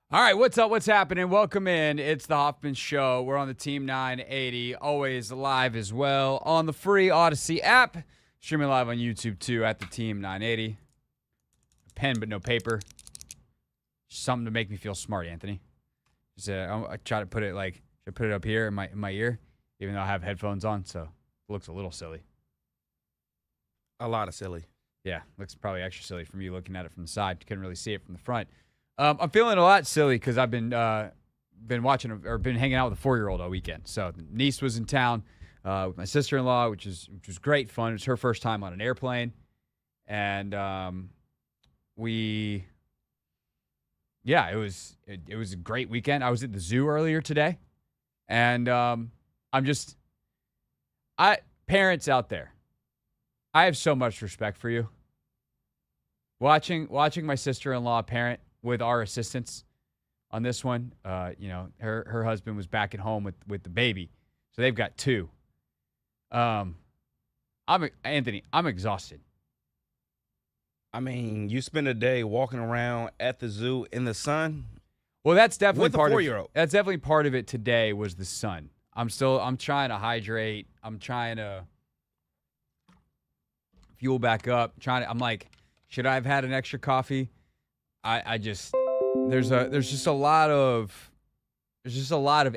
All right, what's up? What's happening? Welcome in. It's the Hoffman Show. We're on the Team 980, always live as well on the free Odyssey app. Streaming live on YouTube too at the Team 980. Pen but no paper. Something to make me feel smart, Anthony. I try to put it should I put it up here in my ear, even though I have headphones on, so it looks a little silly. A lot of silly. Yeah, looks probably extra silly from you looking at it from the side. You couldn't really see it from the front. I'm feeling a lot silly because I've been watching or been hanging out with a 4-year-old all weekend. So niece was in town with my sister-in-law, which was great fun. It was her first time on an airplane, and it was a great weekend. I was at the zoo earlier today, and parents out there, I have so much respect for you. Watching my sister-in-law parent with our assistance on this one, her husband was back at home with the baby, so they've got two. Anthony, I'm exhausted. I mean, you spend a day walking around at the zoo in the sun. Well, that's definitely with part a 4-year-old. That's definitely part of it today was the sun. I'm trying to hydrate. I'm trying to fuel back up. I'm like, should I have had an extra coffee? There's just a lot of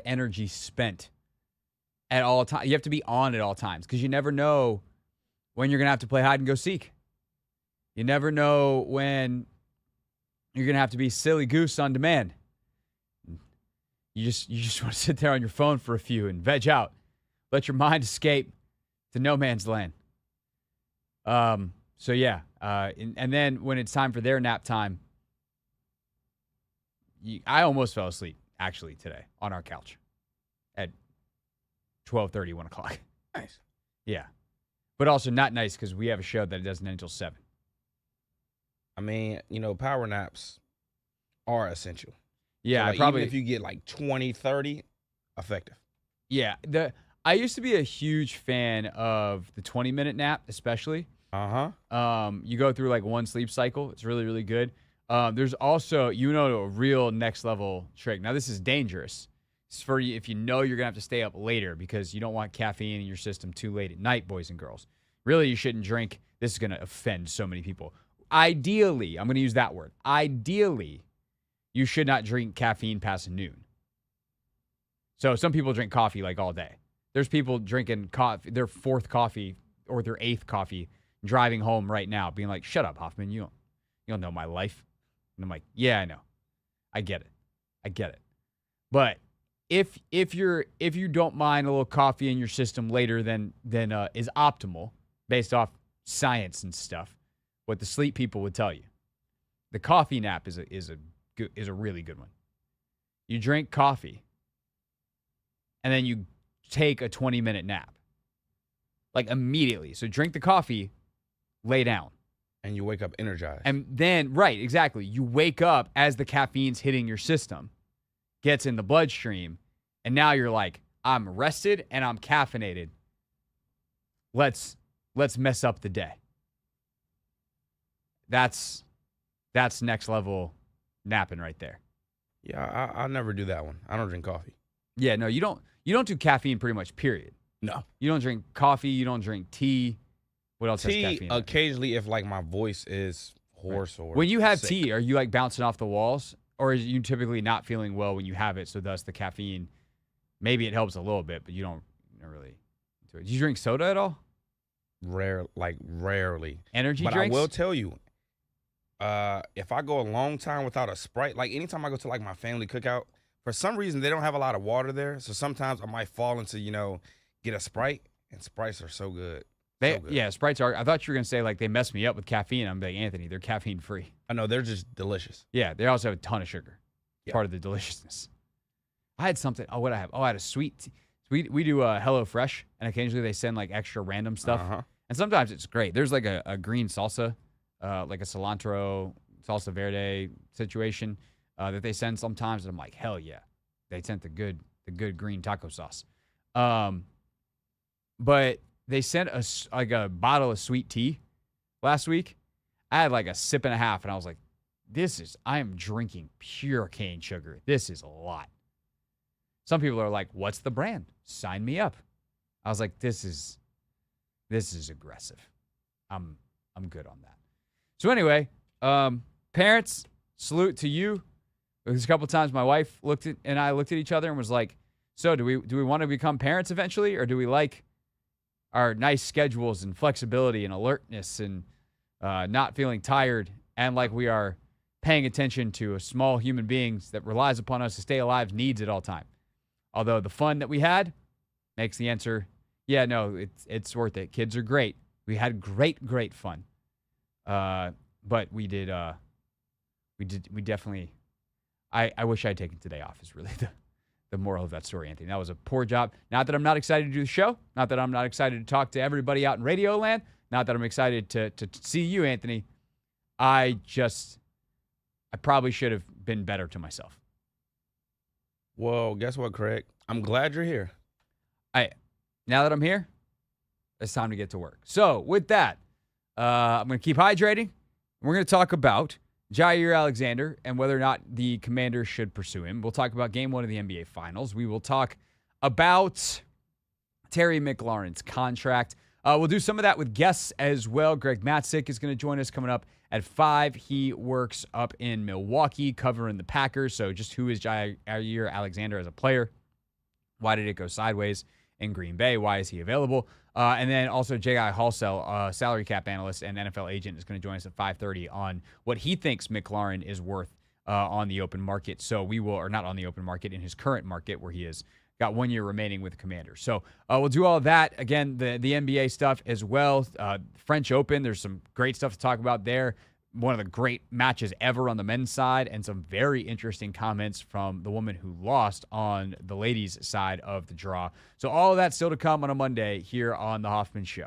energy spent at all times. You have to be on at all times because you never know when you're gonna have to play hide and go seek. You never know when you're gonna have to be silly goose on demand. You just want to sit there on your phone for a few and veg out, let your mind escape to no man's land. So yeah, and then when it's time for their nap time. I almost fell asleep, actually, today on our couch at 12:30, 1 o'clock. Nice. Yeah. But also not nice because we have a show that doesn't end until 7. I mean, power naps are essential. Yeah, so even if you get like 20, 30, effective. Yeah. I used to be a huge fan of the 20-minute nap, especially. Uh-huh. You go through like one sleep cycle. It's really, really good. There's also, a real next level trick. Now, this is dangerous. It's for you if you know you're going to have to stay up later because you don't want caffeine in your system too late at night, boys and girls. Really, you shouldn't drink. This is going to offend so many people. Ideally, I'm going to use that word. Ideally, you should not drink caffeine past noon. So some people drink coffee like all day. There's people drinking coffee, their 4th coffee or their 8th coffee, driving home right now, being like, "Shut up, Hoffman. You don't know my life." And I'm like, yeah, I know. I get it. But if you don't mind a little coffee in your system later than is optimal based off science and stuff, what the sleep people would tell you, the coffee nap is a really good one. You drink coffee and then you take a 20-minute nap. Like immediately. So drink the coffee, lay down. And you wake up energized. And then, right, exactly. You wake up as the caffeine's hitting your system, gets in the bloodstream, and now you're like, I'm rested and I'm caffeinated. Let's mess up the day. That's next level napping right there. Yeah, I'll never do that one. I don't drink coffee. Yeah, no, you don't do caffeine pretty much, period. No. You don't drink coffee, you don't drink tea. What else has caffeine? Tea, occasionally, if like my voice is hoarse or when you have sick. tea, are you like bouncing off the walls, or is you typically not feeling well when you have it? So thus the caffeine, maybe it helps a little bit, but you don't really do it. Do you drink soda at all? Rarely. Energy but drinks? I will tell you, if I go a long time without a Sprite, like anytime I go to like my family cookout, for some reason they don't have a lot of water there, so sometimes I might fall into get a Sprite, and Sprites are so good. Yeah, Sprites are. I thought you were going to say, like, they mess me up with caffeine. I'm like, Anthony, they're caffeine-free. I know, they're just delicious. Yeah, they also have a ton of sugar. Yeah. Part of the deliciousness. I had something. Oh, what I have? Oh, I had a sweet tea. We do HelloFresh, and occasionally they send, like, extra random stuff. Uh-huh. And sometimes it's great. There's, like, a green salsa, like a cilantro, salsa verde situation that they send sometimes. And I'm like, hell yeah. They sent the good green taco sauce. But they sent us like a bottle of sweet tea last week. I had like a sip and a half, and I was like, I am drinking pure cane sugar. This is a lot. Some people are like, what's the brand? Sign me up. I was like, this is aggressive. I'm good on that. So anyway, parents, salute to you. There's a couple times my wife and I looked at each other and was like, so do we want to become parents eventually, or do we like our nice schedules and flexibility and alertness and not feeling tired and like we are paying attention to a small human being that relies upon us to stay alive needs at all time? Although the fun that we had makes the answer, yeah, no, it's worth it. Kids are great. We had great fun. But we definitely, I wish I had taken today off is really the moral of that story, Anthony. That was a poor job. Not that I'm not excited to do the show. Not that I'm not excited to talk to everybody out in Radio Land. Not that I'm excited to see you, Anthony. I probably should have been better to myself. Well, guess what, Craig? I'm glad you're here. Now that I'm here, it's time to get to work. So with that, I'm going to keep hydrating. We're going to talk about Jaire Alexander and whether or not the Commanders should pursue him. We'll talk about Game 1 of the NBA Finals. We will talk about Terry McLaurin's contract. We'll do some of that with guests as well. Greg Matik is going to join us coming up at 5. He works up in Milwaukee covering the Packers. So just who is Jaire Alexander as a player? Why did it go sideways in Green Bay? Why is he available? And then also J.I. Halsell, salary cap analyst and NFL agent, is going to join us at 5:30 on what he thinks McLaurin is worth on the open market. So we will, or not on the open market, in his current market where he has got 1 year remaining with the Commanders. So we'll do all of that. Again, the NBA stuff as well. French Open, there's some great stuff to talk about there. One of the great matches ever on the men's side, and some very interesting comments from the woman who lost on the ladies' side of the draw. So all of that still to come on a Monday here on The Hoffman Show.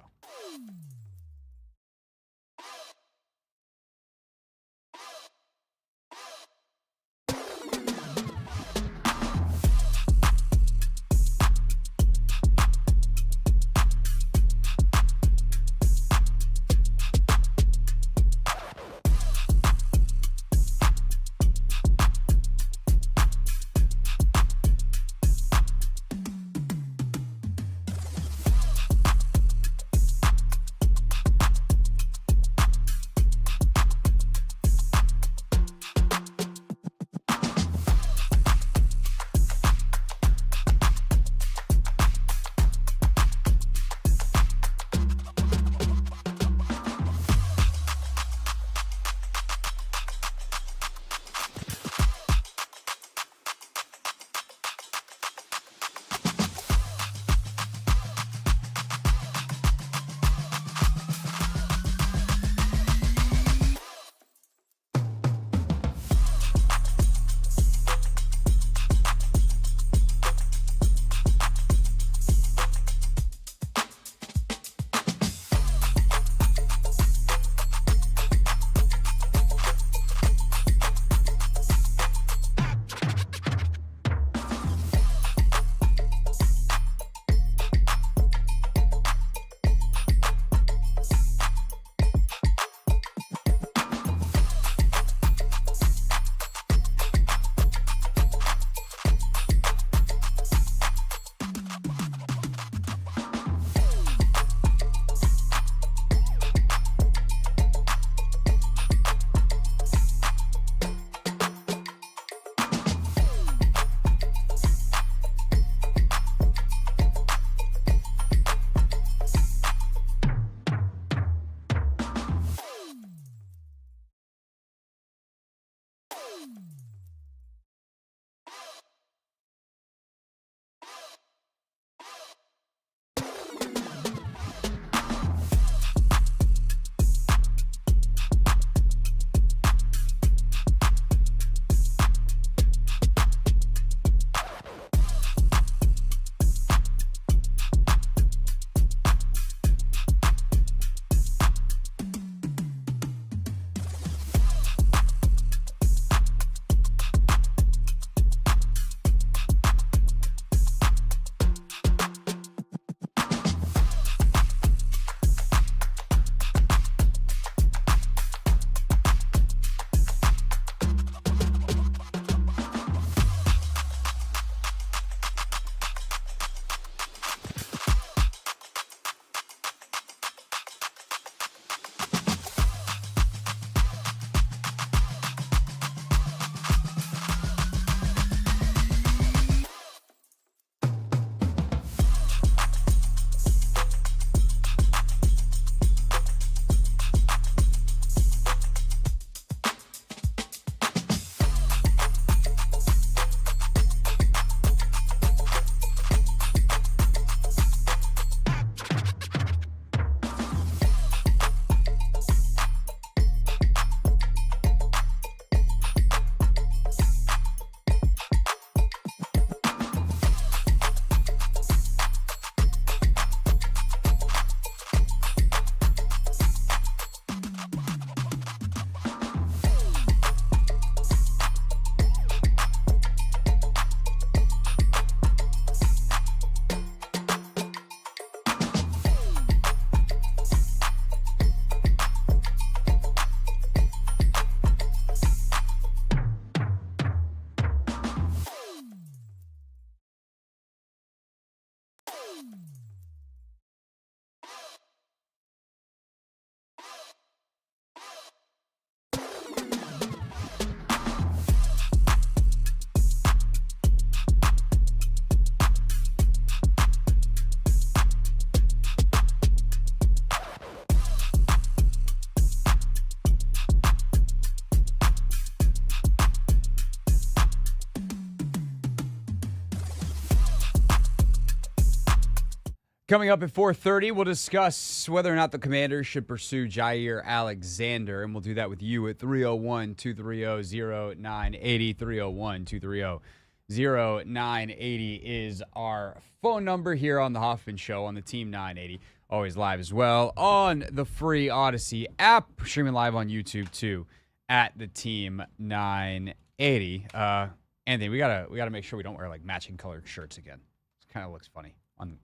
Coming up at 4:30, we'll discuss whether or not the Commanders should pursue Jaire Alexander, and we'll do that with you at 301-230-0980. 301-230-0980 is our phone number here on the Hoffman Show on the Team 980. Always live as well on the free Odyssey app, streaming live on YouTube too at the Team 980. Anthony, we gotta make sure we don't wear like matching colored shirts again. It kind of looks funny on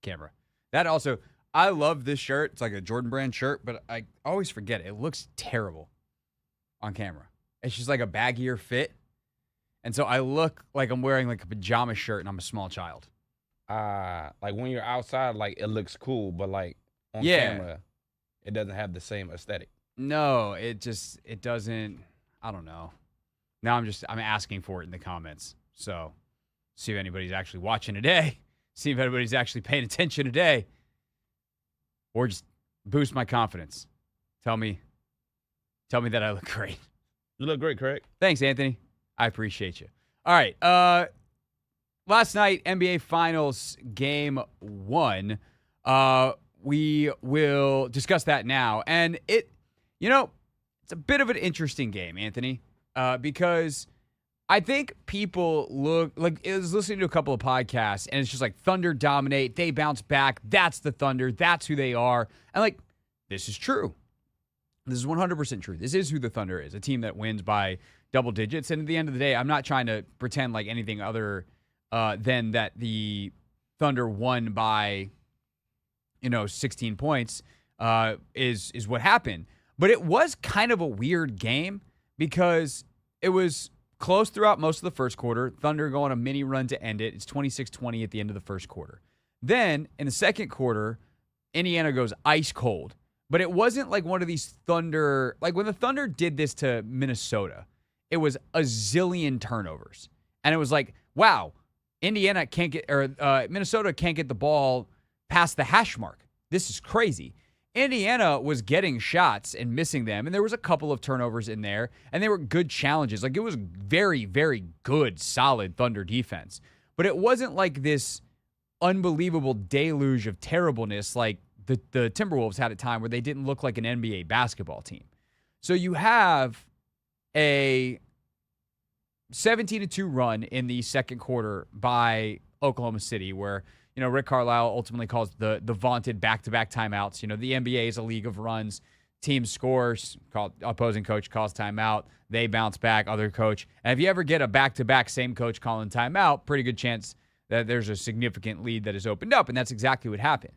camera. That also, I love this shirt. It's like a Jordan brand shirt, but I always forget it. It looks terrible on camera. It's just like a baggier fit. And so I look like I'm wearing like a pajama shirt and I'm a small child. Like when you're outside, like it looks cool, but like on camera, it doesn't have the same aesthetic. No, it doesn't. I don't know. Now I'm asking for it in the comments. So see if anybody's actually watching today. See if anybody's actually paying attention today. Or just boost my confidence. Tell me that I look great. You look great, Craig. Thanks, Anthony. I appreciate you. All right. Last night, NBA Finals Game 1. We will discuss that now. And it's a bit of an interesting game, Anthony, because I think people look like I was listening to a couple of podcasts and it's just like Thunder dominate. They bounce back. That's the Thunder. That's who they are. And like, this is true. This is 100% true. This is who the Thunder is, a team that wins by double digits. And at the end of the day, I'm not trying to pretend like anything other than that the Thunder won by, 16 points is what happened. But it was kind of a weird game because it was close throughout most of the first quarter. Thunder go on a mini run to end it. It's 26-20 at the end of the first quarter. Then, in the second quarter, Indiana goes ice cold. But it wasn't like one of these Thunder... Like, when the Thunder did this to Minnesota, it was a zillion turnovers. And it was like, wow, Minnesota can't get the ball past the hash mark. This is crazy. Indiana was getting shots and missing them, and there was a couple of turnovers in there, and they were good challenges. Like, it was very, very good, solid Thunder defense. But it wasn't like this unbelievable deluge of terribleness like the Timberwolves had a time where they didn't look like an NBA basketball team. So you have a 17-2 run in the second quarter by Oklahoma City where Rick Carlisle ultimately calls the vaunted back-to-back timeouts. The NBA is a league of runs. Team scores, opposing coach calls timeout. They bounce back, other coach. And if you ever get a back-to-back same coach calling timeout, pretty good chance that there's a significant lead that is opened up, and that's exactly what happened.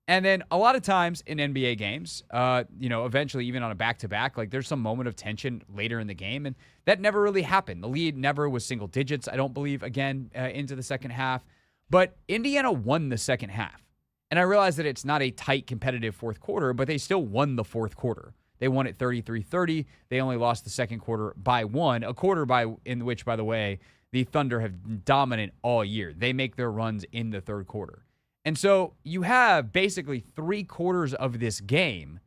And then a lot of times in NBA games, eventually even on a back-to-back, like there's some moment of tension later in the game, and that never really happened. The lead never was single digits, I don't believe, again, into the second half. But Indiana won the second half. And I realize that it's not a tight, competitive fourth quarter, but they still won the fourth quarter. They won it 33-30. They only lost the second quarter by one, a quarter in which, by the way, the Thunder have been dominant all year. They make their runs in the third quarter. And so you have basically 3/4 of this game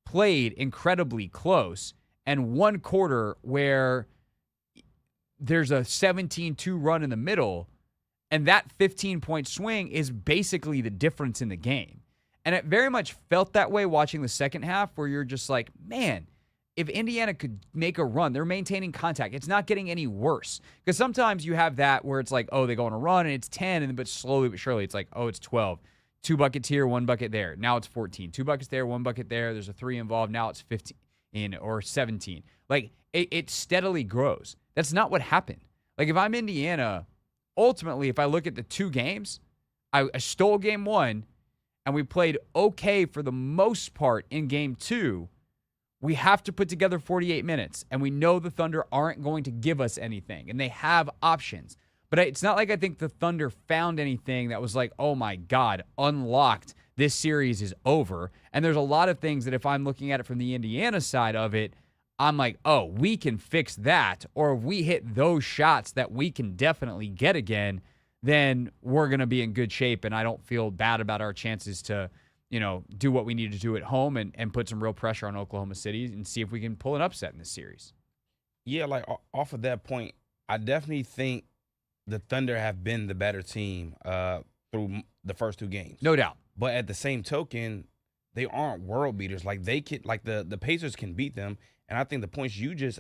played incredibly close and one quarter where there's a 17-2 run in the middle. And that 15-point swing is basically the difference in the game. And it very much felt that way watching the second half where you're just like, man, if Indiana could make a run, they're maintaining contact. It's not getting any worse. Because sometimes you have that where it's like, oh, they go on a run and it's 10, but slowly but surely it's like, oh, it's 12. 2 buckets here, 1 bucket there. Now it's 14. 2 buckets there, 1 bucket there. There's a 3 involved. Now it's 15 or 17. Like, it steadily grows. That's not what happened. Like, if I'm Indiana... Ultimately, if I look at the 2 games, I stole game 1, and we played okay for the most part in game 2. We have to put together 48 minutes, and we know the Thunder aren't going to give us anything, and they have options. But it's not like I think the Thunder found anything that was like, oh my God, unlocked, this series is over. And there's a lot of things that if I'm looking at it from the Indiana side of it, I'm like, oh, we can fix that, or if we hit those shots that we can definitely get again, then we're going to be in good shape, and I don't feel bad about our chances to, do what we need to do at home and put some real pressure on Oklahoma City and see if we can pull an upset in this series. Yeah, like off of that point, I definitely think the Thunder have been the better team through the first 2 games. No doubt. But at the same token, they aren't world beaters. Like they can, like the Pacers can beat them. And I think the points you just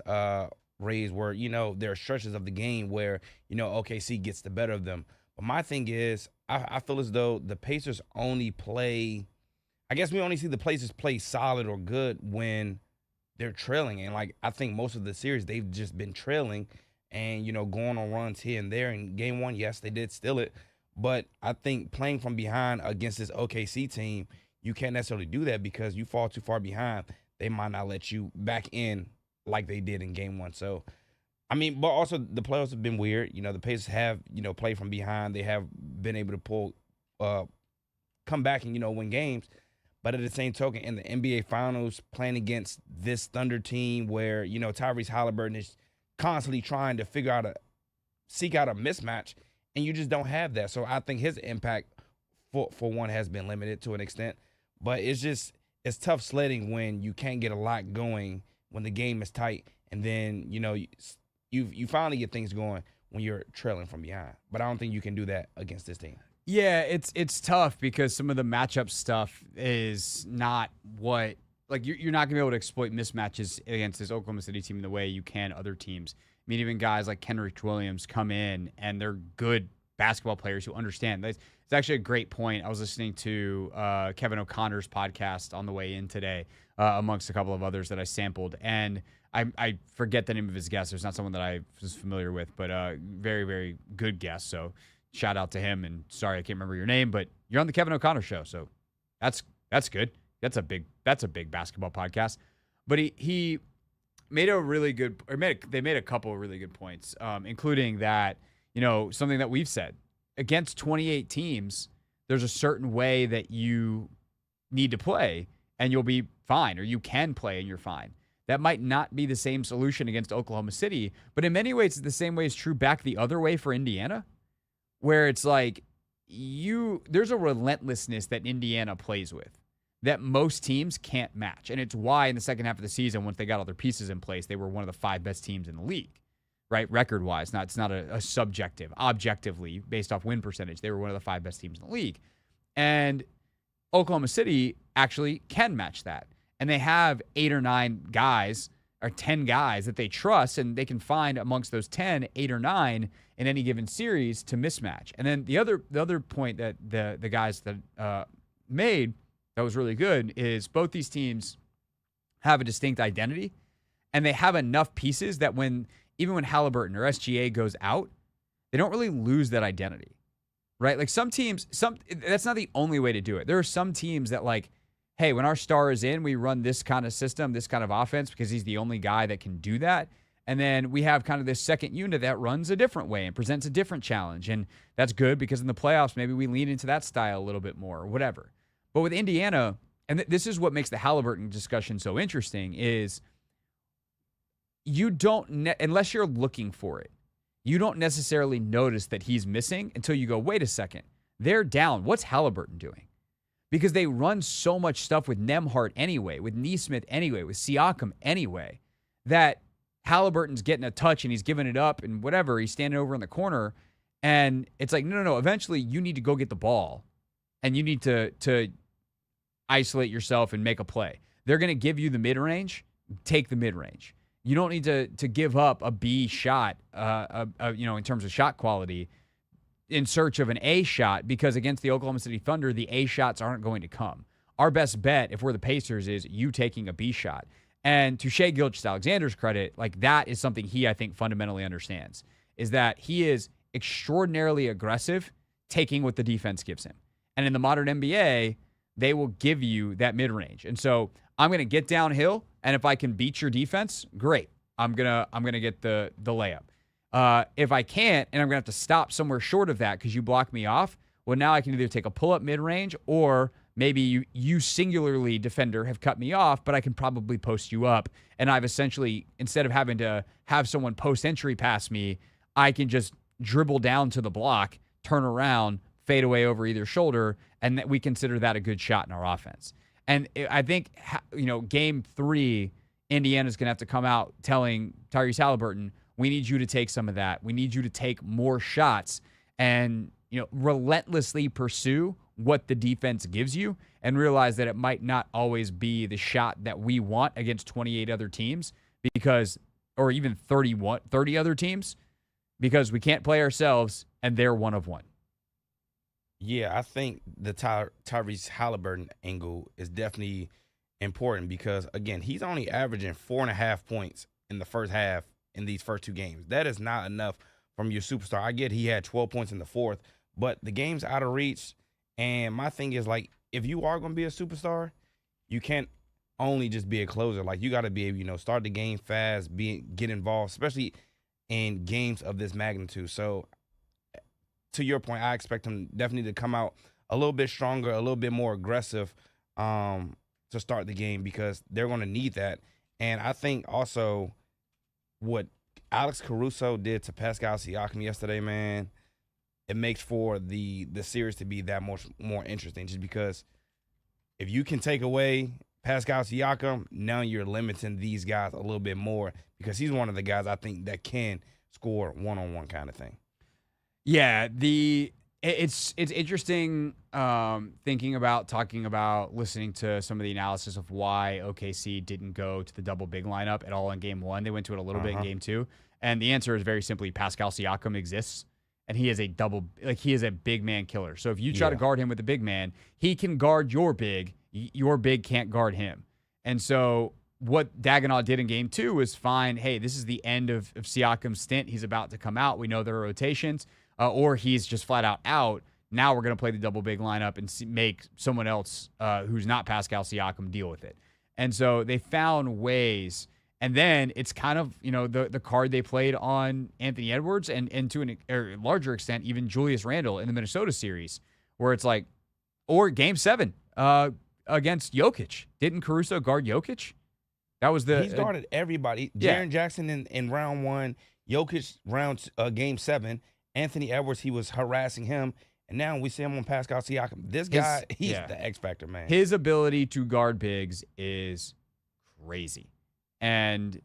raised were, there are stretches of the game where, OKC gets the better of them. But my thing is, I feel as though the Pacers only play, I guess we only see the Pacers play solid or good when they're trailing. And like, I think most of the series, they've just been trailing and, going on runs here and there. In game 1, yes, they did steal it. But I think playing from behind against this OKC team, you can't necessarily do that because you fall too far behind. They might not let you back in like they did in game 1. So, I mean, but also the playoffs have been weird. The Pacers have, played from behind. They have been able to come back and, win games. But at the same token, in the NBA Finals, playing against this Thunder team where, Tyrese Halliburton is constantly trying to seek out a mismatch, and you just don't have that. So I think his impact, for one, has been limited to an extent. But it's tough sledding when you can't get a lot going, when the game is tight, and then, you finally get things going when you're trailing from behind. But I don't think you can do that against this team. Yeah, it's tough because some of the matchup stuff is not what, like, you're not going to be able to exploit mismatches against this Oklahoma City team in the way you can other teams. I mean, even guys like Kenrich Williams come in and they're good basketball players who understand. It's actually a great point. I was listening to Kevin O'Connor's podcast on the way in today, amongst a couple of others that I sampled, and I forget the name of his guest. It's not someone that I was familiar with, but very, very good guest. So shout out to him. And sorry, I can't remember your name, but you're on the Kevin O'Connor show, so that's good. That's a big basketball podcast. But he made a really good, they made a couple of really good points, including that, something that we've said against 28 teams, there's a certain way that you need to play and you'll be fine, or you can play and you're fine. That might not be the same solution against Oklahoma City, but in many ways, it's the same way is true back the other way for Indiana, where it's like there's a relentlessness that Indiana plays with that most teams can't match. And it's why in the second half of the season, once they got all their pieces in place, they were one of the 5 best teams in the league, right? Record-wise. It's not a subjective, objectively, based off win percentage. They were one of the 5 best teams in the league. And Oklahoma City actually can match that. And they have 8 or 9 guys or 10 guys that they trust, and they can find amongst those 10, 8 or 9 in any given series to mismatch. And then the other point that the guys that made that was really good is both these teams have a distinct identity, and they have enough pieces that even when Halliburton or SGA goes out, they don't really lose that identity, right? Like some teams, that's not the only way to do it. There are some teams that like, hey, when our star is in, we run this kind of system, this kind of offense, because he's the only guy that can do that. And then we have kind of this second unit that runs a different way and presents a different challenge. And that's good because in the playoffs, maybe we lean into that style a little bit more or whatever. But with Indiana, and this is what makes the Halliburton discussion so interesting, is you don't, unless you're looking for it, you don't necessarily notice that he's missing until you go, wait a second, they're down. What's Halliburton doing? Because they run so much stuff with Nembhard anyway, with Nesmith anyway, with Siakam anyway, that Halliburton's getting a touch and he's giving it up and whatever. He's standing over in the corner. And it's like, no. Eventually, you need to go get the ball. And you need to isolate yourself and make a play. They're going to give you the mid-range. Take the mid-range. You don't need to give up a B shot, in terms of shot quality, in search of an A shot, because against the Oklahoma City Thunder, the A shots aren't going to come. Our best bet, if we're the Pacers, is you taking a B shot. And to Shai Gilgeous-Alexander's credit, like that is something he, I think, fundamentally understands, is that he is extraordinarily aggressive taking what the defense gives him. And in the modern NBA, they will give you that mid-range. And so I'm going to get downhill, and if I can beat your defense, great. I'm gonna get the layup. If I can't, and I'm going to have to stop somewhere short of that because you block me off, well, now I can either take a pull-up mid-range or maybe you singularly, defender, have cut me off, but I can probably post you up. And I've essentially, instead of having to have someone post-entry pass me, I can just dribble down to the block, turn around, fade away over either shoulder, and that we consider that a good shot in our offense. And I think, game 3, Indiana's going to have to come out telling Tyrese Halliburton, we need you to take some of that. We need you to take more shots. And relentlessly pursue what the defense gives you and realize that it might not always be the shot that we want against 28 other teams or even 30 other teams, because we can't play ourselves and they're one of one. Yeah, I think the Tyrese Halliburton angle is definitely important because, again, he's only averaging 4.5 points in the first half in these first two games. That is not enough from your superstar. I get he had 12 points in the fourth, but the game's out of reach. And my thing is, like, if you are going to be a superstar, you can't only just be a closer. Like, you got to be able, start the game fast, get involved, especially in games of this magnitude. So, to your point, I expect him definitely to come out a little bit stronger, a little bit more aggressive to start the game because they're going to need that. And I think also what Alex Caruso did to Pascal Siakam yesterday, man, it makes for the series to be that much more interesting just because if you can take away Pascal Siakam, now you're limiting these guys a little bit more because he's one of the guys I think that can score one-on-one kind of thing. Yeah, it's interesting talking about listening to some of the analysis of why OKC didn't go to the double big lineup at all in game one. They went to it a little bit in game two. And the answer is very simply Pascal Siakam exists. And he is a big man killer. So if you try to guard him with a big man, he can guard your big. Your big can't guard him. And so what Dagenau did in game two was fine. Hey, this is the end of Siakam's stint. He's about to come out. We know there are rotations. Or he's just flat out. Now we're going to play the double big lineup and make someone else who's not Pascal Siakam deal with it. And so they found ways. And then it's kind of, the card they played on Anthony Edwards and to a larger extent, even Julius Randle in the Minnesota series, where it's like, or game 7 against Jokic. Didn't Caruso guard Jokic? That was He's guarded everybody. Jaren Jackson in round 1, Jokic game 7. Anthony Edwards, he was harassing him. And now we see him on Pascal Siakam. This guy, he's the X factor, man. His ability to guard bigs is crazy. And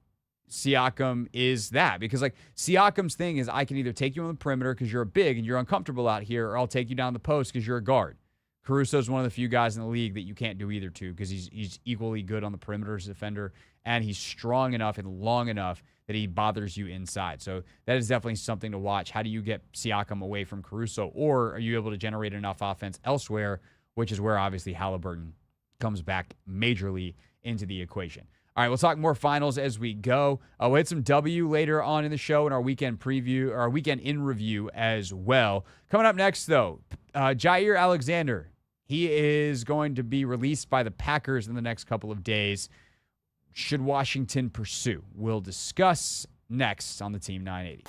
Siakam is that because, Siakam's thing is I can either take you on the perimeter because you're a big and you're uncomfortable out here, or I'll take you down the post because you're a guard. Caruso's one of the few guys in the league that you can't do either to because he's equally good on the perimeter as a defender, and he's strong enough and long enough that he bothers you inside. So that is definitely something to watch. How do you get Siakam away from Caruso, or are you able to generate enough offense elsewhere, which is where obviously Halliburton comes back majorly into the equation. All right, we'll talk more finals as we go. We'll hit some W later on in the show in our weekend preview, or our weekend in review as well. Coming up next, though, Jaire Alexander. He is going to be released by the Packers in the next couple of days. Should Washington pursue? We'll discuss next on the Team 980.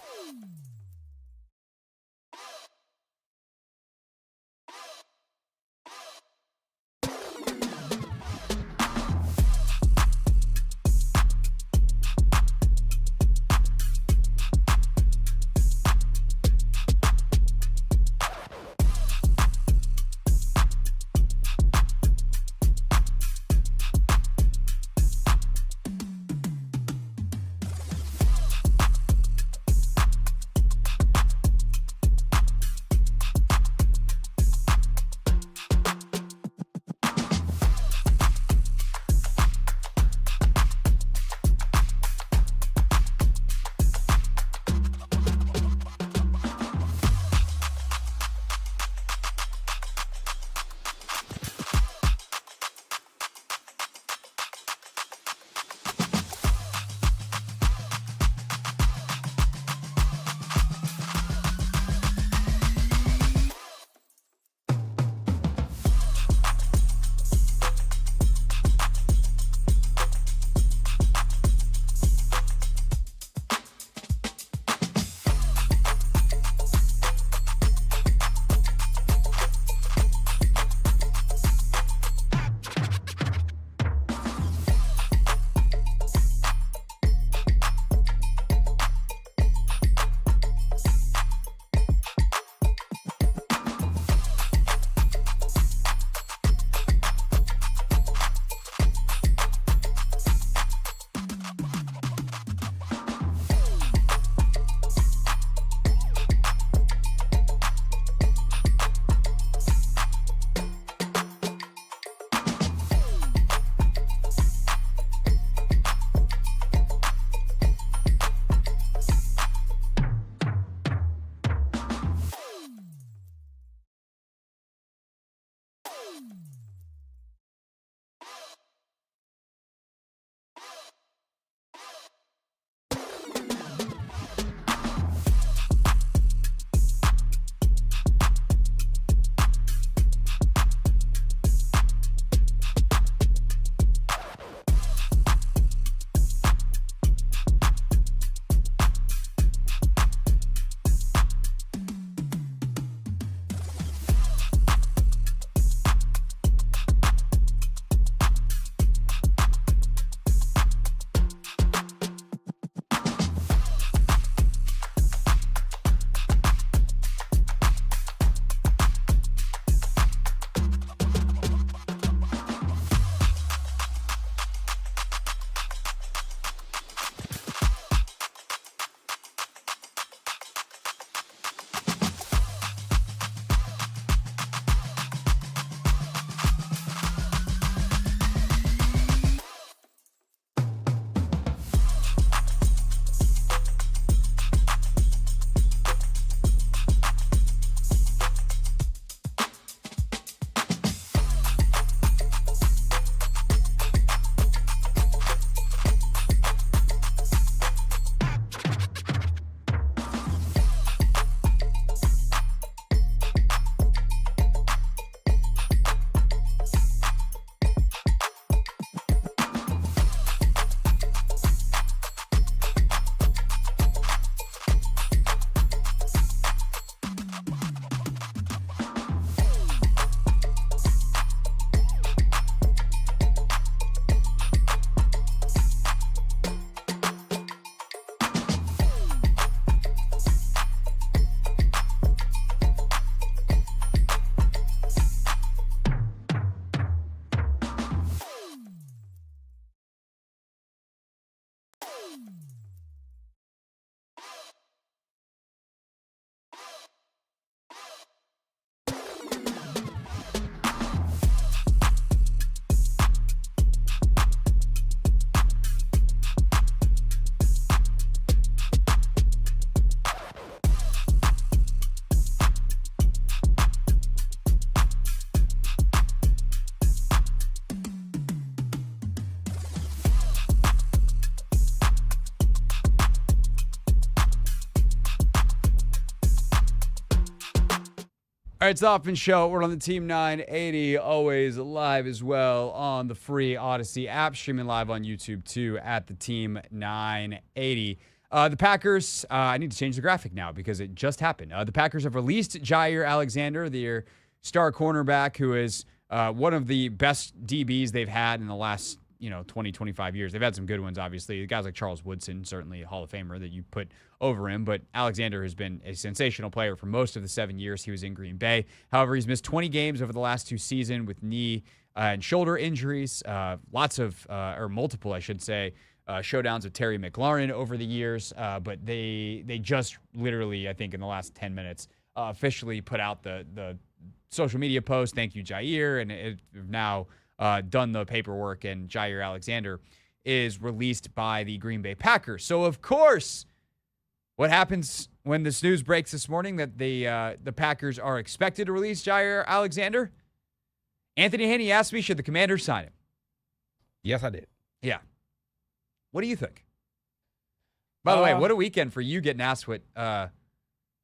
right, it's the Hoffman Show. We're on the Team 980, always live as well on the free Odyssey app, streaming live on YouTube too at the Team 980. The Packers, I need to change the graphic now because it just happened. The Packers have released Jaire Alexander, their star cornerback, who is one of the best DBs they've had in the last 20, 25 years. They've had some good ones, obviously. Guys like Charles Woodson, certainly a Hall of Famer that you put over him. But Alexander has been a sensational player for most of the 7 years he was in Green Bay. However, he's missed 20 games over the last 2 seasons with knee and shoulder injuries. Multiple, I should say, showdowns with Terry McLaurin over the years. But they just literally, I think, in the last 10 minutes, officially put out the social media post, "Thank you, Jaire," and it now done the paperwork, and Jaire Alexander is released by the Green Bay Packers. So, of course, what happens when this news breaks this morning that the Packers are expected to release Jaire Alexander? Anthony Haney asked me, should the Commanders sign him? Yes, I did. Yeah. What do you think? By the way, what a weekend for you getting asked what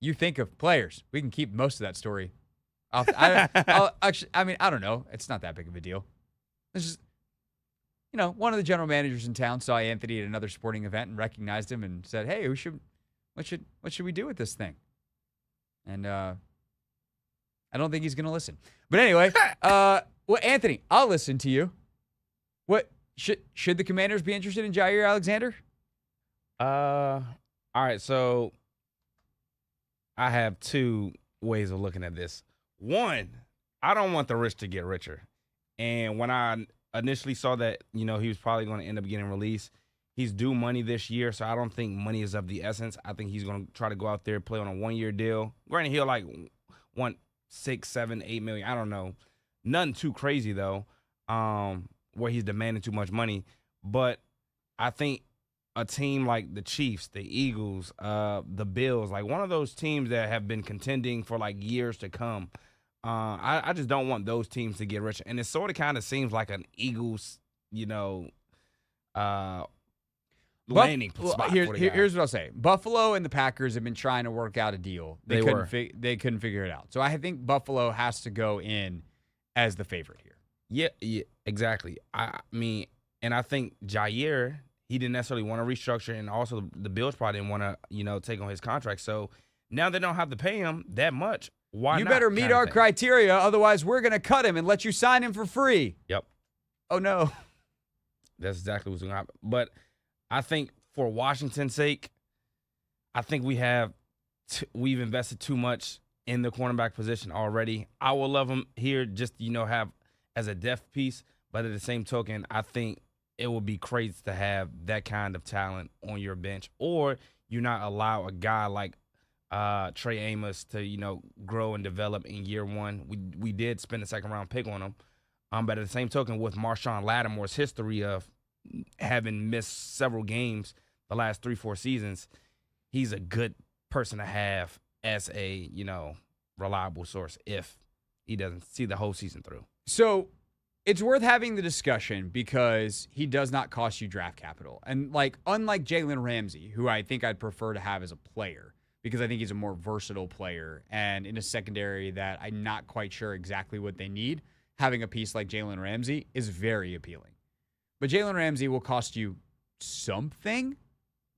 you think of players. We can keep most of that story. I don't know. It's not that big of a deal. It's just, one of the general managers in town saw Anthony at another sporting event and recognized him and said, "Hey, what should we do with this thing?" And I don't think he's going to listen. But anyway, Anthony, I'll listen to you. What should the Commanders be interested in Jaire Alexander? All right. So I have 2 ways of looking at this. One, I don't want the rich to get richer. And when I initially saw that, he was probably going to end up getting released, he's due money this year, so I don't think money is of the essence. I think he's going to try to go out there, play on a 1-year deal. Granted, he'll want 6, 7, 8 million. I don't know. Nothing too crazy, though, where he's demanding too much money. But I think a team like the Chiefs, the Eagles, the Bills, like one of those teams that have been contending for years to come, I just don't want those teams to get rich. And it sort of kind of seems like an Eagles, landing spot. Here's what I'll say. Buffalo and the Packers have been trying to work out a deal. They couldn't figure it out. So I think Buffalo has to go in as the favorite here. Yeah, exactly. I mean, and I think Jaire, he didn't necessarily want to restructure, and also the Bills probably didn't want to, take on his contract. So now they don't have to pay him that much. Why you not? Better meet our criteria, otherwise we're going to cut him and let you sign him for free. Yep. Oh, no. That's exactly what's going to happen. But I think for Washington's sake, I think we've invested too much in the cornerback position already. I will love him here just, have as a depth piece. But at the same token, I think it would be crazy to have that kind of talent on your bench, or you not allow a guy like Trey Amos to, grow and develop in year 1. We did spend a second-round pick on him. But at the same token, with Marshawn Lattimore's history of having missed several games the last 3-4 seasons, he's a good person to have as a, reliable source if he doesn't see the whole season through. So it's worth having the discussion because he does not cost you draft capital. And unlike Jalen Ramsey, who I think I'd prefer to have as a player, because I think he's a more versatile player and in a secondary that I'm not quite sure exactly what they need, having a piece like Jalen Ramsey is very appealing. But Jalen Ramsey will cost you something,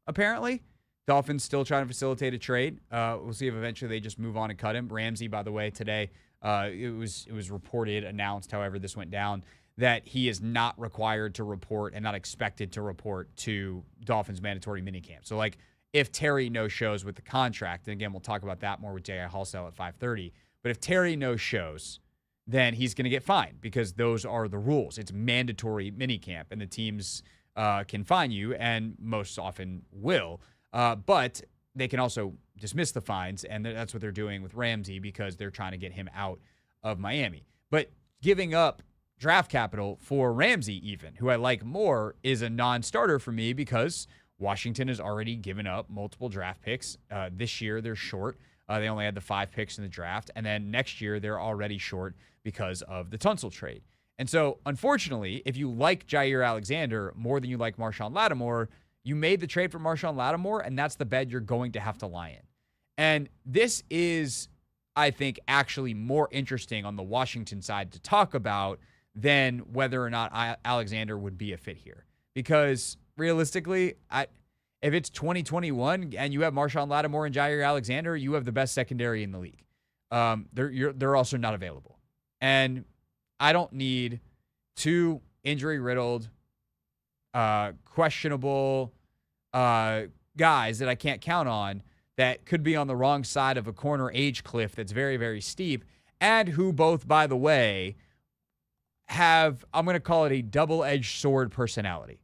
apparently. Dolphins still trying to facilitate a trade. We'll see if eventually they just move on and cut him. Ramsey, by the way, today, it was reported, announced, however this went down, that he is not required to report and not expected to report to Dolphins mandatory minicamp. So, if Terry no-shows with the contract, and again, we'll talk about that more with J.I. Halsell at 5:30, but if Terry no-shows, then he's going to get fined because those are the rules. It's mandatory minicamp, and the teams can fine you, and most often will. But they can also dismiss the fines, and that's what they're doing with Ramsey because they're trying to get him out of Miami. But giving up draft capital for Ramsey even, who I like more, is a non-starter for me because Washington has already given up multiple draft picks. This year, they're short. They only had the 5 picks in the draft. And then next year, they're already short because of the Tunsil trade. And so, unfortunately, if you like Jaire Alexander more than you like Marshawn Lattimore, you made the trade for Marshawn Lattimore, and that's the bed you're going to have to lie in. And this is I think, actually more interesting on the Washington side to talk about than whether or not Alexander would be a fit here. Because realistically, if it's 2021 and you have Marshawn Lattimore and Jaire Alexander, you have the best secondary in the league. They're also not available. And I don't need two injury-riddled, questionable guys that I can't count on that could be on the wrong side of a corner age cliff that's very, very steep, and who both, by the way, have, I'm going to call it a double-edged sword personality,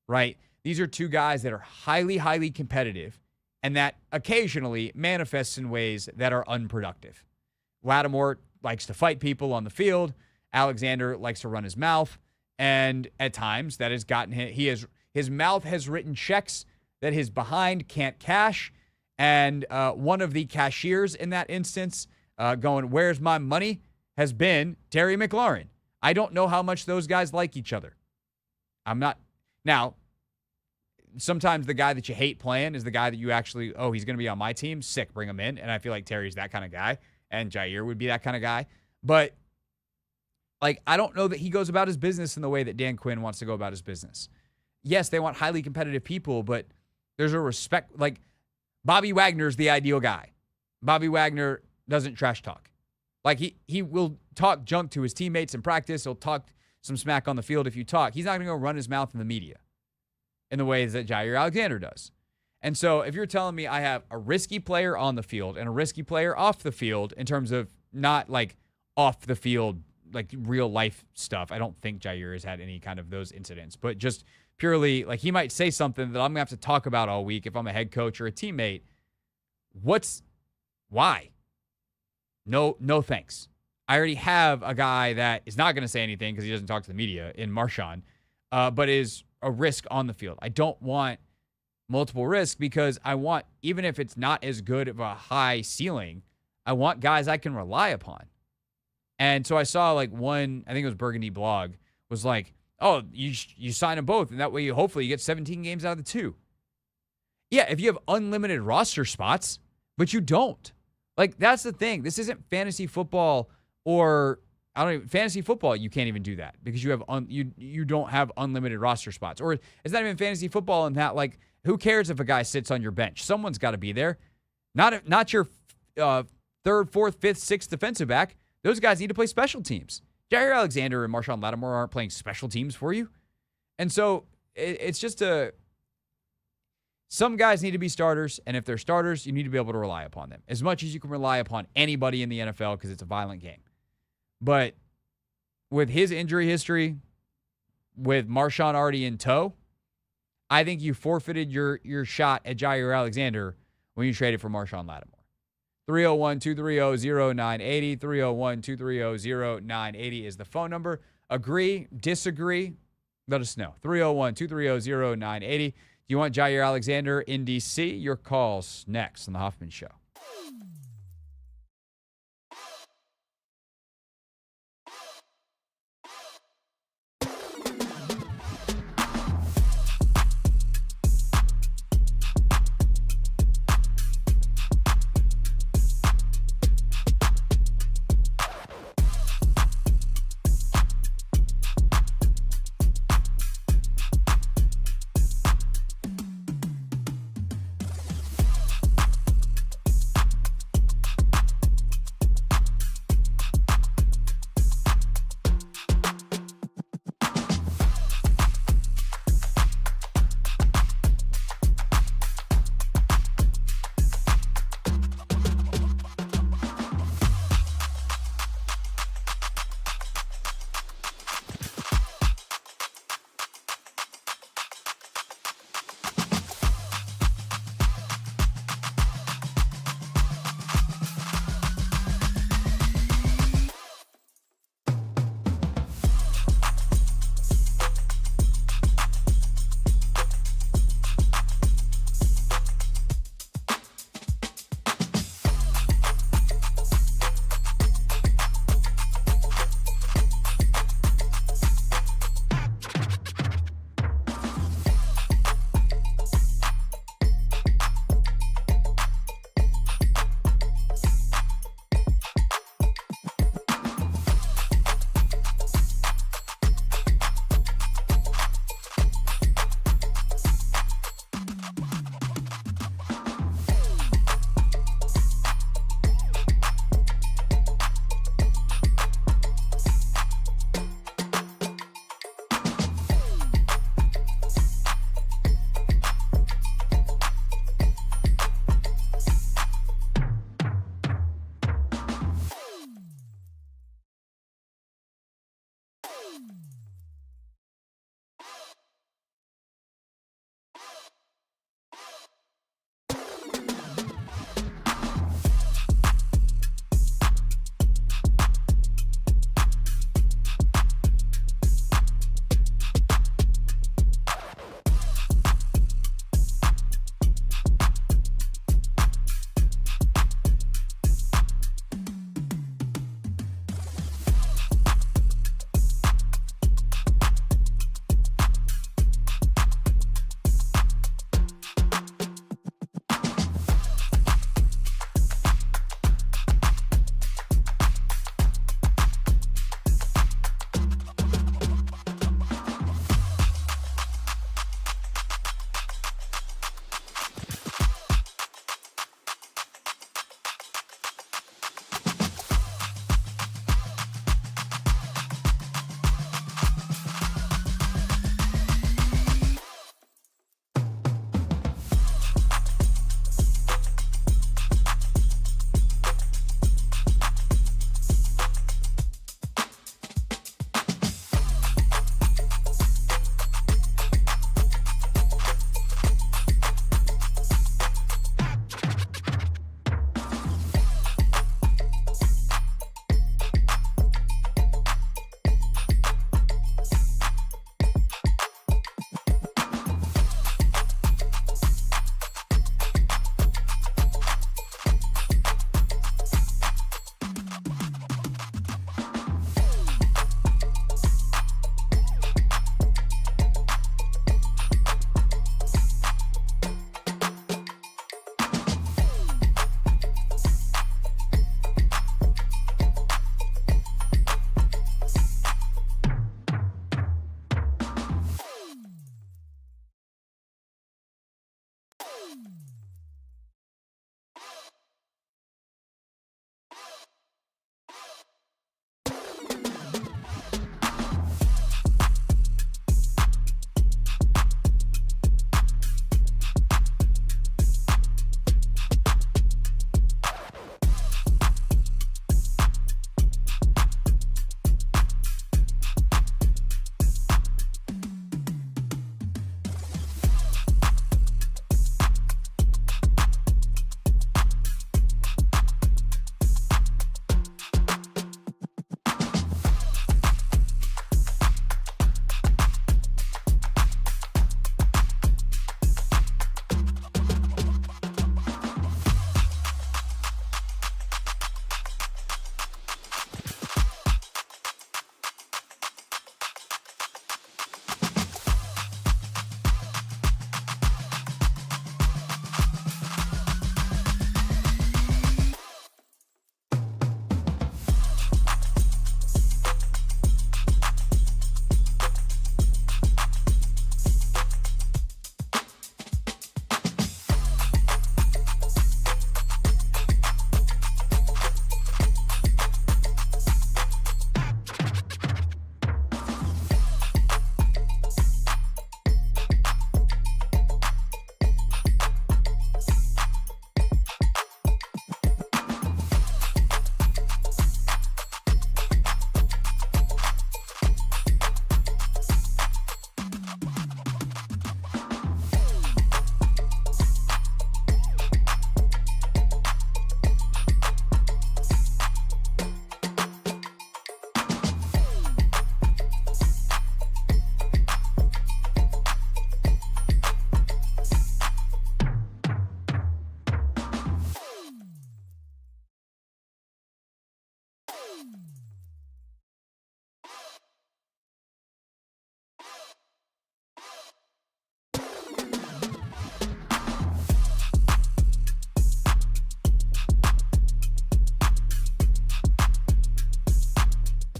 right? These are two guys that are highly, highly competitive and that occasionally manifests in ways that are unproductive. Lattimore likes to fight people on the field. Alexander likes to run his mouth. And at times that has gotten him, his mouth has written checks that his behind can't cash. And one of the cashiers in that instance going, "Where's my money?" has been Terry McLaurin. I don't know how much those guys like each other. I'm not. Now, sometimes the guy that you hate playing is the guy that you actually, he's going to be on my team. Sick, bring him in. And I feel like Terry's that kind of guy. And Jaire would be that kind of guy. But, I don't know that he goes about his business in the way that Dan Quinn wants to go about his business. Yes, they want highly competitive people, but there's a respect. Bobby Wagner's the ideal guy. Bobby Wagner doesn't trash talk. He will talk junk to his teammates in practice. He'll talk some smack on the field if you talk. He's not going to go run his mouth in the media in the ways that Jaire Alexander does. And so if you're telling me I have a risky player on the field and a risky player off the field in terms of not off the field, real life stuff, I don't think Jaire has had any kind of those incidents, but just purely he might say something that I'm going to have to talk about all week if I'm a head coach or a teammate. Why? No thanks. I already have a guy that is not going to say anything because he doesn't talk to the media in Marshawn, but is a risk on the field. I don't want multiple risks because I want, even if it's not as good of a high ceiling, I want guys I can rely upon. And so I saw one, I think it was Burgundy Blog, was you sign them both, and that way hopefully you get 17 games out of the 2. Yeah, if you have unlimited roster spots, but you don't. That's the thing. This isn't fantasy football fantasy football. You can't even do that because you have you don't have unlimited roster spots. Or it's not even fantasy football in that who cares if a guy sits on your bench? Someone's got to be there. Not your third, fourth, fifth, sixth defensive back. Those guys need to play special teams. Jaire Alexander and Marshawn Lattimore aren't playing special teams for you. And so it's just some guys need to be starters, and if they're starters, you need to be able to rely upon them as much as you can rely upon anybody in the NFL because it's a violent game. But with his injury history, with Marshawn already in tow, I think you forfeited your shot at Jaire Alexander when you traded for Marshawn Lattimore. 301-230-0980, 301-230-0980 is the phone number. Agree, disagree, let us know. 301-230-0980. Do you want Jaire Alexander in D.C.? Your calls next on The Hoffman Show.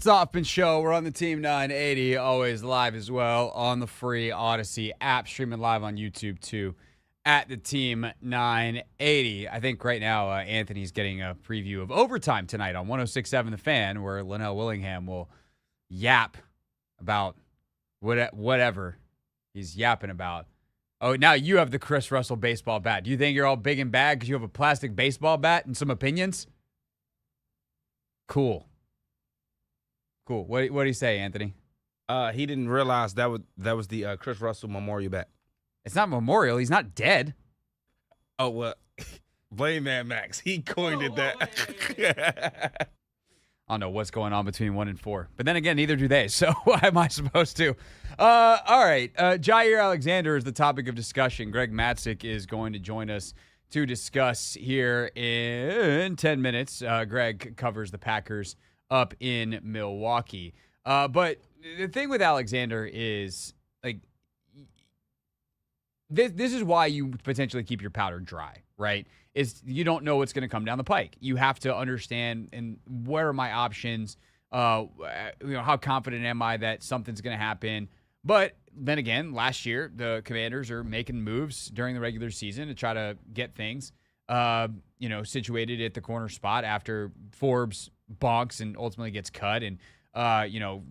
Hoffman Show. We're on the Team 980, always live as well on the free Odyssey app, streaming live on YouTube too at the Team 980. I think right now Anthony's getting a preview of overtime tonight on 106.7 The Fan, where Linnell Willingham will yap about whatever he's yapping about. Oh, now you have the Chris Russell baseball bat. Do you think you're all big and bad because you have a plastic baseball bat and some opinions? Cool. What do you say, Anthony? He didn't realize that was the Chris Russell memorial bat. It's not memorial. He's not dead. Oh, well, blame Mad Max. He coined it that. I don't know what's going on between 1 and 4. But then again, neither do they. So what am I supposed to? All right. Jaire Alexander is the topic of discussion. Greg Matik is going to join us to discuss here in 10 minutes. Greg covers the Packers up in Milwaukee. But the thing with Alexander is, like, this is why you potentially keep your powder dry, right? Is you don't know what's going to come down the pike. You have to understand, and what are my options? How confident am I that something's going to happen? But then again, last year, the Commanders are making moves during the regular season to try to get things, situated at the corner spot after Forbes bonks and ultimately gets cut. And,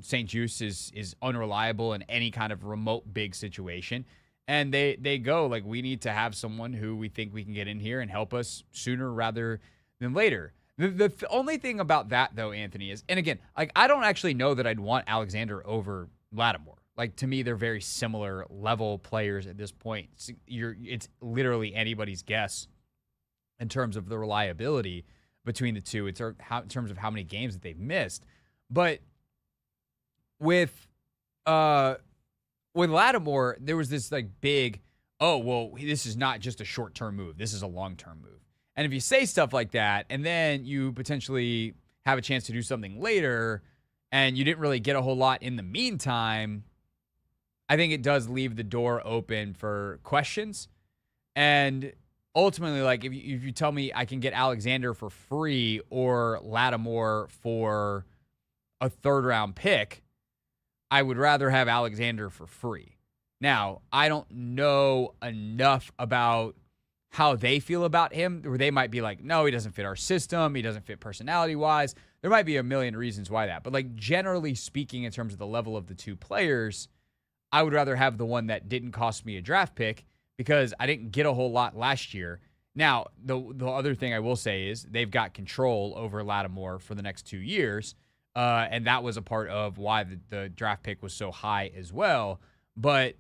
St. Juice is unreliable in any kind of remote big situation. And they go, like, we need to have someone who we think we can get in here and help us sooner rather than later. The only thing about that, though, Anthony, is, and again, like, I don't actually know that I'd want Alexander over Lattimore. Like, to me, they're very similar level players at this point. It's literally anybody's guess in terms of the reliability between the two, in terms of how many games that they've missed. But with Lattimore, there was this like big, this is not just a short-term move. This is a long-term move. And if you say stuff like that, and then you potentially have a chance to do something later, and you didn't really get a whole lot in the meantime, I think it does leave the door open for questions. And ultimately, like, if you tell me I can get Alexander for free or Lattimore for a third-round pick, I would rather have Alexander for free. Now, I don't know enough about how they feel about him, where they might be like, no, he doesn't fit our system. He doesn't fit personality-wise. There might be a million reasons why that. But, like, generally speaking, in terms of the level of the two players, I would rather have the one that didn't cost me a draft pick because I didn't get a whole lot last year. Now, the other thing I will say is they've got control over Lattimore for the next 2 years. And that was a part of why the draft pick was so high as well. But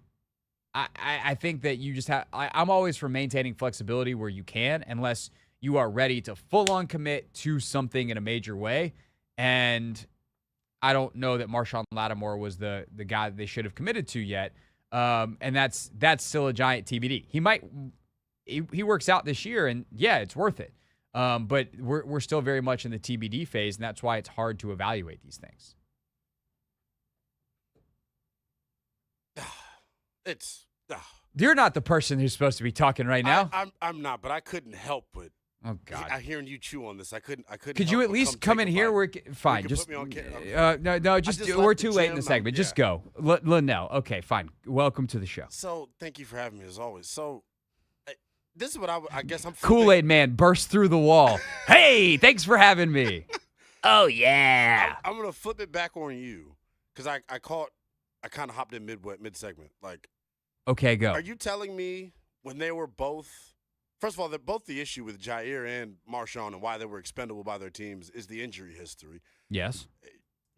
I think that you just have – I'm always for maintaining flexibility where you can, unless you are ready to full-on commit to something in a major way. And I don't know that Marshawn Lattimore was the guy that they should have committed to yet. And that's still a giant TBD. He works out this year, and, yeah, it's worth it. But we're still very much in the TBD phase, and that's why it's hard to evaluate these things. You're not the person who's supposed to be talking right now. I'm not, but I couldn't help but. Oh God! Hearing you chew on this, I couldn't. Could you at least come in here? Fine. Just no. We're too late in the segment. Just go, Linnell. Okay, fine. Welcome to the show. So thank you for having me as always. So. This is what I guess I'm Kool-Aid Man burst through the wall. Hey, thanks for having me. Oh, yeah. I'm going to flip it back on you because I kind of hopped in mid-segment. Like, okay, go. Are you telling me when they were both – first of all, both the issue with Jaire and Marshawn and why they were expendable by their teams is the injury history. Yes.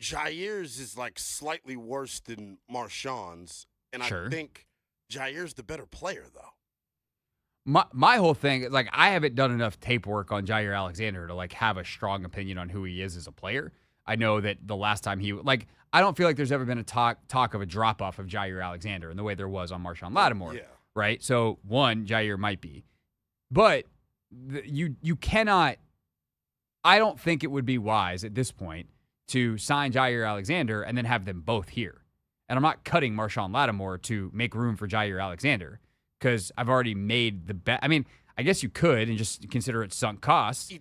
Jaire's is, like, slightly worse than Marshawn's, and sure. I think Jaire's the better player, though. My whole thing, like, I haven't done enough tape work on Jaire Alexander to, like, have a strong opinion on who he is as a player. I know that the last time I don't feel like there's ever been a talk of a drop-off of Jaire Alexander in the way there was on Marshawn Lattimore, right? So, one, Jaire might be. But you cannot – I don't think it would be wise at this point to sign Jaire Alexander and then have them both here. And I'm not cutting Marshawn Lattimore to make room for Jaire Alexander, because I've already made the bet. I mean, I guess you could and just consider it sunk costs.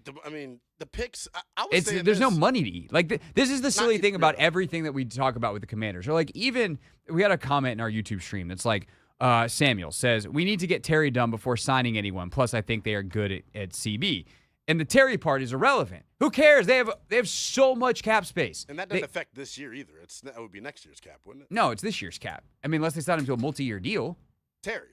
The picks. I would say There's no money to eat. Like this is the silly thing about yeah. everything that we talk about with the Commanders. Or like even we had a comment in our YouTube stream that's like Samuel says we need to get Terry done before signing anyone. Plus, I think they are good at CB. And the Terry part is irrelevant. Who cares? They have so much cap space. And that doesn't affect this year either. That would be next year's cap, wouldn't it? No, it's this year's cap. I mean, unless they sign him to a multi-year deal. Terry.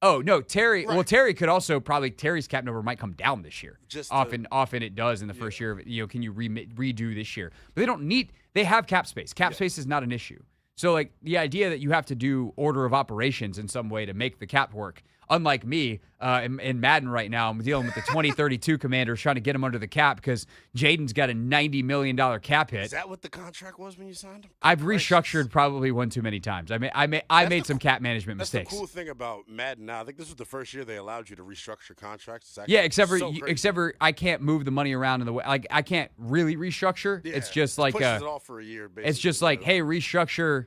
Oh, no, Terry. Right. Well, Terry could also probably Terry's cap number might come down this year. Often it does in the first year. Can you redo this year? But they don't need. They have cap space. Cap space is not an issue. So like the idea that you have to do order of operations in some way to make the cap work. Unlike me in Madden right now, I'm dealing with the 2032 Commanders trying to get him under the cap because Jaden's got a $90 million cap hit. Is that what the contract was when you signed him? I've restructured probably one too many times. I made some cap management mistakes. That's the cool thing about Madden now. I think this was the first year they allowed you to restructure contracts. Yeah, except for I can't move the money around in the way. Like I can't really restructure. Yeah, it's just like pushes it off for a year. Basically. It's just like, hey, restructure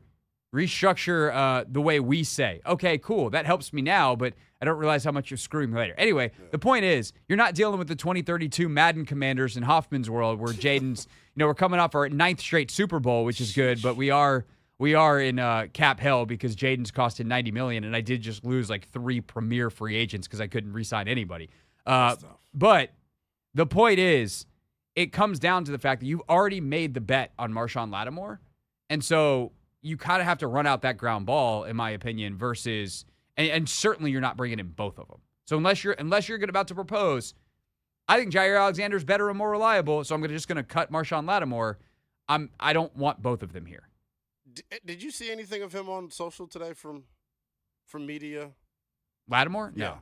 the way we say. Okay, cool. That helps me now, but I don't realize how much you're screwing me later. Anyway, the point is, you're not dealing with the 2032 Madden Commanders in Hoffman's world where Jaden's, we're coming off our 9th straight Super Bowl, which is good, but we are in cap hell because Jaden's costed $90 million, and I did just lose like 3 premier free agents because I couldn't re-sign anybody. But the point is, it comes down to the fact that you've already made the bet on Marshawn Lattimore, and so you kind of have to run out that ground ball, in my opinion, versus and certainly you're not bringing in both of them. So unless you're about to propose, I think Jaire Alexander is better and more reliable. So I'm just going to cut Marshawn Lattimore. I don't want both of them here. Did you see anything of him on social today from media? Lattimore? Yeah. No.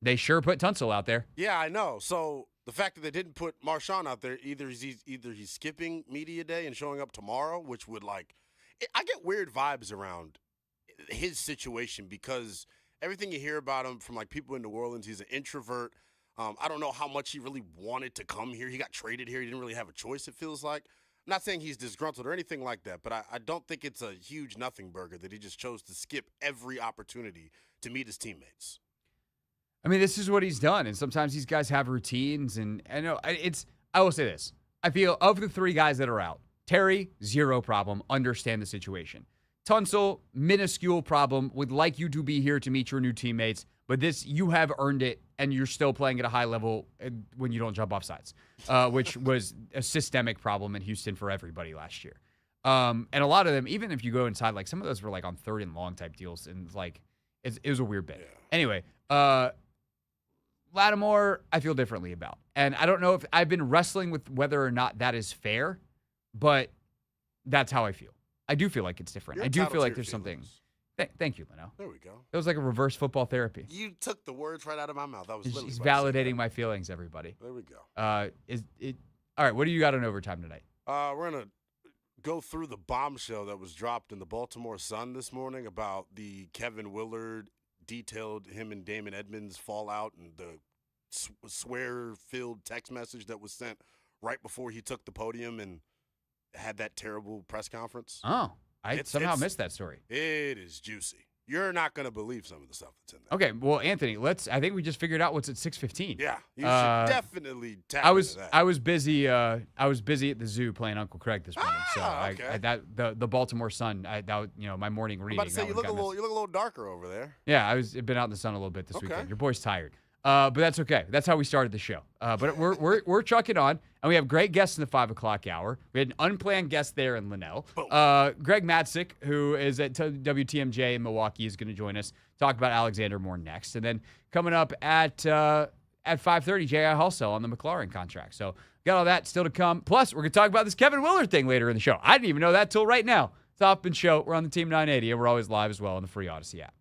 They sure put Tunsil out there. Yeah, I know. So the fact that they didn't put Marshawn out there, either he's skipping media day and showing up tomorrow, which would I get weird vibes around his situation because everything you hear about him from people in New Orleans, he's an introvert. I don't know how much he really wanted to come here. He got traded here. He didn't really have a choice, it feels like. I'm not saying he's disgruntled or anything like that, but I don't think it's a huge nothing burger that he just chose to skip every opportunity to meet his teammates. I mean, this is what he's done, and sometimes these guys have routines, and I know I will say this. I feel of the 3 guys that are out, Terry, 0 problem, understand the situation. Tunsil, minuscule problem, would like you to be here to meet your new teammates, but you have earned it, and you're still playing at a high level when you don't jump off sides, which was a systemic problem in Houston for everybody last year. And a lot of them, even if you go inside, some of those were on 3rd and long type deals, and it was a weird bit. Yeah. Anyway, Lattimore, I feel differently about. And I don't know if I've been wrestling with whether or not that is fair, but that's how I feel. I do feel like it's different. I do feel like there's something. Thank you, Leno. There we go. It was like a reverse football therapy. You took the words right out of my mouth. That was literally. He's validating my feelings, everybody. There we go. All right, what do you got on overtime tonight? We're going to go through the bombshell that was dropped in the Baltimore Sun this morning about the Kevin Willard detailed him and Damon Edmonds fallout and the swear-filled text message that was sent right before he took the podium and had that terrible press conference. Oh, I somehow missed that story. It is juicy. You're not going to believe some of the stuff that's in there. Okay, well, Anthony, I think we just figured out what's at 6:15. Yeah, you should definitely tap into that. I was busy at the zoo playing Uncle Craig this morning, so okay. the Baltimore Sun. My morning reading. I'm about to say you look a little darker over there. Yeah, I've been out in the sun a little bit this weekend. Your boy's tired. But that's okay. That's how we started the show. But we're trucking on, and we have great guests in the 5 o'clock hour. We had an unplanned guest there in Linnell. Greg Matik, who is at WTMJ in Milwaukee, is going to join us. Talk about Alexander more next. And then coming up at 5:30, Jaire Halsell on the McLaurin contract. So got all that still to come. Plus, we're going to talk about this Kevin Willard thing later in the show. I didn't even know that till right now. It's Hoffman Show. We're on the Team 980, and we're always live as well on the free Odyssey app.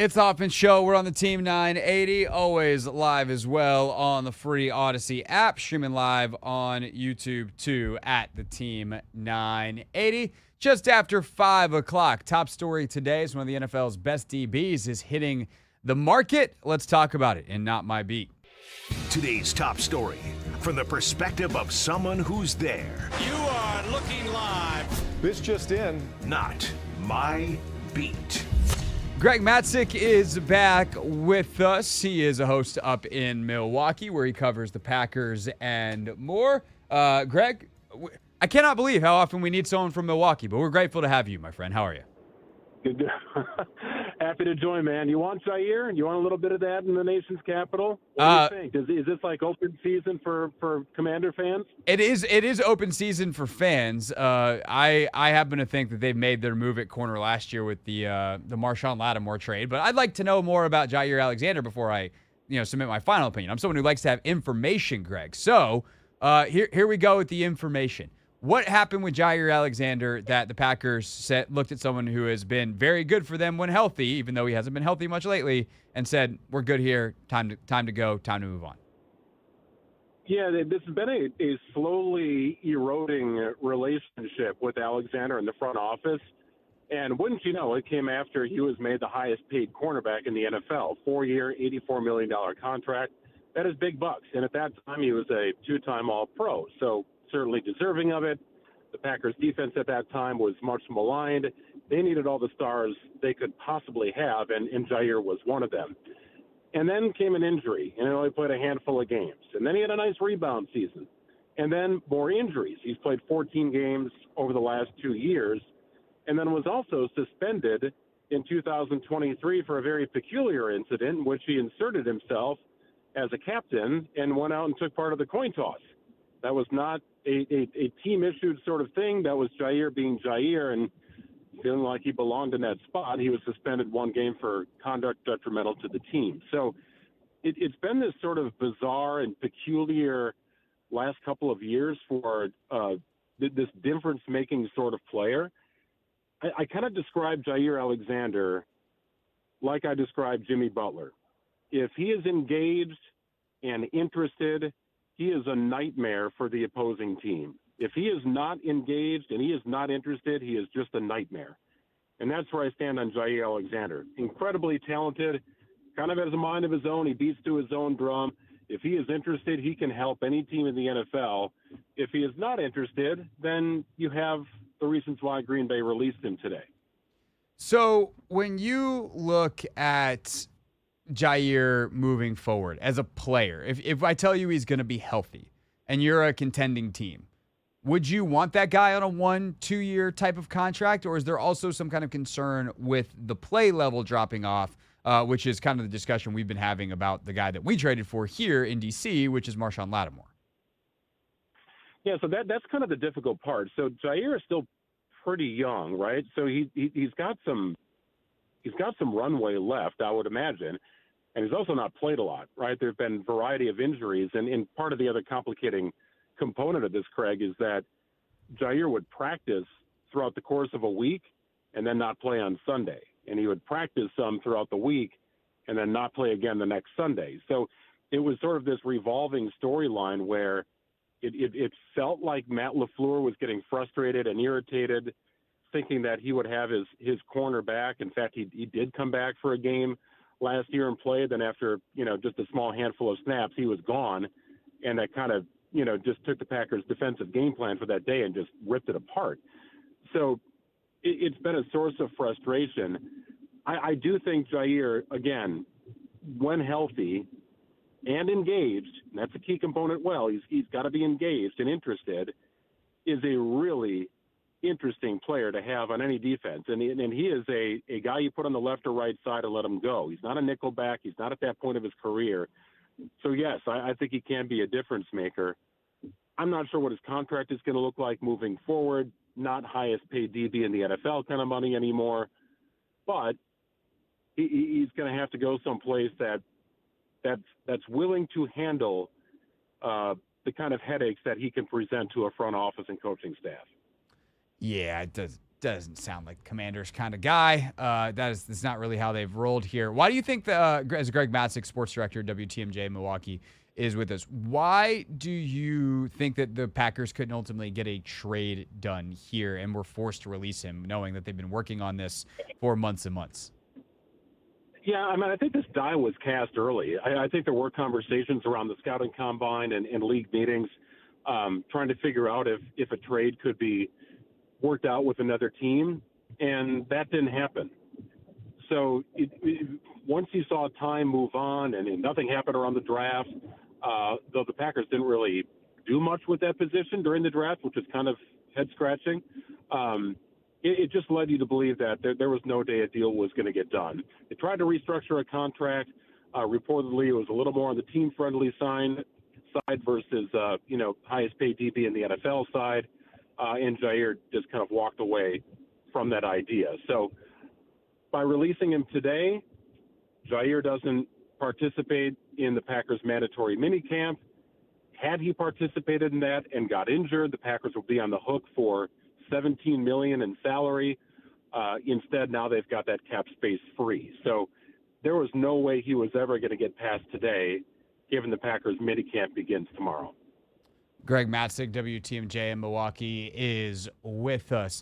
It's Hoffman Show. We're on the Team 980, always live as well on the free Odyssey app, streaming live on YouTube too at the Team 980. Just after 5 o'clock. Top story today is one of the NFL's best DBs is hitting the market. Let's talk about it in Not My Beat. Today's top story from the perspective of someone who's there. You are looking live. This just in. Not My Beat. Greg Matik is back with us. He is a host up in Milwaukee where he covers the Packers and more. Greg, I cannot believe how often we need someone from Milwaukee, but we're grateful to have you, my friend. How are you? Good. Happy to join, man. You want Jaire? You want a little bit of that in the nation's capital? What do you think? Is this like open season for Commander fans? It is open season for fans. I happen to think that they made their move at corner last year with the Marshawn Lattimore trade, but I'd like to know more about Jaire Alexander before I submit my final opinion. I'm someone who likes to have information, Greg. So here we go with the information. What happened with Jaire Alexander that the Packers looked at someone who has been very good for them when healthy, even though he hasn't been healthy much lately, and said, we're good here, time to go, time to move on? Yeah, this has been a slowly eroding relationship with Alexander in the front office. And wouldn't you know, it came after he was made the highest paid cornerback in the NFL, 4-year, $84 million contract. That is big bucks. And at that time, he was a 2-time All-Pro. So certainly deserving of it. The Packers defense at that time was much maligned. They needed all the stars they could possibly have, and Jaire was one of them. And then came an injury, and he only played a handful of games. And then he had a nice rebound season. And then more injuries. He's played 14 games over the last 2 years, and then was also suspended in 2023 for a very peculiar incident in which he inserted himself as a captain and went out and took part of the coin toss. That was not a team-issued sort of thing. That was Jaire being Jaire and feeling like he belonged in that spot. He was suspended 1 game for conduct detrimental to the team. So it's been this sort of bizarre and peculiar last couple of years for this difference-making sort of player. I kind of describe Jaire Alexander like I described Jimmy Butler. If he is engaged and interested, he is a nightmare for the opposing team. If he is not engaged and he is not interested, he is just a nightmare. And that's where I stand on Jaire Alexander. Incredibly talented, kind of has a mind of his own. He beats to his own drum. If he is interested, he can help any team in the NFL. If he is not interested, then you have the reasons why Green Bay released him today. So when you look at Jaire moving forward as a player, if I tell you he's going to be healthy and you're a contending team, would you want that guy on a 1-2 year type of contract, or is there also some kind of concern with the play level dropping off, which is kind of the discussion we've been having about the guy that we traded for here in DC, which is Marshawn Lattimore? Yeah, so that's kind of the difficult part. So Jaire is still pretty young, right? So he's got some runway left, I would imagine. And he's also not played a lot, right? There's been a variety of injuries. And part of the other complicating component of this, Craig, is that Jaire would practice throughout the course of a week and then not play on Sunday. And he would practice some throughout the week and then not play again the next Sunday. So it was sort of this revolving storyline where it felt like Matt LaFleur was getting frustrated and irritated, thinking that he would have his corner back. In fact, he did come back for a game last year and played. Then after, just a small handful of snaps, he was gone. And that kind of, just took the Packers' defensive game plan for that day and just ripped it apart. So it's been a source of frustration. I do think Jaire, again, when healthy and engaged, and that's a key component, he's got to be engaged and interested, is a really interesting player to have on any defense. And he is a guy you put on the left or right side and let him go. He's not a nickel back. He's not at that point of his career. So, yes, I think he can be a difference maker. I'm not sure what his contract is going to look like moving forward. Not highest paid DB in the NFL kind of money anymore. But he's going to have to go someplace that's willing to handle the kind of headaches that he can present to a front office and coaching staff. Yeah, it doesn't sound like Commanders kind of guy. That's not really how they've rolled here. Why do you think as Greg Matik, sports director, WTMJ Milwaukee, is with us, why do you think that the Packers couldn't ultimately get a trade done here and were forced to release him, knowing that they've been working on this for months and months? Yeah, I mean, I think this die was cast early. I think there were conversations around the scouting combine and league meetings trying to figure out if a trade could be worked out with another team, and that didn't happen. So once you saw time move on and nothing happened around the draft, though the Packers didn't really do much with that position during the draft, which is kind of head-scratching, it just led you to believe that there was no day a deal was going to get done. They tried to restructure a contract. Reportedly, it was a little more on the team-friendly side versus, highest paid DB in the NFL side, and Jaire just kind of walked away from that idea. So by releasing him today, Jaire doesn't participate in the Packers' mandatory minicamp. Had he participated in that and got injured, the Packers will be on the hook for $17 million in salary. Instead, now they've got that cap space free. So there was no way he was ever going to get past today, given the Packers' minicamp begins tomorrow. Greg Matik, WTMJ in Milwaukee, is with us.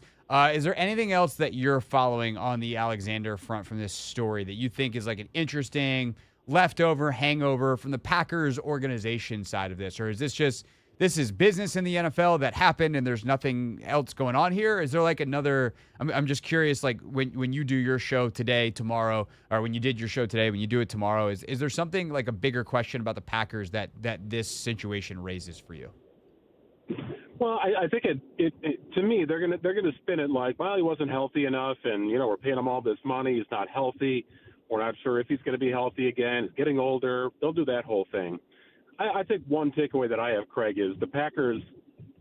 Is there anything else that you're following on the Alexander front from this story that you think is like an interesting leftover hangover from the Packers organization side of this? Or is this is business in the NFL that happened and there's nothing else going on here? Is there like another, I'm just curious, like when you do your show today, tomorrow, or when you did your show today, when you do it tomorrow, is there something like a bigger question about the Packers that this situation raises for you? Well, I think it to me, they're gonna spin it like, well, he wasn't healthy enough, and we're paying him all this money. He's not healthy. We're not sure if he's going to be healthy again. He's getting older. They'll do that whole thing. I think one takeaway that I have, Craig, is the Packers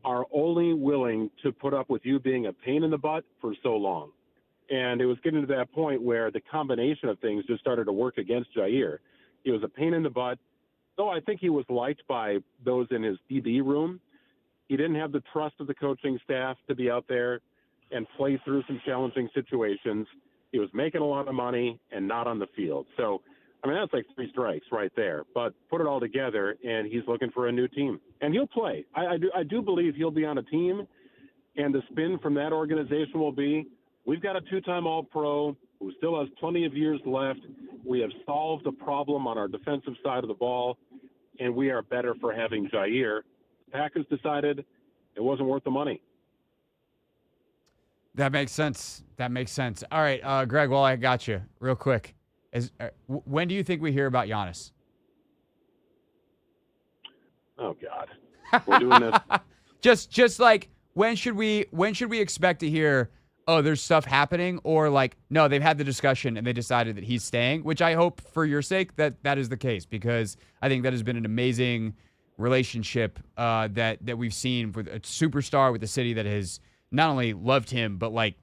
are only willing to put up with you being a pain in the butt for so long, and it was getting to that point where the combination of things just started to work against Jaire. He was a pain in the butt, though I think he was liked by those in his DB room. He didn't have the trust of the coaching staff to be out there and play through some challenging situations. He was making a lot of money and not on the field. So, I mean, that's like 3 strikes right there. But put it all together, and he's looking for a new team. And he'll play. I do believe he'll be on a team, and the spin from that organization will be, we've got a 2-time All-Pro who still has plenty of years left. We have solved a problem on our defensive side of the ball, and we are better for having Jaire. Packers decided it wasn't worth the money. That makes sense. All right, Greg, well, I got you real quick. When do you think we hear about Giannis? Oh, God. We're doing this. just like, when should we expect to hear, oh, there's stuff happening, or like, no, they've had the discussion and they decided that he's staying, which I hope for your sake that is the case, because I think that has been an amazing relationship that we've seen with a superstar with a city that has not only loved him, but like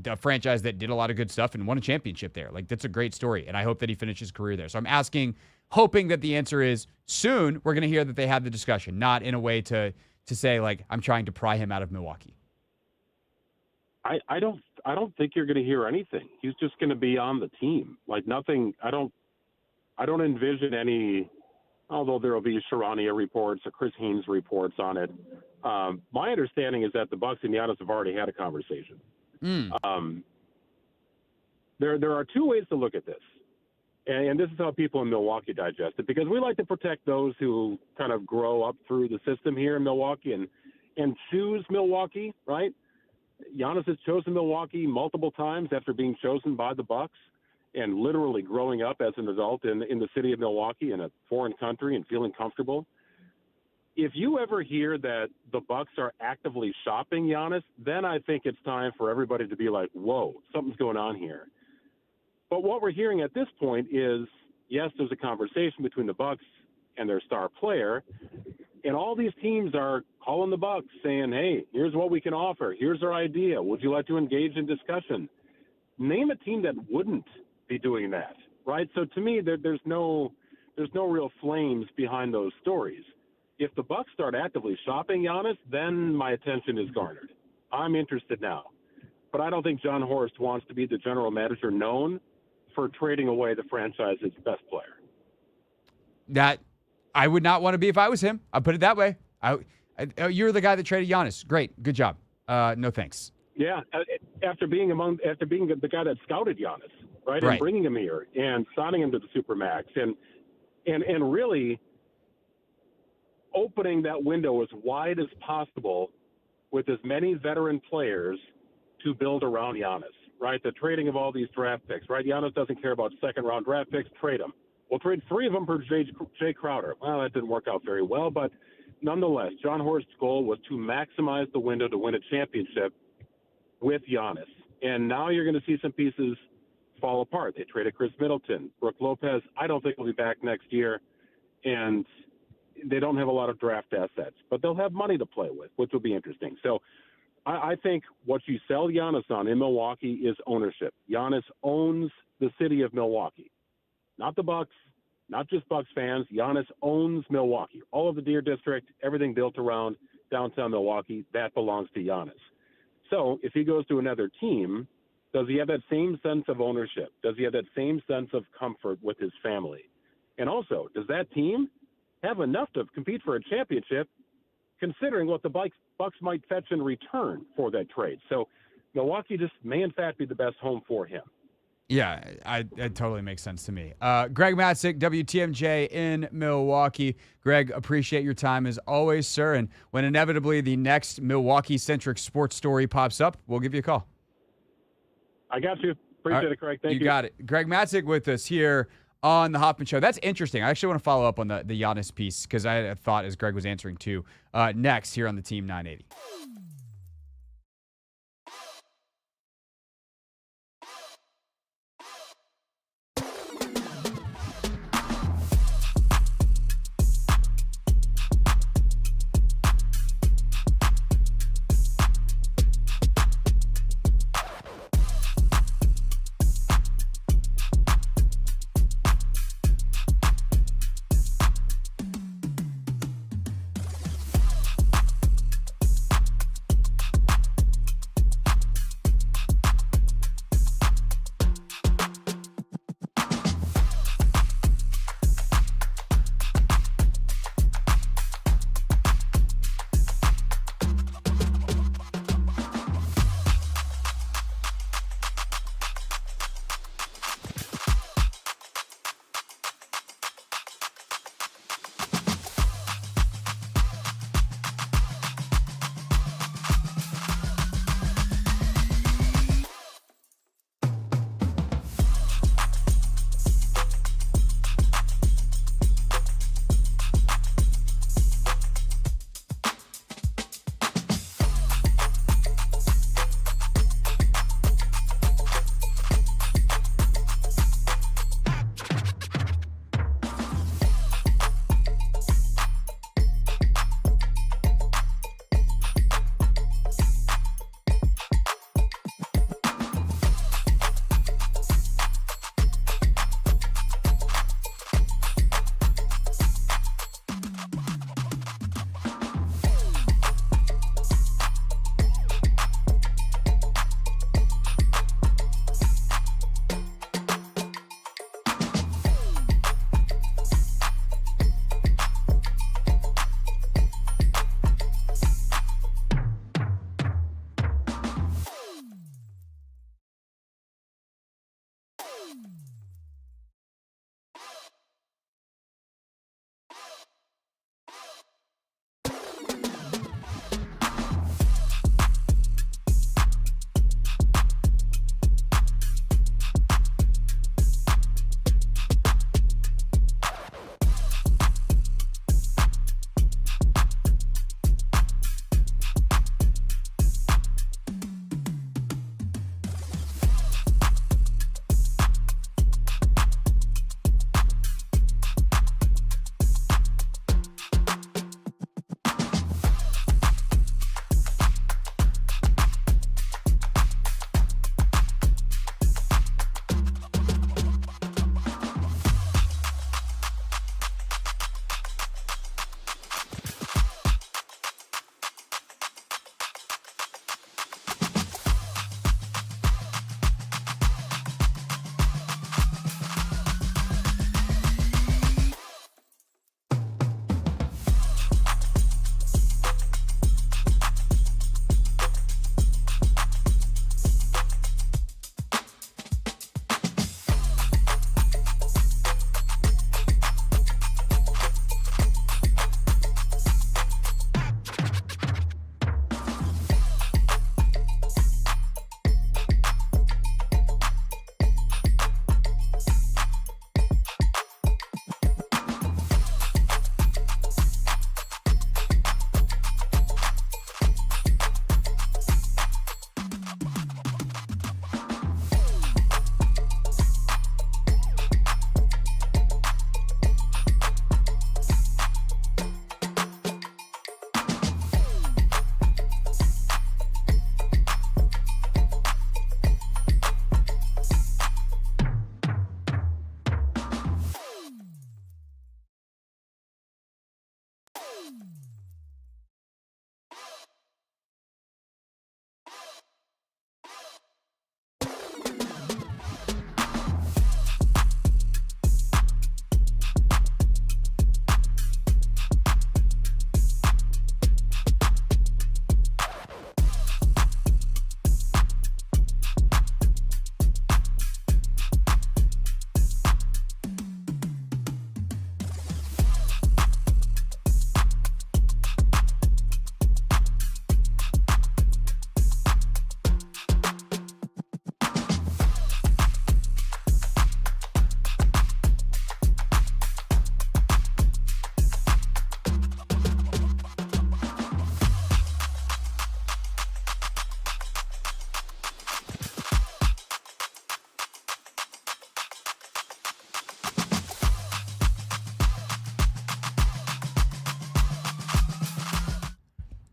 a franchise that did a lot of good stuff and won a championship there. Like, that's a great story, and I hope that he finishes his career there. So I'm asking, hoping that the answer is soon we're going to hear that they had the discussion, not in a way to say, like, I'm trying to pry him out of Milwaukee. I don't think you're going to hear anything. He's just going to be on the team. Like, nothing. I don't envision any. Although there will be Sharania reports or Chris Haynes reports on it. My understanding is that the Bucs and Giannis have already had a conversation. There are 2 ways to look at this, and this is how people in Milwaukee digest it, because we like to protect those who kind of grow up through the system here in Milwaukee and choose Milwaukee, right? Giannis has chosen Milwaukee multiple times after being chosen by the Bucs, and literally growing up as an adult in the city of Milwaukee in a foreign country and feeling comfortable. If you ever hear that the Bucs are actively shopping Giannis, then I think it's time for everybody to be like, whoa, something's going on here. But what we're hearing at this point is, yes, there's a conversation between the Bucs and their star player, and all these teams are calling the Bucs saying, hey, here's what we can offer. Here's our idea. Would you like to engage in discussion? Name a team that wouldn't be doing that, right? So to me, there's no real flames behind those stories. If the Bucs start actively shopping Giannis, then my attention is garnered. I'm interested now. but I don't think John Horst wants to be the general manager known for trading away the franchise's best player. That I would not want to be if I was him. I'll put it that way. You're the guy that traded Giannis. Great. Good job. No thanks. Yeah, after being the guy that scouted Giannis, right? And bringing him here and signing him to the Supermax and really opening that window as wide as possible with as many veteran players to build around Giannis, right? The trading of all these draft picks, right? Giannis doesn't care about second-round draft picks. Trade them. We'll trade 3 of them for Jay Crowder. Well, that didn't work out very well, but nonetheless, John Horst's goal was to maximize the window to win a championship with Giannis. And now you're going to see some pieces fall apart. They traded Chris Middleton. Brook Lopez, I don't think will be back next year. And they don't have a lot of draft assets, but they'll have money to play with, which will be interesting. So I think what you sell Giannis on in Milwaukee is ownership. Giannis owns the city of Milwaukee, not the Bucks, not just Bucks fans. Giannis owns Milwaukee. All of the Deer District, everything built around downtown Milwaukee, that belongs to Giannis. So if he goes to another team, does he have that same sense of ownership? Does he have that same sense of comfort with his family? And also, does that team have enough to compete for a championship, considering what the Bucks might fetch in return for that trade? So Milwaukee just may, in fact, be the best home for him. Yeah, it totally makes sense to me. Greg Matik, WTMJ in Milwaukee. Greg, appreciate your time as always, sir. And when inevitably the next Milwaukee-centric sports story pops up, we'll give you a call. I got you. Appreciate it, Craig. Thank you. You got it. Greg Matik with us here on the Hoffman Show. That's interesting. I actually want to follow up on the Giannis piece because I had a thought as Greg was answering too. Next here on the Team 980.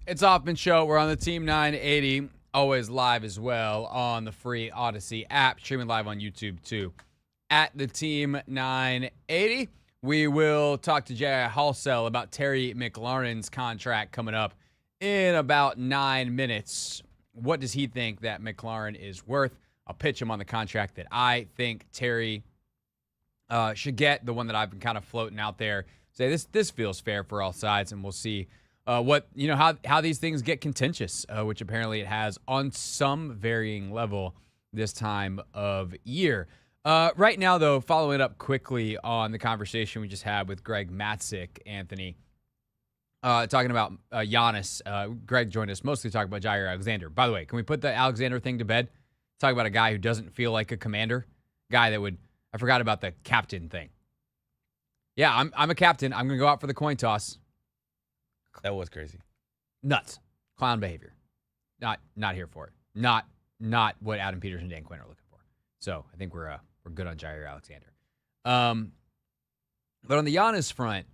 It's Hoffman Show. We're on the Team 980, always live as well on the free Odyssey app, streaming live on YouTube too. At the Team 980, we will talk to Jaire Halsell about Terry McLaurin's contract coming up in about 9 minutes. What does he think that McLaurin is worth? I'll pitch him on the contract that I think Terry should get, the one that I've been kind of floating out there. Say this feels fair for all sides, and we'll see how these things get contentious, which apparently it has on some varying level this time of year. Right now, though, following up quickly on the conversation we just had with Greg Matik, Anthony, talking about Giannis. Greg joined us mostly talking about Jaire Alexander. By the way, can we put the Alexander thing to bed? Talk about a guy who doesn't feel like a commander, guy that would. I forgot about the captain thing. Yeah, I'm a captain. I'm gonna go out for the coin toss. That was crazy. Nuts. Clown behavior. Not here for it. Not what Adam Peters and Dan Quinn are looking for. So I think we're good on Jaire Alexander. But on the Giannis front,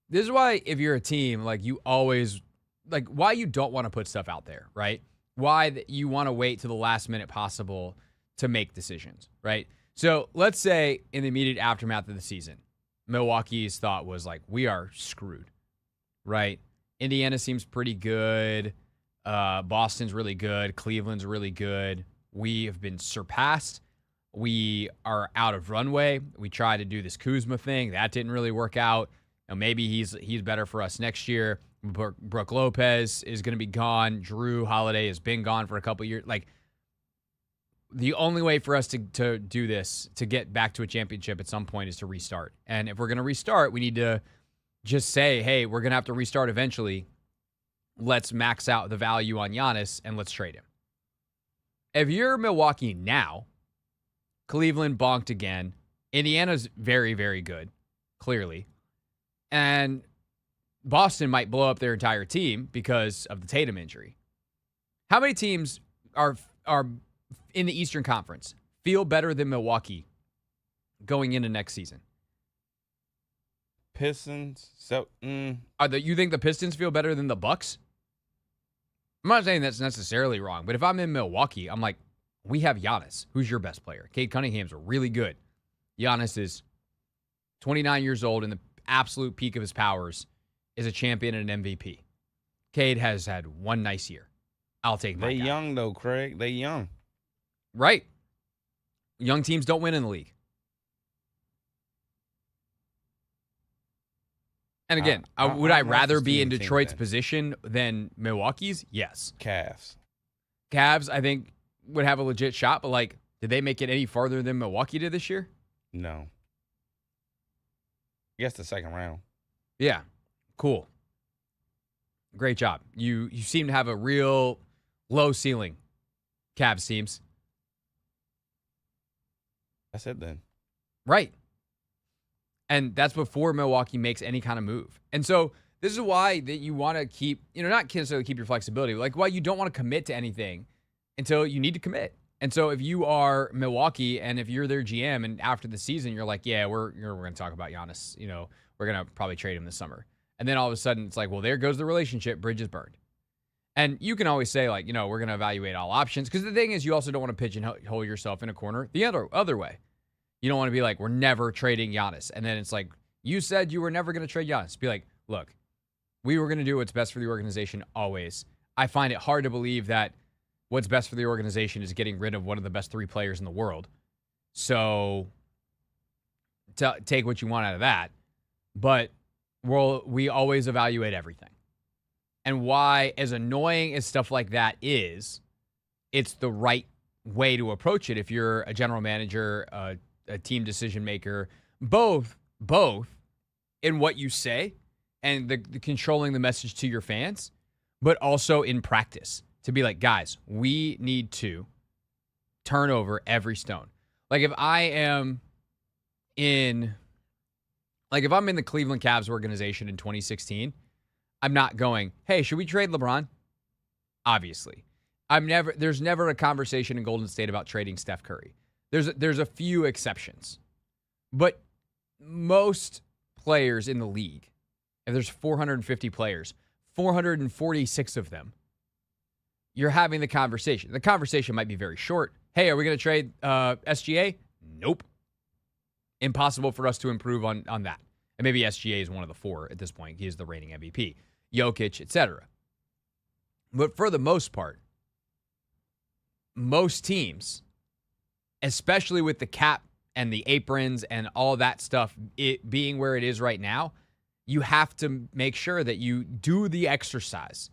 this is why if you're a team, like you always why you don't want to put stuff out there, right? Why you want to wait to the last minute possible to make decisions, right? So let's say in the immediate aftermath of the season, Milwaukee's thought was like, we are screwed. Right? Indiana seems pretty good. Boston's really good. Cleveland's really good. We have been surpassed. We are out of runway. We tried to do this Kuzma thing. That didn't really work out. Maybe he's better for us next year. Brooke Lopez is going to be gone. Drew Holiday has been gone for a couple years. Like, the only way for us to do this, to get back to a championship at some point, is to restart. And if we're going to restart, we need to just say, hey, we're going to have to restart eventually. Let's max out the value on Giannis and let's trade him. If you're Milwaukee now, Cleveland bonked again. Indiana's very, very good, clearly. And Boston might blow up their entire team because of the Tatum injury. How many teams are in the Eastern Conference feel better than Milwaukee going into next season? Pistons. So, you think the Pistons feel better than the Bucks? I'm not saying that's necessarily wrong, but if I'm in Milwaukee, I'm like, we have Giannis. Who's your best player? Cade Cunningham's really good. Giannis is 29 years old in the absolute peak of his powers, is a champion and an MVP. Cade has had one nice year. I'll take my guy. They young, though, Craig. They young. Right. Young teams don't win in the league. And again, would I rather be in Detroit's position than Milwaukee's? Yes. Cavs, I think, would have a legit shot, but like, did they make it any farther than Milwaukee did this year? No. I guess the second round. Yeah. Cool. Great job. You seem to have a real low ceiling, Cavs teams. That's it then. Right. And that's before Milwaukee makes any kind of move. And so this is why that you want to keep, not necessarily keep your flexibility, but like why you don't want to commit to anything until you need to commit. And so if you are Milwaukee and if you're their GM and after the season, you're like, yeah, we're going to talk about Giannis. We're going to probably trade him this summer. And then all of a sudden it's like, well, there goes the relationship. Bridge is burned. And you can always say like, we're going to evaluate all options. Because the thing is, you also don't want to pigeonhole yourself in a corner the other way. You don't want to be like, we're never trading Giannis. And then it's like, you said you were never going to trade Giannis. Be like, look, we were going to do what's best for the organization always. I find it hard to believe that what's best for the organization is getting rid of one of the best 3 players in the world. So take what you want out of that. But we always evaluate everything. And why, as annoying as stuff like that is, it's the right way to approach it if you're a general manager, a team decision maker, both in what you say and the controlling the message to your fans, but also in practice to be like, guys, we need to turn over every stone. Like if I'm in the Cleveland Cavs organization in 2016, I'm not going, hey, should we trade LeBron? Obviously. There's never a conversation in Golden State about trading Steph Curry. There's a few exceptions. But most players in the league, if there's 450 players, 446 of them, you're having the conversation. The conversation might be very short. Hey, are we going to trade SGA? Nope. Impossible for us to improve on that. And maybe SGA is one of the 4 at this point. He is the reigning MVP. Jokic, etc. But for the most part, most teams, especially with the cap and the aprons and all that stuff, it being where it is right now, you have to make sure that you do the exercise.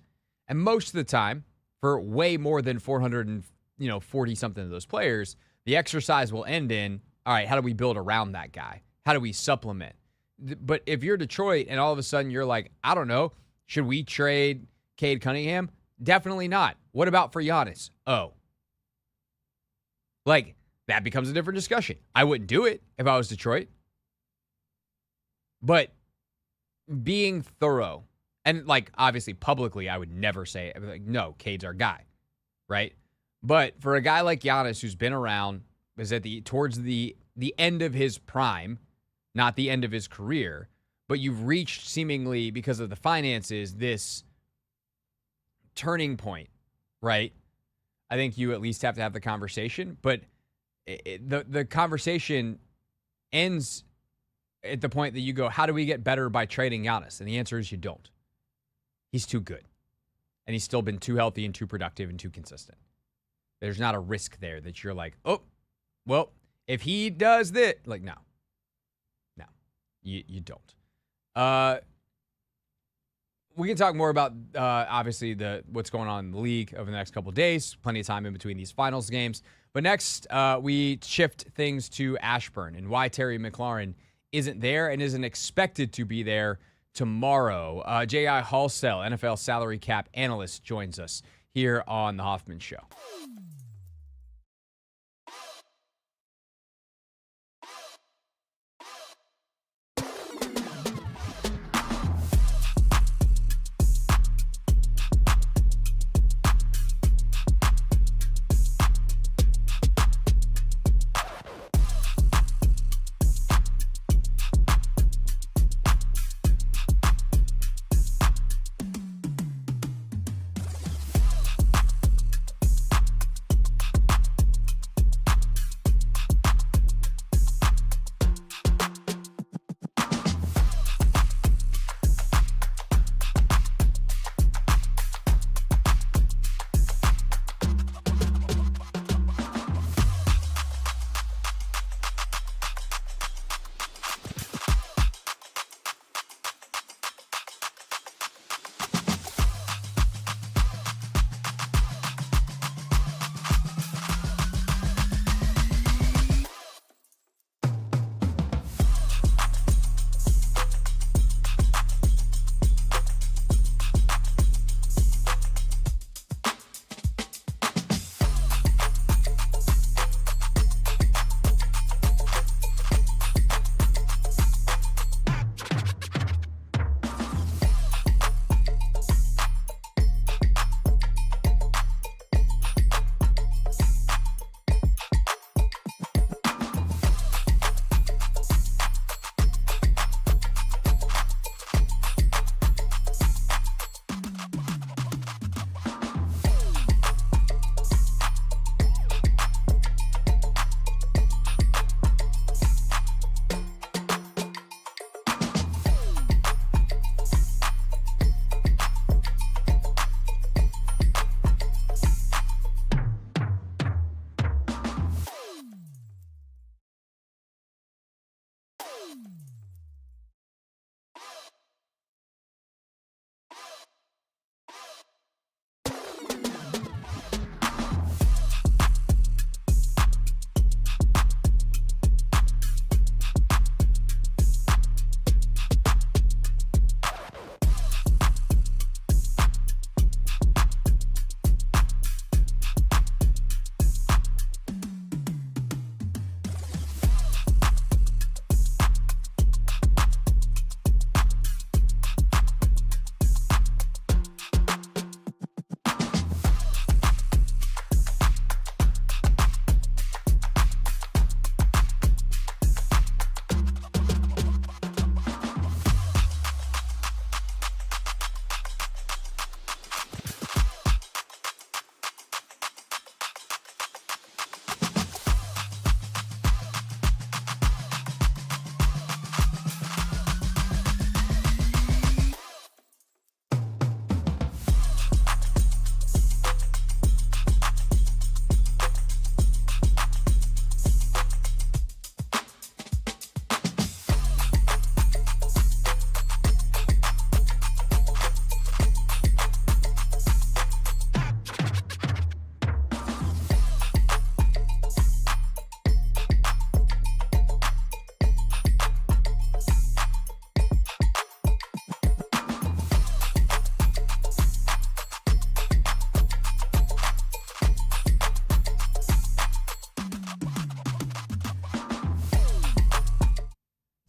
And most of the time, for way more than 440 something of those players, the exercise will end in, all right, how do we build around that guy? How do we supplement? But if you're Detroit and all of a sudden you're like, I don't know, should we trade Cade Cunningham? Definitely not. What about for Giannis? Oh. Like, that becomes a different discussion. I wouldn't do it if I was Detroit. But being thorough, and like obviously publicly, I would never say it. Like, no, Cade's our guy, right? But for a guy like Giannis who's been around, is at towards the end of his prime, not the end of his career, but you've reached seemingly because of the finances this turning point, right? I think you at least have to have the conversation, but the conversation ends at the point that you go, how do we get better by trading Giannis? And the answer is you don't. He's too good. And he's still been too healthy and too productive and too consistent. There's not a risk there that you're like, oh, well, if he does this, like, no, you don't. We can talk more about, obviously, what's going on in the league over the next couple of days. Plenty of time in between these finals games. But next, we shift things to Ashburn and why Terry McLaurin isn't there and isn't expected to be there tomorrow. Jaire Halsell, NFL salary cap analyst, joins us here on The Hoffman Show.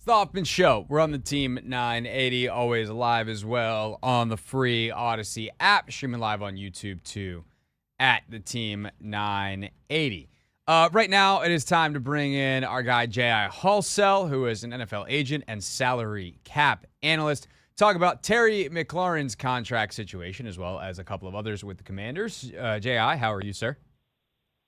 The Hoffman Show. We're on the Team 980, always live as well on the free Odyssey app, streaming live on YouTube too at the Team 980. Right now, it is time to bring in our guy, Jaire Halsell, who is an NFL agent and salary cap analyst, talk about Terry McLaurin's contract situation, as well as a couple of others with the Commanders. J.I., how are you, sir?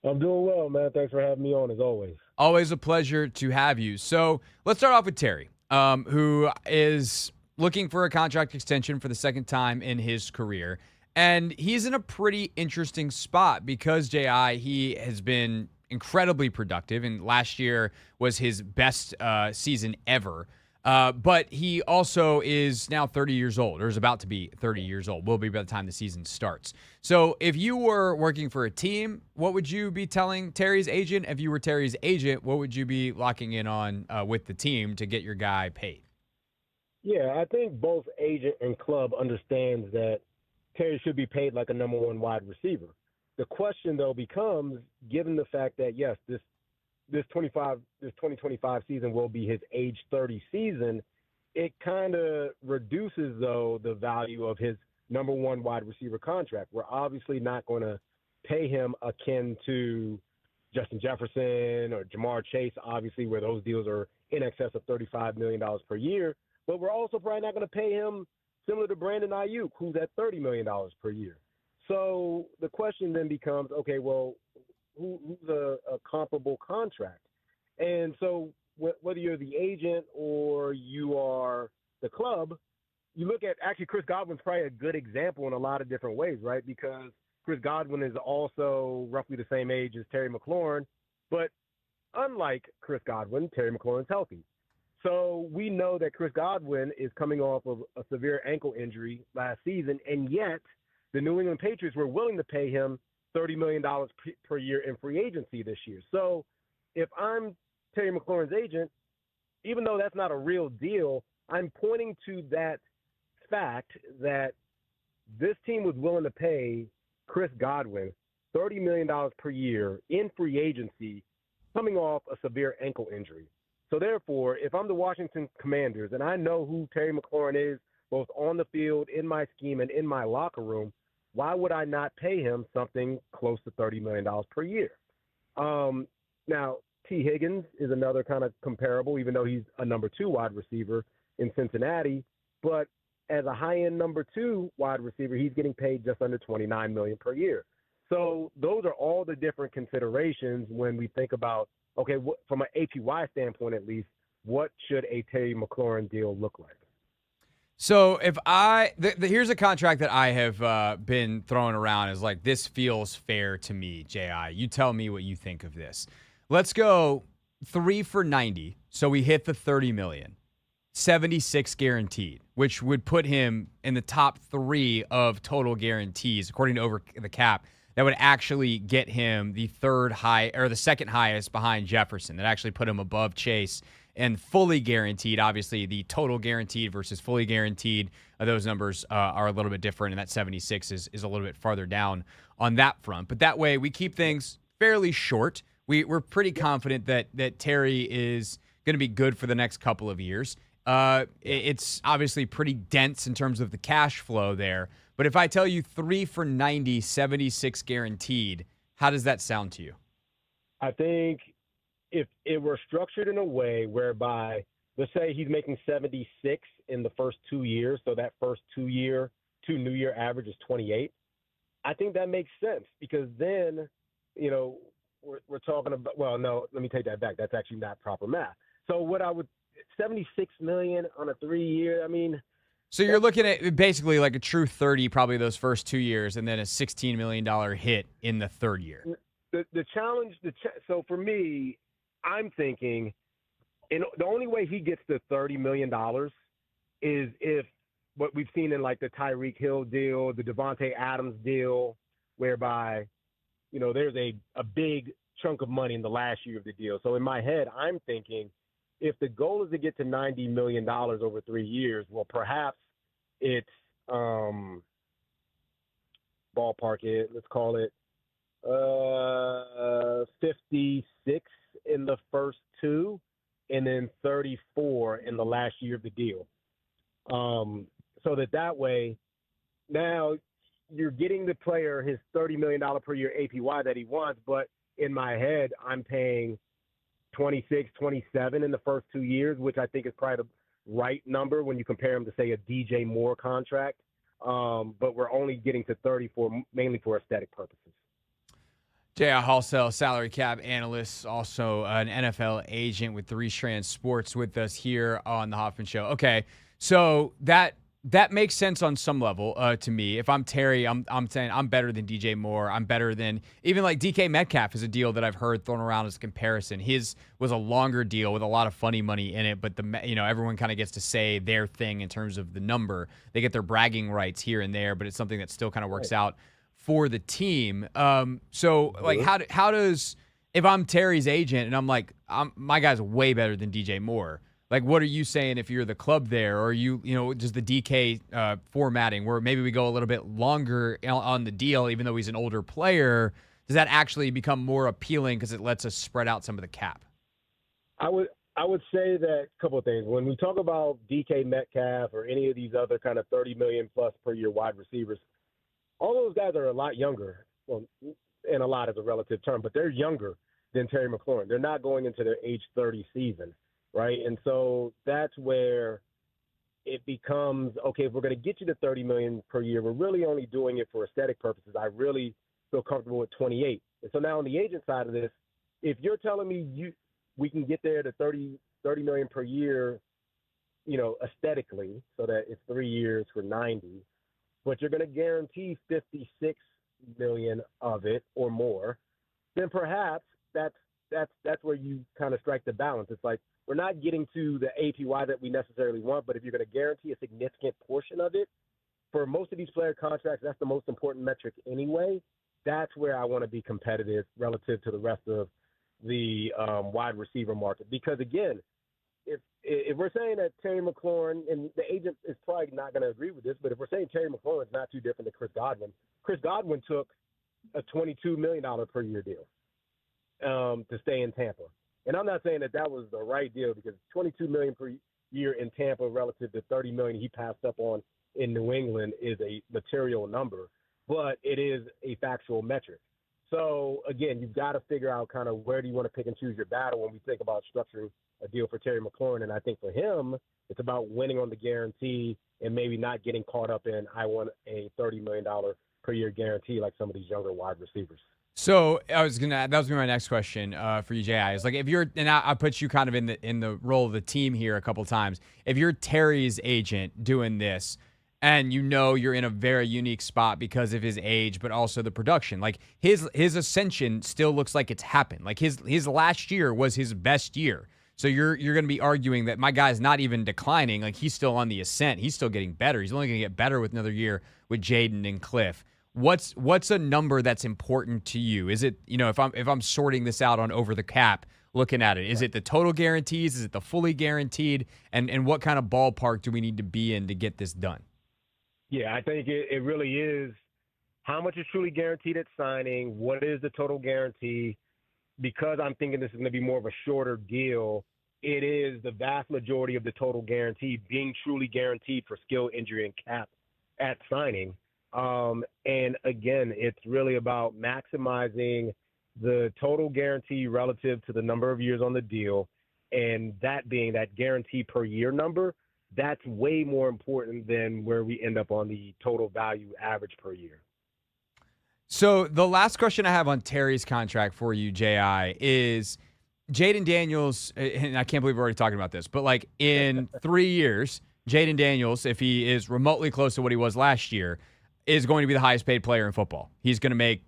I'm doing well, man. Thanks for having me on, as always. Always a pleasure to have you. So let's start off with Terry, who is looking for a contract extension for the second time in his career. And he's in a pretty interesting spot because, J.I., he has been incredibly productive, and last year was his best season ever. But he also is now 30 years old, or is about to be 30 years old. Will be by the time the season starts. So if you were working for a team, what would you be telling Terry's agent? If you were Terry's agent, what would you be locking in on with the team to get your guy paid? Yeah, I think both agent and club understands that Terry should be paid like a number one wide receiver. The question, though, becomes, given the fact that, yes, this 2025 season will be his age 30 season, it kind of reduces, though, the value of his number one wide receiver contract. We're obviously not going to pay him akin to Justin Jefferson or Jamar Chase, obviously, where those deals are in excess of $35 million per year. But we're also probably not going to pay him similar to Brandon Ayuk, who's at $30 million per year. So the question then becomes, okay, well, who's a comparable contract? And so whether you're the agent or you are the club, you look at actually Chris Godwin's probably a good example in a lot of different ways, right? Because Chris Godwin is also roughly the same age as Terry McLaurin, but unlike Chris Godwin, Terry McLaurin's healthy. So we know that Chris Godwin is coming off of a severe ankle injury last season, and yet the New England Patriots were willing to pay him $30 million per year in free agency this year. So if I'm Terry McLaurin's agent, even though that's not a real deal, I'm pointing to that fact that this team was willing to pay Chris Godwin $30 million per year in free agency coming off a severe ankle injury. So therefore, if I'm the Washington Commanders and I know who Terry McLaurin is, both on the field, in my scheme, and in my locker room, why would I not pay him something close to $30 million per year? Now, T. Higgins is another kind of comparable, even though he's a number two wide receiver in Cincinnati. But as a high-end number two wide receiver, he's getting paid just under $29 million per year. So those are all the different considerations when we think about, okay, from an APY standpoint at least, what should a Terry McLaurin deal look like? So if here's a contract that I have been throwing around as like, this feels fair to me, J.I. You tell me what you think of this. Let's go 3 for 90. So we hit the 30 million, 76 guaranteed, which would put him in the top 3 of total guarantees, according to Over the Cap. That would actually get him the the second highest behind Jefferson. That actually put him above Chase. And fully guaranteed, obviously, the total guaranteed versus fully guaranteed, those numbers are a little bit different, and that 76 is a little bit farther down on that front. But that way, we keep things fairly short. We're pretty confident that Terry is going to be good for the next couple of years. It's obviously pretty dense in terms of the cash flow there. But if I tell you 3 for 90, 76 guaranteed, how does that sound to you? I think if it were structured in a way whereby, let's say he's making 76 in the first 2 years, so that first 2 new year average is 28, I think that makes sense because then, we're talking about, well, no, let me take that back. That's actually not proper math. So 76 million on a 3 year, So you're looking at basically like a true 30 probably those first 2 years and then a $16 million hit in the third year. The challenge, so for me, I'm thinking the only way he gets to $30 million is if what we've seen in like the Tyreek Hill deal, the Devontae Adams deal, whereby, there's a big chunk of money in the last year of the deal. So in my head, I'm thinking if the goal is to get to $90 million over 3 years, well, perhaps it's ballpark it, let's call it 56 in the first 2, and then 34 in the last year of the deal. So that way, now you're getting the player his $30 million per year APY that he wants, but in my head, I'm paying 26, 27 in the first 2 years, which I think is probably the right number when you compare him to, say, a DJ Moore contract. But we're only getting to 34 mainly for aesthetic purposes. Jaire Halsell, salary cap analyst, also an NFL agent with 3 Strand Sports with us here on the Hoffman Show. Okay, so that makes sense on some level to me. If I'm Terry, I'm saying I'm better than DJ Moore. I'm better than even like DK Metcalf is a deal that I've heard thrown around as a comparison. His was a longer deal with a lot of funny money in it, but everyone kind of gets to say their thing in terms of the number. They get their bragging rights here and there, but it's something that still kind of works out for the team. So like how does, if I'm Terry's agent and I'm like, my guy's way better than DJ Moore, like what are you saying if you're the club there, or does the DK formatting where maybe we go a little bit longer on the deal even though he's an older player, does that actually become more appealing because it lets us spread out some of the cap? I would say that a couple of things. When we talk about DK Metcalf or any of these other kind of 30 million plus per year wide receivers, all those guys are a lot younger. Well, and a lot is a relative term, but they're younger than Terry McLaurin. They're not going into their age 30 season, right? And so that's where it becomes, okay, if we're going to get you to 30 million per year, we're really only doing it for aesthetic purposes. I really feel comfortable with 28. And so now on the agent side of this, if you're telling me we can get there to 30 million per year, aesthetically, so that it's 3 years for 90, but you're going to guarantee 56 million of it or more, then perhaps that's where you kind of strike the balance. It's like we're not getting to the APY that we necessarily want, but if you're going to guarantee a significant portion of it, for most of these player contracts, that's the most important metric anyway. That's where I want to be competitive relative to the rest of the wide receiver market. Because again, if we're saying that Terry McLaurin, and the agent is probably not going to agree with this, but if we're saying Terry McLaurin is not too different than Chris Godwin took a $22 million per year deal to stay in Tampa. And I'm not saying that was the right deal, because $22 million per year in Tampa relative to $30 million he passed up on in New England is a material number, but it is a factual metric. So, again, you've got to figure out kind of where do you want to pick and choose your battle when we think about structuring a deal for Terry McLaurin. And I think for him, it's about winning on the guarantee and maybe not getting caught up in, I want a $30 million per year guarantee like some of these younger wide receivers. So that was gonna be my next question for you, J.I. Is like, if you're, and I put you kind of in the role of the team here a couple times. If you're Terry's agent doing this, and you're in a very unique spot because of his age, but also the production. Like his ascension still looks like it's happened. Like his last year was his best year. So you're going to be arguing that my guy's not even declining. Like he's still on the ascent. He's still getting better. He's only going to get better with another year with Jaden and Cliff. What's a number that's important to you? Is it, if I'm sorting this out on Over the Cap, looking at it, is it the total guarantees? Is it the fully guaranteed? And what kind of ballpark do we need to be in to get this done? Yeah, I think it really is how much is truly guaranteed at signing, what is the total guarantee. Because I'm thinking this is going to be more of a shorter deal, it is the vast majority of the total guarantee being truly guaranteed for skill, injury, and cap at signing. And again, it's really about maximizing the total guarantee relative to the number of years on the deal, and that being that guarantee per year number. That's way more important than where we end up on the total value average per year. So the last question I have on Terry's contract for you, J.I., is Jaden Daniels, and I can't believe we're already talking about this, but like in 3 years, Jaden Daniels, if he is remotely close to what he was last year, is going to be the highest paid player in football. He's going to make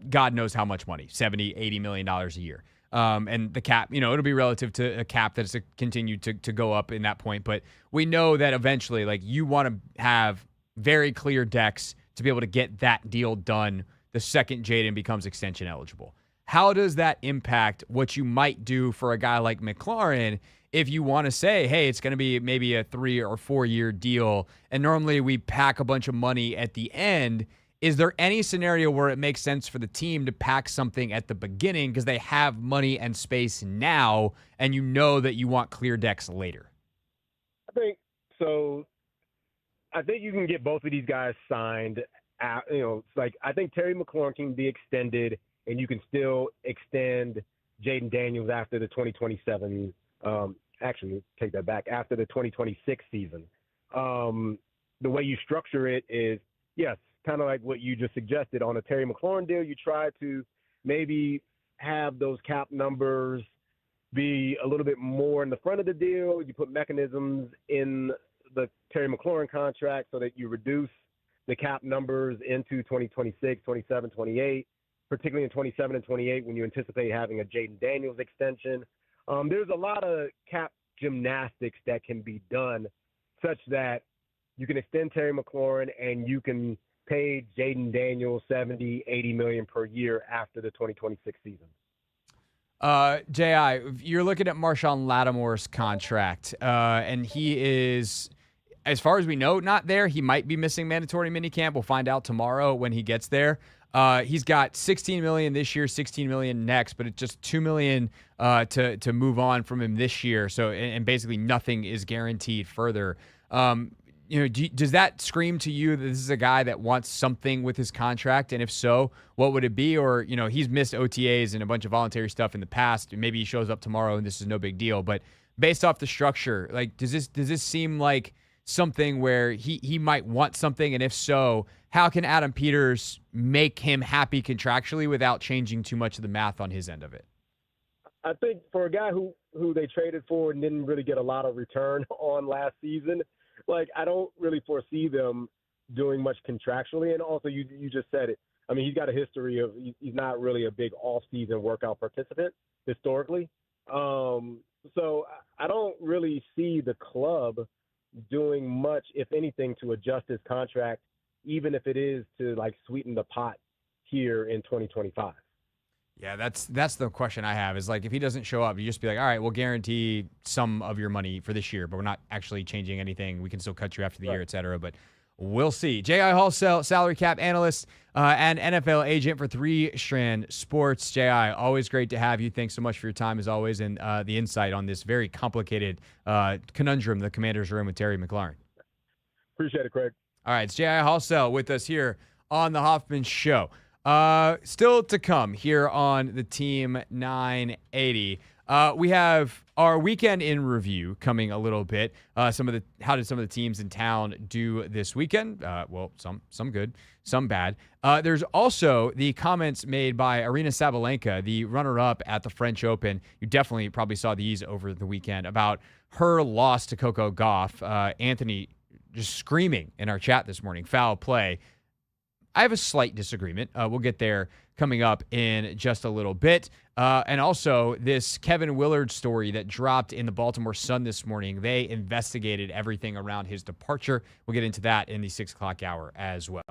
God knows how much money, $70, $80 million a year. And the cap, it'll be relative to a cap that's continued to go up in that point. But we know that eventually, like, you want to have very clear decks to be able to get that deal done the second Jaden becomes extension eligible. How does that impact what you might do for a guy like McLaurin if you want to say, hey, it's going to be maybe a 3 or 4 year deal, and normally we pack a bunch of money at the end? Is there any scenario where it makes sense for the team to pack something at the beginning because they have money and space now, and you know that you want clear decks later? I think so. I think you can get both of these guys signed. I think Terry McLaurin can be extended, and you can still extend Jaden Daniels after the 2027. Actually, take that back. After the 2026 season, the way you structure it is, yes, kind of like what you just suggested on a Terry McLaurin deal. You try to maybe have those cap numbers be a little bit more in the front of the deal. You put mechanisms in the Terry McLaurin contract so that you reduce the cap numbers into 2026, 27, 28, particularly in 27 and 28 when you anticipate having a Jaden Daniels extension. There's a lot of cap gymnastics that can be done such that you can extend Terry McLaurin and you can pay Jaden Daniels $70, $80 million per year after the 2026 season. J.I., you're looking at Marshawn Lattimore's contract, and he is, as far as we know, not there. He might be missing mandatory minicamp. We'll find out tomorrow when he gets there. He's got $16 million this year, $16 million next, but it's just $2 million to move on from him this year. So, and basically nothing is guaranteed further. Does that scream to you that this is a guy that wants something with his contract? And if so, what would it be? Or, he's missed OTAs and a bunch of voluntary stuff in the past. And maybe he shows up tomorrow and this is no big deal. But based off the structure, like, does this seem like something where he might want something? And if so, how can Adam Peters make him happy contractually without changing too much of the math on his end of it? I think for a guy who they traded for and didn't really get a lot of return on last season, I don't really foresee them doing much contractually. And also, you just said it. I mean, he's got a history of he's not really a big off-season workout participant historically. So I don't really see the club doing much, if anything, to adjust his contract, even if it is to sweeten the pot here in 2025. Yeah, that's the question I have is if he doesn't show up, you just be like, all right, we'll guarantee some of your money for this year, but we're not actually changing anything. We can still cut you after the year, et cetera. But we'll see. J.I. Halsell, salary cap analyst and NFL agent for 3 Strand Sports. J.I., always great to have you. Thanks so much for your time as always and the insight on this very complicated conundrum the Commanders are in with Terry McLaurin. Appreciate it, Craig. All right, it's Jaire Alexander with us here on the Hoffman Show. Still to come here on the Team 980. We have our weekend in review coming a little bit. How did some of the teams in town do this weekend? Well, some good, some bad. There's also the comments made by Aryna Sabalenka, the runner-up at the French Open. You definitely probably saw these over the weekend about her loss to Coco Gauff. Anthony just screaming in our chat this morning, foul play. I have a slight disagreement. We'll get there coming up in just a little bit. And also this Kevin Willard story that dropped in the Baltimore Sun this morning. They investigated everything around his departure. We'll get into that in the 6 o'clock hour as well.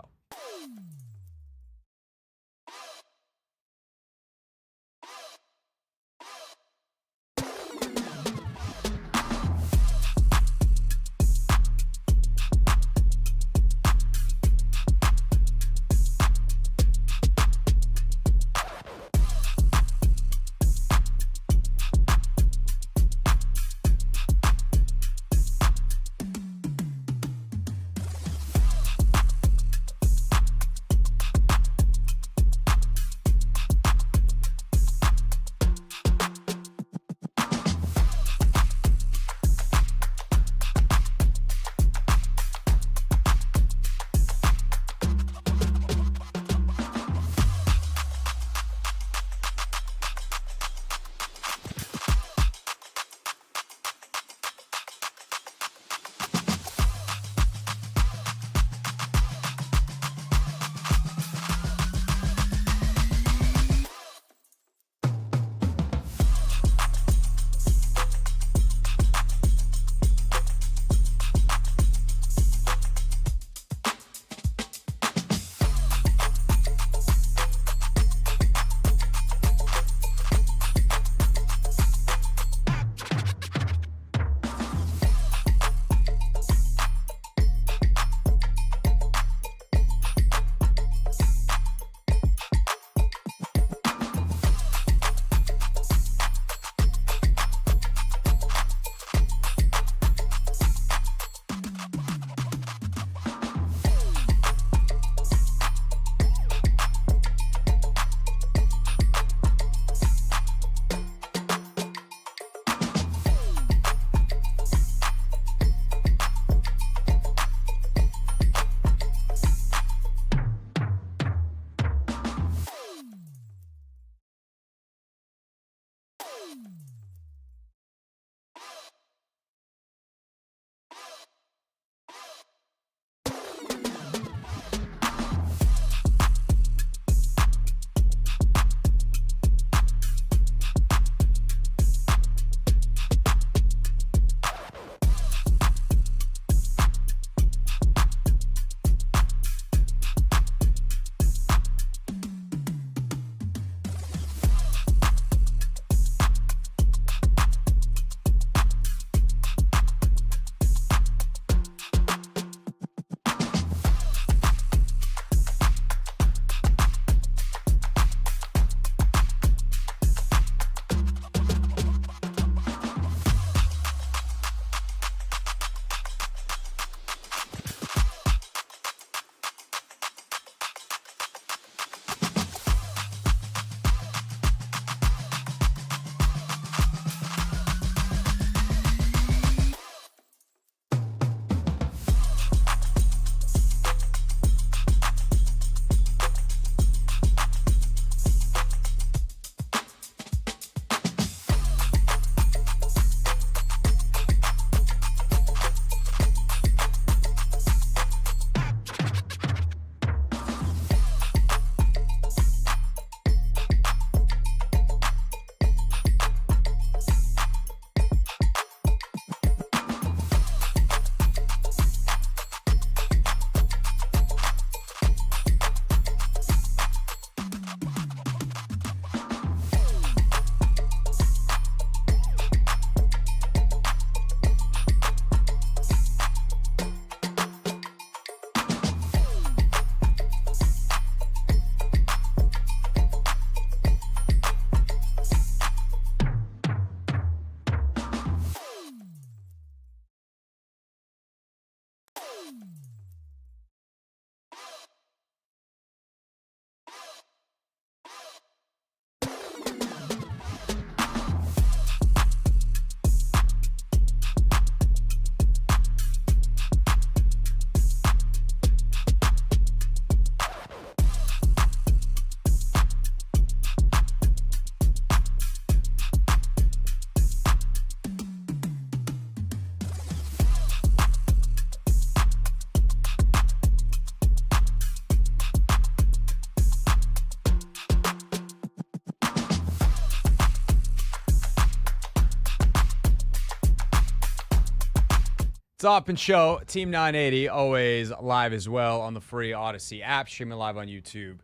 It's Hoffman Show, Team 980, always live as well on the free Odyssey app, streaming live on YouTube.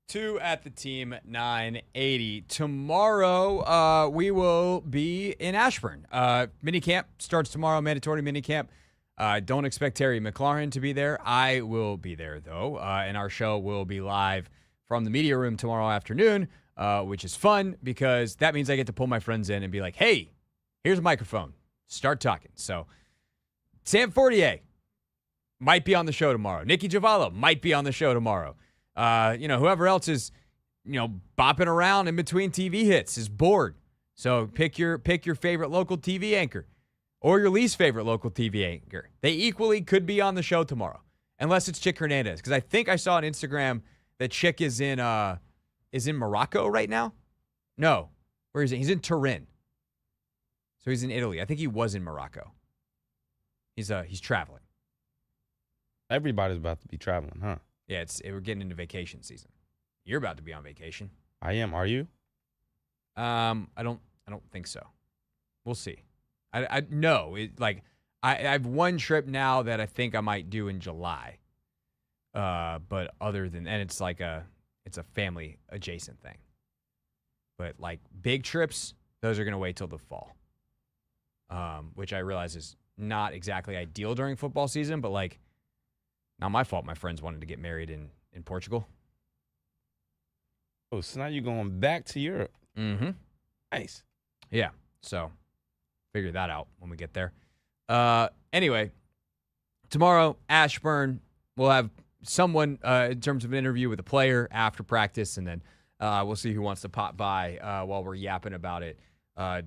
2 at the Team 980. Tomorrow, we will be in Ashburn. Minicamp starts tomorrow, mandatory minicamp. Don't expect Terry McLaurin to be there. I will be there, though, and our show will be live from the media room tomorrow afternoon, which is fun because that means I get to pull my friends in and be like, hey, here's a microphone. Start talking. So Sam Fortier might be on the show tomorrow. Nicky Giavallo might be on the show tomorrow. Whoever else is, bopping around in between TV hits is bored. So pick your favorite local TV anchor or your least favorite local TV anchor. They equally could be on the show tomorrow, unless it's Chick Hernandez. Because I think I saw on Instagram that Chick is in Morocco right now. No, where is he? He's in Turin. So he's in Italy. I think he was in Morocco. He's traveling. Everybody's about to be traveling, huh? Yeah, we're getting into vacation season. You're about to be on vacation. I am. Are you? I don't think so. We'll see. I have one trip now that I think I might do in July. But other than, and it's a family adjacent thing. But like big trips, those are gonna wait till the fall. Which I realize is not exactly ideal during football season, but like, not my fault my friends wanted to get married in Portugal. Oh, so now you're going back to Europe. Mm-hmm. Nice. Yeah, so figure that out when we get there. Anyway, tomorrow, Ashburn, we'll have someone in terms of an interview with a player after practice, and then we'll see who wants to pop by while we're yapping about it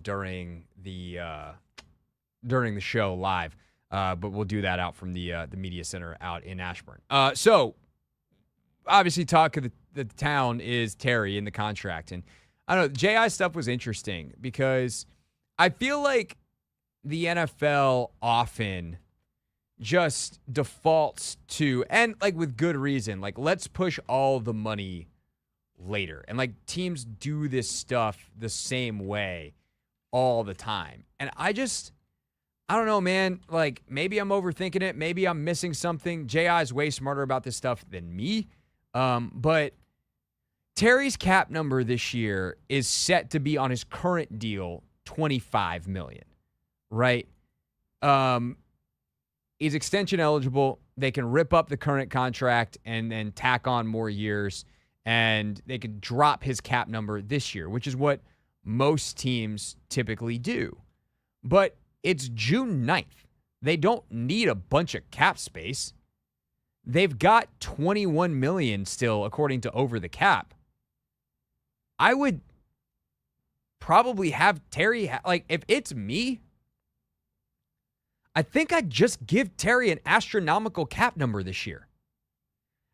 during the show live. But we'll do that out from the media center out in Ashburn. So obviously talk of the town is Terry in the contract. And I don't know, J.I. stuff was interesting because I feel like the NFL often just defaults to, and like with good reason, like let's push all the money later. And like teams do this stuff the same way all the time. And I don't know, man. Like, maybe I'm overthinking it. Maybe I'm missing something. J.I. is way smarter about this stuff than me. But Terry's cap number this year is set to be on his current deal, $25 million, right? He's extension eligible. They can rip up the current contract and then tack on more years, and they could drop his cap number this year, which is what most teams typically do. But it's June 9th. They don't need a bunch of cap space. They've got $21 million still, according to Over the Cap. I would probably have Terry, if it's me, I think I'd just give Terry an astronomical cap number this year.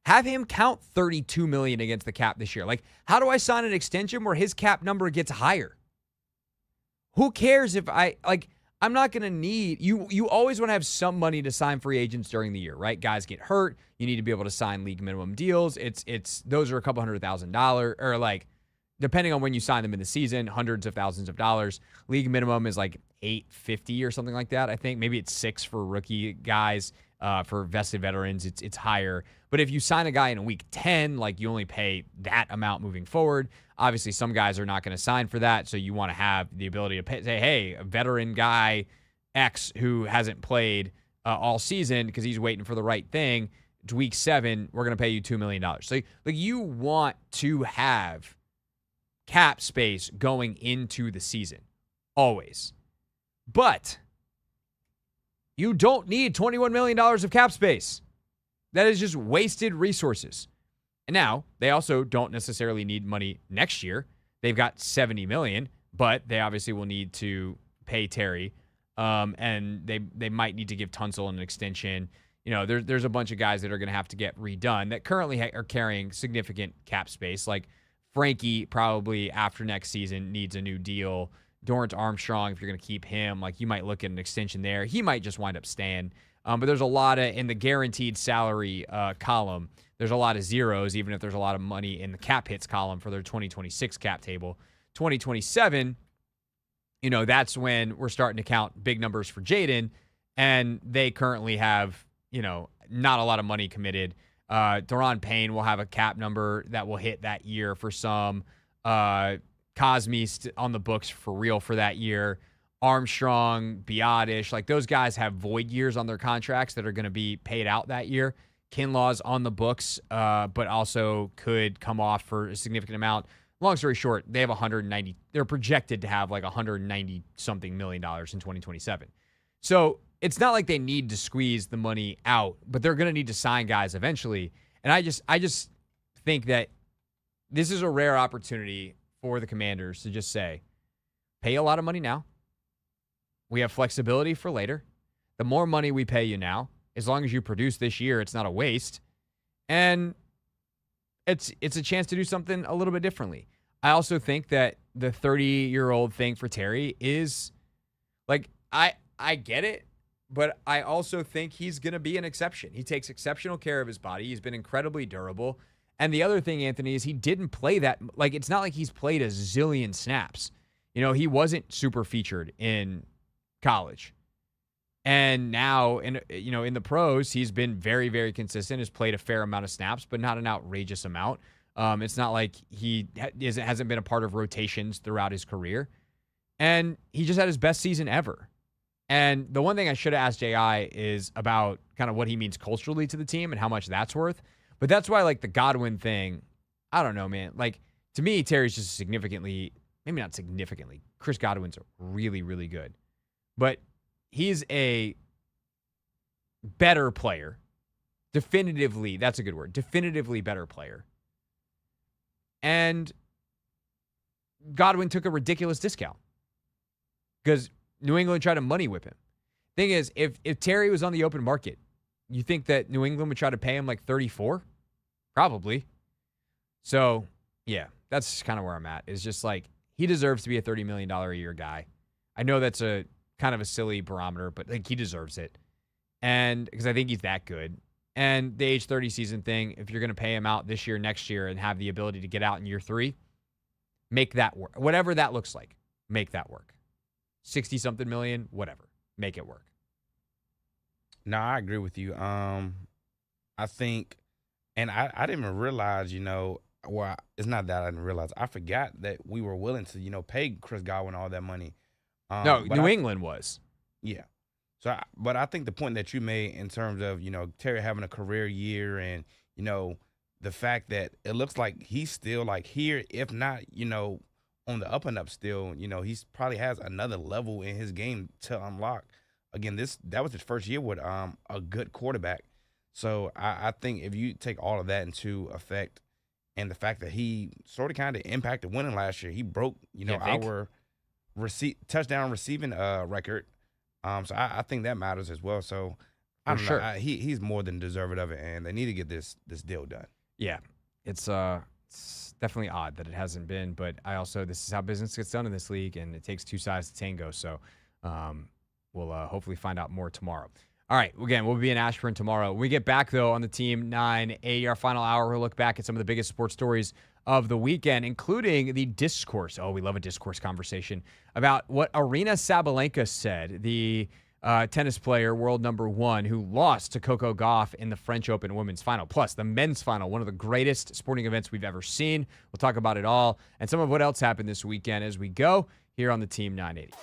Have him count $32 million against the cap this year. Like, how do I sign an extension where his cap number gets higher? Who cares if I'm not going to need you always want to have some money to sign free agents during the year, right? Guys get hurt. You need to be able to sign league minimum deals. Those are a couple $100,000 or like, depending on when you sign them in the season, hundreds of thousands of dollars. League minimum is like $850 or something like that. I think maybe it's $6 for rookie guys. For vested veterans, it's higher. But if you sign a guy in week 10, like you only pay that amount moving forward. Obviously, some guys are not going to sign for that, so you want to have the ability to say, hey, a veteran guy X who hasn't played all season because he's waiting for the right thing. It's week 7, we're going to pay you $2 million. So like you want to have cap space going into the season, always. But you don't need $21 million of cap space. That is just wasted resources. And now, they also don't necessarily need money next year. They've got $70 million, but they obviously will need to pay Terry. And they might need to give Tunsil an extension. There's a bunch of guys that are going to have to get redone that currently are carrying significant cap space. Like Frankie probably after next season needs a new deal. Dorrance Armstrong, if you're going to keep him, like you might look at an extension there. He might just wind up staying. But there's a lot in the guaranteed salary column, there's a lot of zeros, even if there's a lot of money in the cap hits column for their 2026 cap table. 2027, that's when we're starting to count big numbers for Jaden. And they currently have, not a lot of money committed. Deron Payne will have a cap number that will hit that year for some. Cosme's on the books for real for that year. Armstrong, Biotish, like those guys have void years on their contracts that are going to be paid out that year. Kinlaw's on the books, but also could come off for a significant amount. Long story short, they have 190. They're projected to have like 190 something million dollars in 2027. So it's not like they need to squeeze the money out, but they're going to need to sign guys eventually. And I just think that this is a rare opportunity for the Commanders to just say, pay a lot of money now. We have flexibility for later. The more money we pay you now, as long as you produce this year, it's not a waste. And it's a chance to do something a little bit differently. I also think that the 30-year-old thing for Terry is, like, I get it, but I also think he's going to be an exception. He takes exceptional care of his body. He's been incredibly durable. And the other thing, Anthony, is he didn't play that. Like, it's not like he's played a zillion snaps. He wasn't super featured in college. And now, in the pros, he's been very, very consistent, has played a fair amount of snaps, but not an outrageous amount. It's not like he hasn't been a part of rotations throughout his career. And he just had his best season ever. And the one thing I should have asked J.I. is about kind of what he means culturally to the team and how much that's worth. But that's why, like, the Godwin thing, I don't know, man. Like, to me, Terry's just maybe not significantly. Chris Godwin's really, really good. But he's a better player. Definitively, that's a good word. Definitively better player. And Godwin took a ridiculous discount because New England tried to money whip him. Thing is, if Terry was on the open market, you think that New England would try to pay him like 34? Probably. So, yeah, that's kind of where I'm at. It's just like he deserves to be a $30 million a year guy. I know that's a kind of a silly barometer, but like he deserves it. And because I think he's that good. And the age 30 season thing, if you're going to pay him out this year, next year, and have the ability to get out in year 3, make that work. Whatever that looks like, make that work. 60-something million, whatever. Make it work. No, I agree with you. I think, and I didn't even realize, well, it's not that I didn't realize. I forgot that we were willing to, pay Chris Godwin all that money. No, New England was. Yeah. So, but I think the point that you made in terms of, Terry having a career year and, the fact that it looks like he's still like here, if not, on the up and up still, he's probably has another level in his game to unlock. Again, that was his first year with a good quarterback. So I think if you take all of that into effect and the fact that he sort of kind of impacted winning last year, he broke, our touchdown receiving record. So I think that matters as well. So I don't know. He's more than deserving of it, and they need to get this deal done. Yeah, it's definitely odd that it hasn't been, but this is how business gets done in this league, and it takes two sides to tango. So we'll hopefully find out more tomorrow. All right, again, we'll be in Ashburn tomorrow. When we get back, though, on the Team 9, our final hour, we'll look back at some of the biggest sports stories of the weekend, including the discourse. Oh, we love a discourse conversation about what Aryna Sabalenka said, the tennis player, world number 1, who lost to Coco Gauff in the French Open women's final, plus the men's final, one of the greatest sporting events we've ever seen. We'll talk about it all and some of what else happened this weekend as we go here on the Team 980.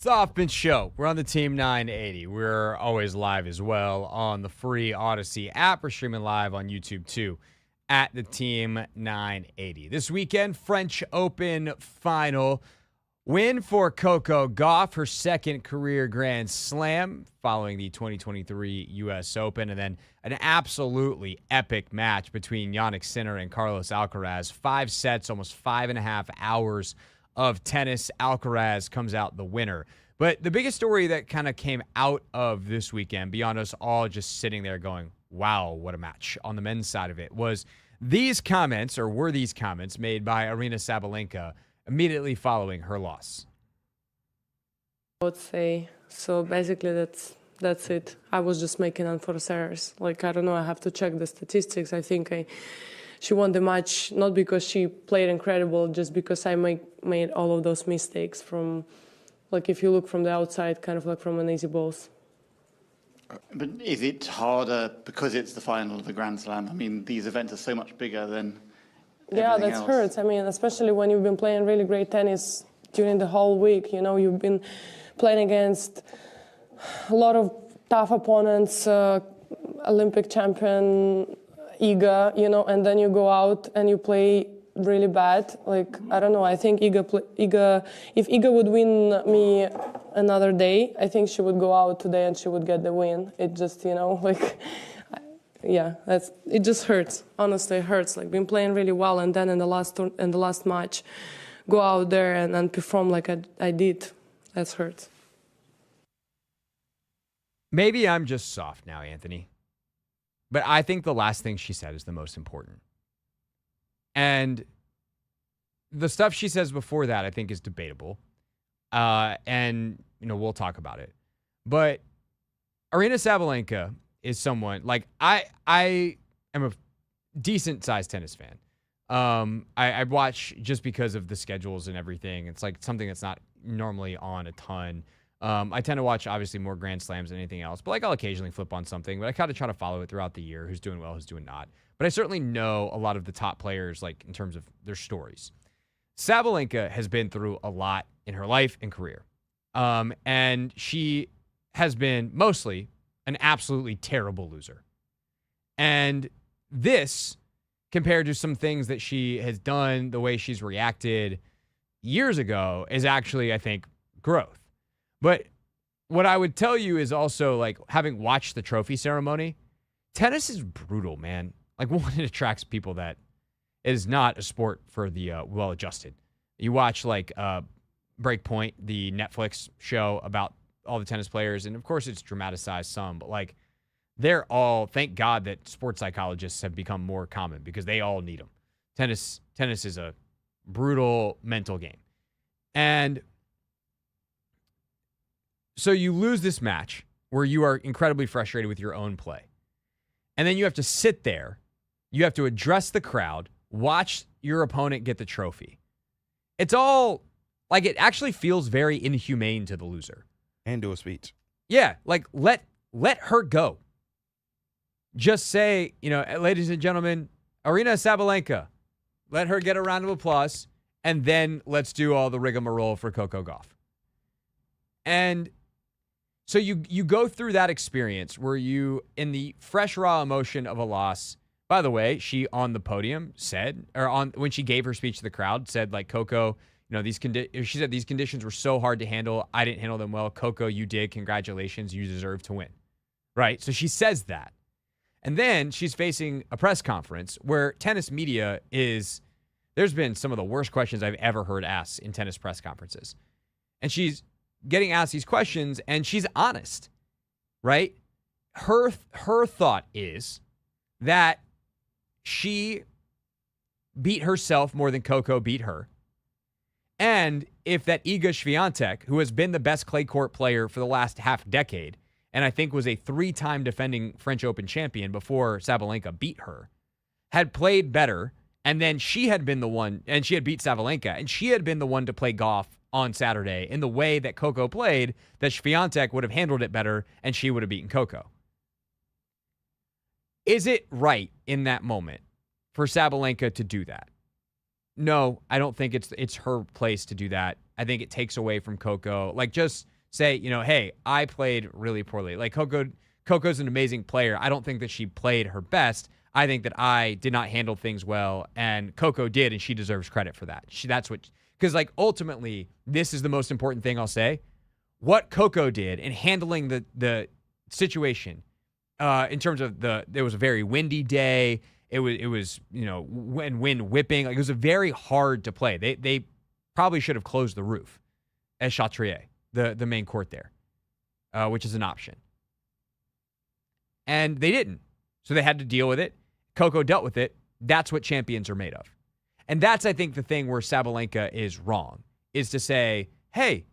the Hoffman Show. We're on the Team 980. We're always live as well on the free Odyssey app. We're streaming live on YouTube too at the Team 980. This weekend, French Open final. Win for Coco Gauff, her second career Grand Slam following the 2023 U.S. Open, and then an absolutely epic match between Jannik Sinner and Carlos Alcaraz. 5 sets, almost 5.5 hours of tennis. Alcaraz comes out the winner. But the biggest story that kind of came out of this weekend, beyond us all just sitting there going, wow, what a match on the men's side of it, was these comments, or were these comments made by Aryna Sabalenka immediately following her loss. I would say, so basically that's it. I was just making unforced errors. Like, I don't know, I have to check the statistics. I think she won the match not because she played incredible, just because I made all of those mistakes from, like, if you look from the outside, kind of like from an easy balls. But is it harder because it's the final of the Grand Slam? I mean, these events are so much bigger than Yeah, that else. hurts. I mean, especially when you've been playing really great tennis during the whole week. You know, you've been playing against a lot of tough opponents, Olympic champion Iga, you know, and then you go out and you play really bad. Like, I don't know, I think if Iga would win me another day, I think she would go out today and she would get the win. It just, you know, like... Yeah, it just hurts. Honestly, it hurts. Like, been playing really well, and then in the last match, go out there and perform like I did. That hurts. Maybe I'm just soft now, Anthony. But I think the last thing she said is the most important. And the stuff she says before that, I think, is debatable. And, you know, we'll talk about it. But Aryna Sabalenka is someone, like, I am a decent-sized tennis fan. I watch just because of the schedules and everything. It's like something that's not normally on a ton. I tend to watch, obviously, more Grand Slams than anything else. But, like, I'll occasionally flip on something. But I kind of try to follow it throughout the year, who's doing well, who's doing not. But I certainly know a lot of the top players, like, in terms of their stories. Sabalenka has been through a lot in her life and career. And she has been mostly an absolutely terrible loser. And this, compared to some things that she has done, the way she's reacted years ago, is actually, I think, growth. But what I would tell you is also, like, having watched the trophy ceremony, tennis is brutal, man. Like, one, it attracts people that is not a sport for the well-adjusted. You watch, like, Breakpoint, the Netflix show about all the tennis players, and of course it's dramatized some, but, like, they're all, thank God that sports psychologists have become more common because they all need them. Tennis is a brutal mental game. And so you lose this match where you are incredibly frustrated with your own play. And then you have to sit there, you have to address the crowd, watch your opponent get the trophy. It's all, like, it actually feels very inhumane to the loser. And do a speech. Yeah, like, let her go. Just say, you know, ladies and gentlemen, Aryna Sabalenka, let her get a round of applause, and then let's do all the rigmarole for Coco Gauff. And so you go through that experience where you, in the fresh, raw emotion of a loss, by the way, she on the podium said, when she gave her speech to the crowd, said, like, Coco, you know, she said these conditions were so hard to handle. I didn't handle them well. Coco, you did. Congratulations. You deserve to win. Right? So she says that. And then she's facing a press conference where tennis media there's been some of the worst questions I've ever heard asked in tennis press conferences. And she's getting asked these questions, and she's honest, right? Her thought is that she beat herself more than Coco beat her. And if that Iga Swiatek, who has been the best clay court player for the last half decade, and I think was a 3-time defending French Open champion before Sabalenka beat her, had played better, and then she had been the one, and she had beat Sabalenka, and she had been the one to play Gauff on Saturday in the way that Coco played, that Swiatek would have handled it better, and she would have beaten Coco. Is it right in that moment for Sabalenka to do that? No, I don't think it's her place to do that. I think it takes away from Coco. Like, just say, hey, I played really poorly. Like Coco's an amazing player. I don't think that she played her best. I think that I did not handle things well, and Coco did, and she deserves credit for that. Because like ultimately, this is the most important thing I'll say. What Coco did in handling the situation, in terms of there was a very windy day. It was wind whipping. Like it was a very hard to play. They probably should have closed the roof at Chatrier, the main court there, which is an option. And they didn't. So they had to deal with it. Coco dealt with it. That's what champions are made of. And that's, I think, the thing where Sabalenka is wrong, is to say, hey,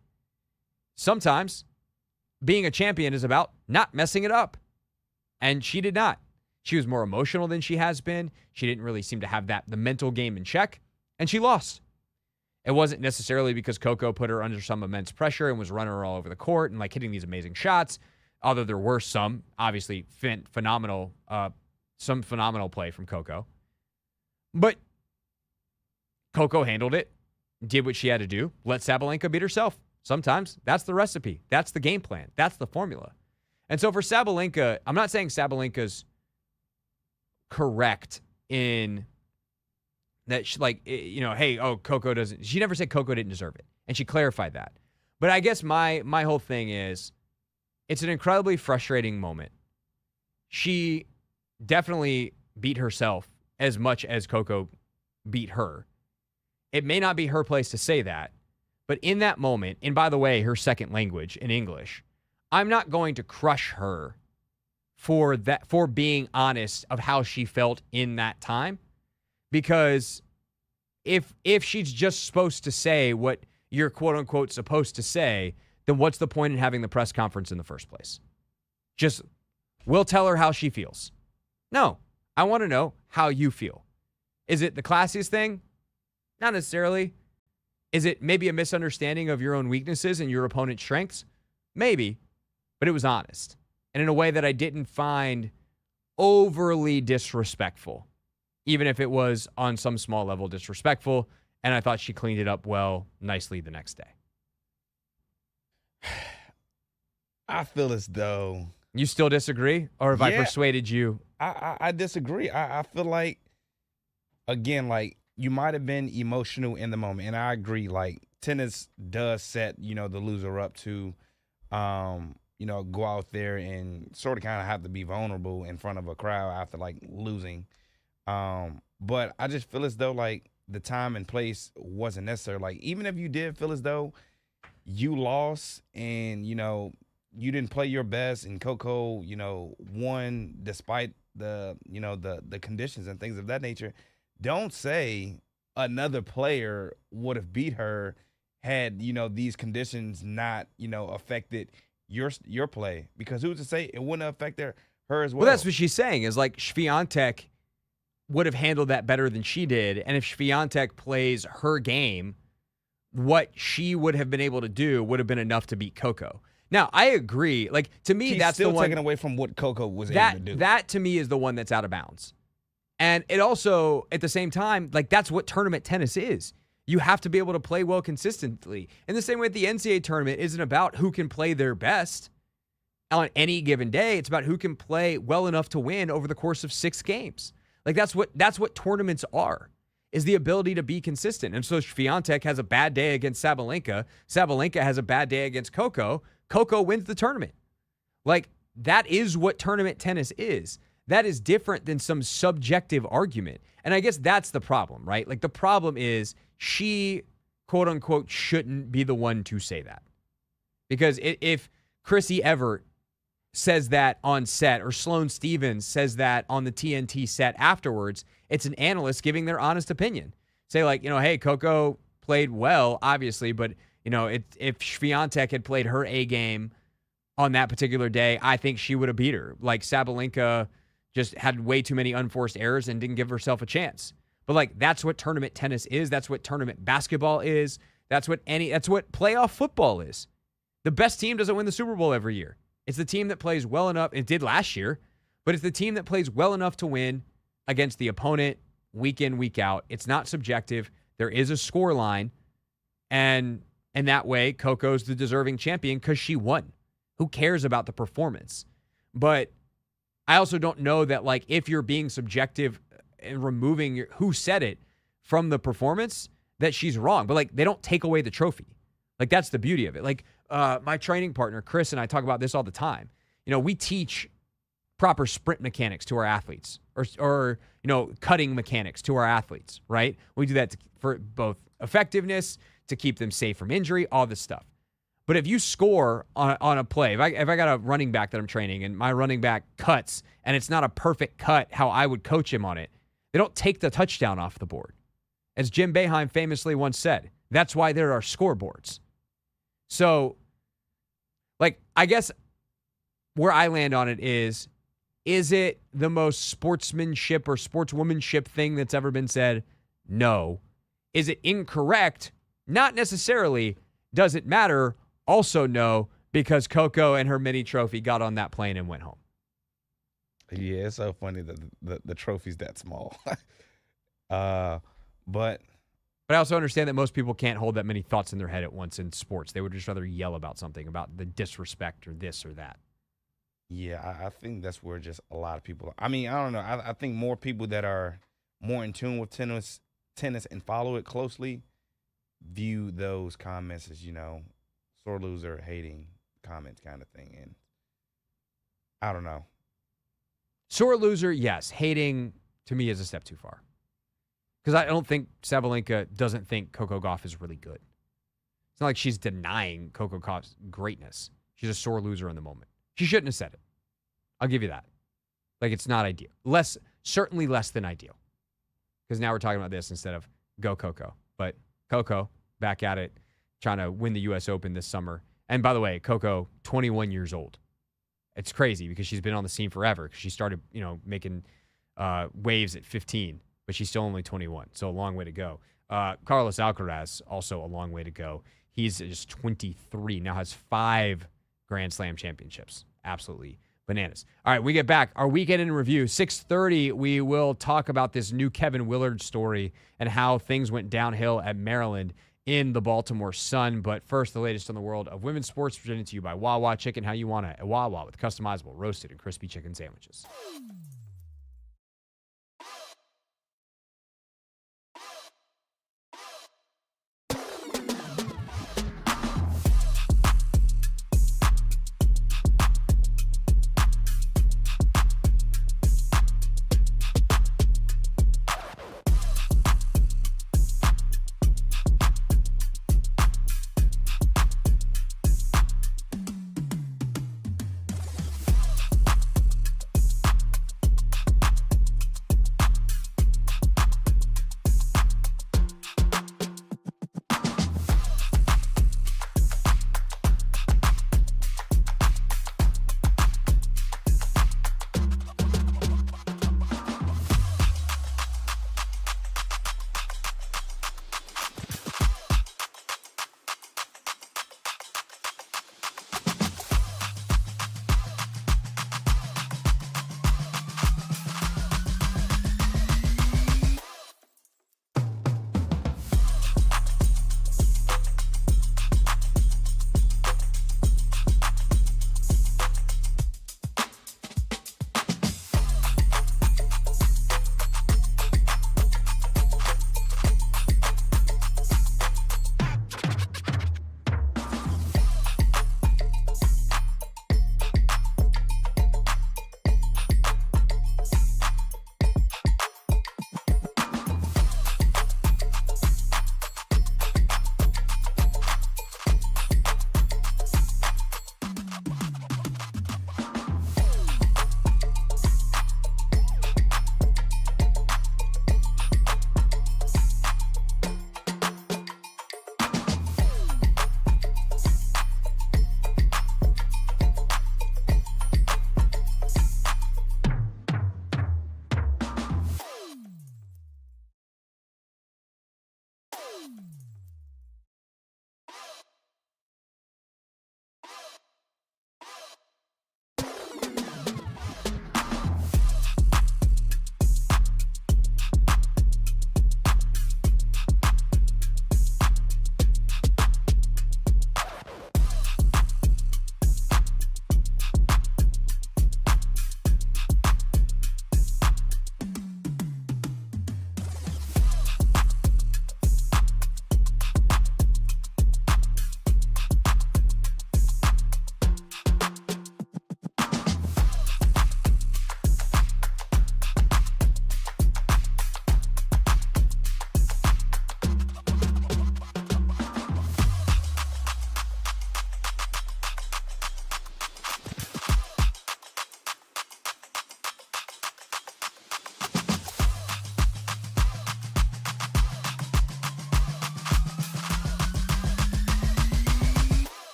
sometimes being a champion is about not messing it up. And she did not. She was more emotional than she has been. She didn't really seem to have the mental game in check, and she lost. It wasn't necessarily because Coco put her under some immense pressure and was running her all over the court and like hitting these amazing shots, although there were some, obviously, phenomenal play from Coco. But Coco handled it, did what she had to do, let Sabalenka beat herself. Sometimes that's the recipe. That's the game plan. That's the formula. And so for Sabalenka, I'm not saying Sabalenka's correct in that, Coco doesn't. She never said Coco didn't deserve it, and she clarified that. But I guess my whole thing is, it's an incredibly frustrating moment. She definitely beat herself as much as Coco beat her. It may not be her place to say that, but in that moment, and by the way, her second language in English, I'm not going to crush her for being honest of how she felt in that time. Because if she's just supposed to say what you're quote unquote supposed to say, then what's the point in having the press conference in the first place? Just, we'll tell her how she feels. No, I want to know how you feel. Is it the classiest thing? Not necessarily. Is it maybe a misunderstanding of your own weaknesses and your opponent's strengths? Maybe, but it was honest. And in a way that I didn't find overly disrespectful, even if it was on some small level disrespectful. And I thought she cleaned it up nicely the next day. I feel as though... You still disagree? Or have I persuaded you? I disagree. I feel like, again, like, you might have been emotional in the moment. And I agree, like, tennis does set, the loser up to, go out there and sort of kind of have to be vulnerable in front of a crowd after, like, losing. But I just feel as though, like, the time and place wasn't necessary. Like, even if you did feel as though you lost and, you didn't play your best and Coco, won despite the conditions and things of that nature, don't say another player would have beat her had, these conditions not, affected your play. Because who's to say it wouldn't have affected her as well? Well, that's what she's saying, is like Swiatek would have handled that better than she did. And if Swiatek plays her game, what she would have been able to do would have been enough to beat Coco. Now, I agree. Like, to me, that's still the one taken away from what Coco was able to do. That, to me, is the one that's out of bounds. And it also, at the same time, like, that's what tournament tennis is. You have to be able to play well consistently. In the same way, the NCAA tournament isn't about who can play their best on any given day. It's about who can play well enough to win over the course of 6 games. Like, that's what tournaments are, is the ability to be consistent. And so Swiatek has a bad day against Sabalenka. Sabalenka has a bad day against Coco. Coco wins the tournament. Like, that is what tournament tennis is. That is different than some subjective argument. And I guess that's the problem, right? Like, the problem is she, quote unquote, shouldn't be the one to say that. Because if Chrissy Evert says that on set, or Sloane Stevens says that on the TNT set afterwards, it's an analyst giving their honest opinion. Say, like, hey, Coco played well, obviously, but, if Swiatek had played her A game on that particular day, I think she would have beat her. Like, Sabalenka just had way too many unforced errors and didn't give herself a chance. But, like, that's what tournament tennis is. That's what tournament basketball is. That's what playoff football is. The best team doesn't win the Super Bowl every year. It's the team that plays well enough. It did last year, but it's the team that plays well enough to win against the opponent week in, week out. It's not subjective. There is a score line, and And that way, Coco's the deserving champion because she won. Who cares about the performance? But I also don't know that, like, if you're being subjective and removing who said it from the performance, that she's wrong. But, like, they don't take away the trophy. Like, that's the beauty of it. Like, my training partner, Chris, and I talk about this all the time. You know, we teach proper sprint mechanics to our athletes or you know, cutting mechanics to our athletes, right? We do that for both effectiveness, to keep them safe from injury, all this stuff. But if you score on a play, if I got a running back that I'm training and my running back cuts and it's not a perfect cut how I would coach him on it, they don't take the touchdown off the board. As Jim Boeheim famously once said, that's why there are scoreboards. So, like, I guess where I land on it is it the most sportsmanship or sportswomanship thing that's ever been said? No. Is it incorrect? Not necessarily. Does it matter? Also no, because Coco and her mini trophy got on that plane and went home. Yeah, it's so funny that the trophy's that small. But I also understand that most people can't hold that many thoughts in their head at once in sports. They would just rather yell about something, about the disrespect or this or that. Yeah, I think that's where just a lot of people. I mean, I don't know. I think more people that are more in tune with tennis and follow it closely view those comments as, you know, sore loser, hating comments kind of thing. And I don't know. Sore loser, yes. Hating, to me, is a step too far. Because I don't think Sabalenka doesn't think Coco Gauff is really good. It's not like she's denying Coco Gauff's greatness. She's a sore loser in the moment. She shouldn't have said it. I'll give you that. Like, it's not ideal. Certainly less than ideal. Because now we're talking about this instead of go Coco. But Coco, back at it, trying to win the U.S. Open this summer. And by the way, Coco, 21 years old. It's crazy because she's been on the scene forever. She started, you know, making waves at 15, but she's still only 21. So a long way to go. Carlos Alcaraz, also a long way to go. He's just 23, now has 5 Grand Slam championships. Absolutely bananas. All right, we get back. Our weekend in review, 6:30, we will talk about this new Kevin Willard story and how things went downhill at Maryland in the Baltimore Sun. But first, the latest on the world of women's sports presented to you by Wawa Chicken. How you want it at Wawa with customizable roasted and crispy chicken sandwiches.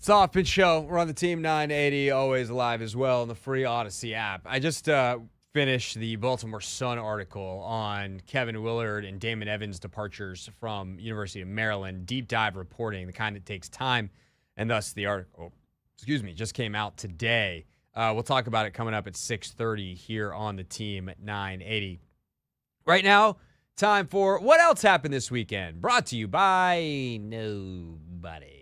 It's the Hoffman Show. We're on the Team 980, always live as well in the free Odyssey app. I just finished the Baltimore Sun article on Kevin Willard and Damon Evans' departures from University of Maryland. Deep dive reporting, the kind that takes time, and thus the article, just came out today. We'll talk about it coming up at 6:30 here on the Team 980. Right now, time for What Else Happened This Weekend, brought to you by Nobody.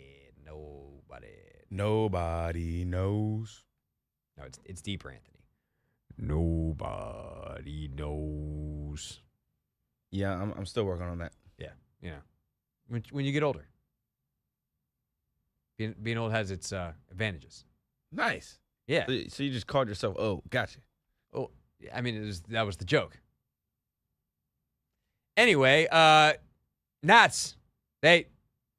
Nobody knows. No, it's deeper, Anthony. Nobody knows. Yeah, I'm still working on that. Yeah. When you get older, being old has its advantages. Nice. Yeah. So you just called yourself, oh, gotcha. Oh, I mean, that was the joke. Anyway, Nats, they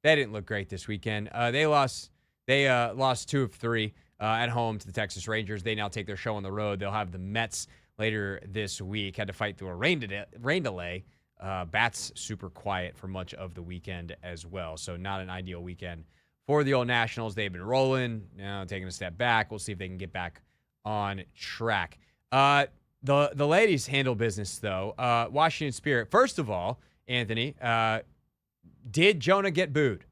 didn't look great this weekend. They lost 2 of 3 at home to the Texas Rangers. They now take their show on the road. They'll have the Mets later this week. Had to fight through a rain delay. Bats super quiet for much of the weekend as well. So not an ideal weekend for the old Nationals. They've been rolling, now taking a step back. We'll see if they can get back on track. The ladies handle business, though. Washington Spirit. First of all, Anthony, did Jonah get booed?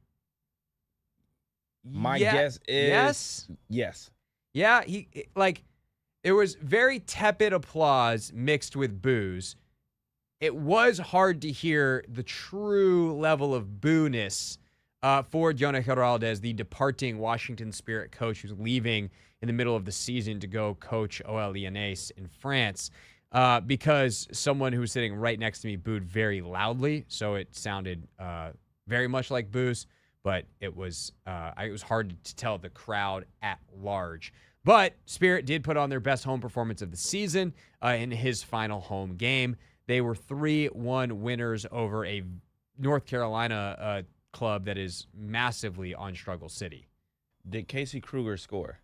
My guess is yes. Yeah, it was very tepid applause mixed with boos. It was hard to hear the true level of boo-ness for Jonah Giraldez, the departing Washington Spirit coach who's leaving in the middle of the season to go coach OL Lyonnais in France, because someone who was sitting right next to me booed very loudly, so it sounded very much like boos. But it was hard to tell the crowd at large. But Spirit did put on their best home performance of the season in his final home game. They were 3-1 winners over a North Carolina club that is massively on Struggle City. Did Casey Kruger score?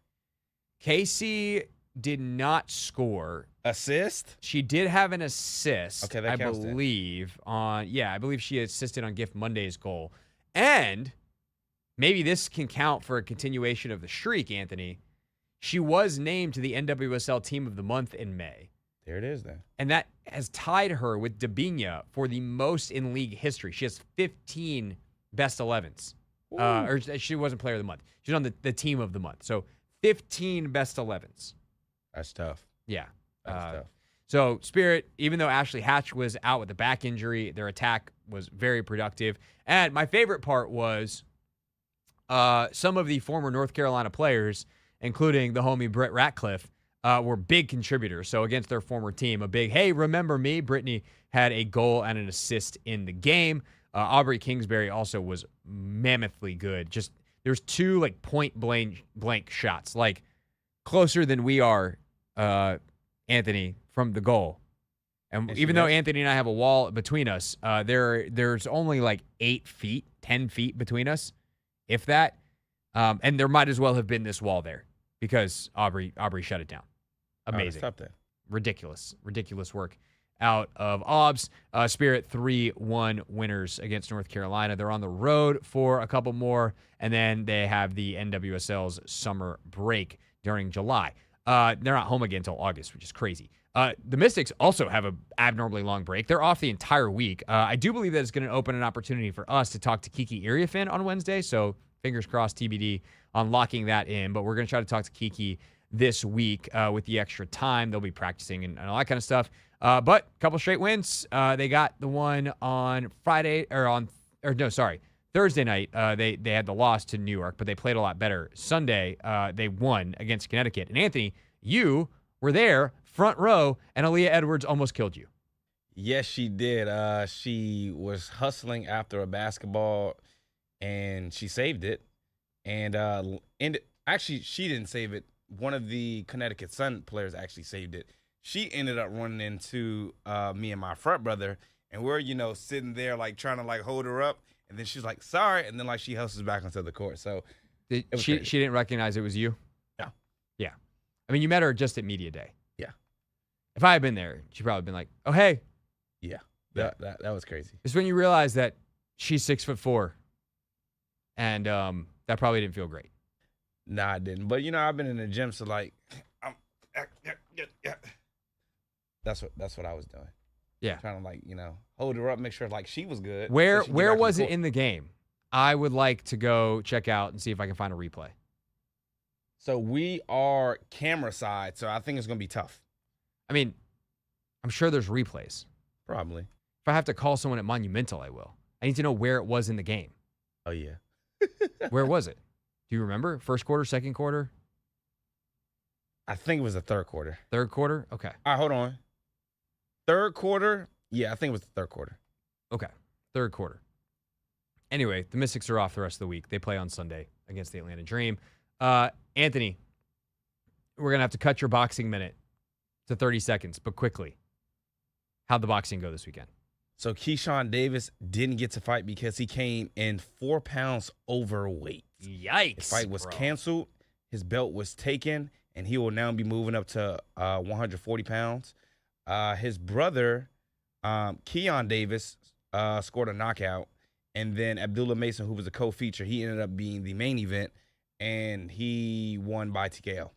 Casey did not score. Assist? She did have an assist. Okay, that counts. I believe she assisted on Gift Monday's goal. And maybe this can count for a continuation of the streak, Anthony. She was named to the NWSL Team of the Month in May. There it is, then. And that has tied her with Dabinia for the most in league history. She has 15 best 11s. Or she wasn't Player of the Month. She's on the Team of the Month. So 15 best 11s. That's tough. Yeah. That's tough. So Spirit, even though Ashley Hatch was out with a back injury, their attack was very productive. And my favorite part was some of the former North Carolina players, including the homie Britt Ratcliffe, were big contributors. So against their former team, a big, hey, remember me? Brittany had a goal and an assist in the game. Aubrey Kingsbury also was mammothly good. Just there's 2 point blank shots, closer than we are, Anthony, from the goal. And even though Anthony and I have a wall between us, there's only 8 feet, 10 feet between us, if that. And there might as well have been this wall there because Aubrey shut it down. Amazing. Stop that. Ridiculous work out of Aubs. Spirit 3-1 winners against North Carolina. They're on the road for a couple more, and then they have the NWSL's summer break during July. They're not home again until August, which is crazy. The Mystics also have an abnormally long break. They're off the entire week. I do believe that it's going to open an opportunity for us to talk to Kiki Iriafin on Wednesday, so fingers crossed TBD on locking that in. But we're going to try to talk to Kiki this week with the extra time. They'll be practicing and all that kind of stuff. But a couple straight wins. They got the one on Thursday night. They had the loss to New York, but they played a lot better. Sunday, they won against Connecticut. And Anthony, you were there, front row, and Aaliyah Edwards almost killed you. Yes, she did. She was hustling after a basketball, and she saved it. And actually, she didn't save it. One of the Connecticut Sun players actually saved it. She ended up running into me and my front brother, and we're, sitting there, trying to, hold her up. And then she's like, sorry. And then, she hustles back onto the court. So she didn't recognize it was you? No. Yeah. I mean, you met her just at Media Day. Yeah. If I had been there, she'd probably been like, oh, hey. Yeah. That was crazy. It's when you realize that she's 6'4", and that probably didn't feel great. Nah, I didn't. But, I've been in the gym, so, like, That's what I was doing. Yeah. Trying to, like, hold her up, make sure, like, she was good. Where so she can get back to was the it court. in the game? I would like to go check out and see if I can find a replay. So we are camera side, so I think it's going to be tough. I mean, I'm sure there's replays. Probably. If I have to call someone at Monumental, I will. I need to know where it was in the game. Oh, yeah. Where was it? Do you remember? First quarter, second quarter? I think it was the third quarter. Third quarter? Okay. All right, hold on. Third quarter? Yeah, I think it was the third quarter. Okay. Third quarter. Anyway, the Mystics are off the rest of the week. They play on Sunday against the Atlanta Dream. Anthony, we're going to have to cut your boxing minute to 30 seconds, but quickly. How'd the boxing go this weekend? So Keyshawn Davis didn't get to fight because he came in 4 pounds overweight. Yikes. His fight was canceled. His belt was taken, and he will now be moving up to 140 pounds. His brother, Keon Davis, scored a knockout. And then Abdullah Mason, who was a co-feature, he ended up being the main event, and he won by TKO.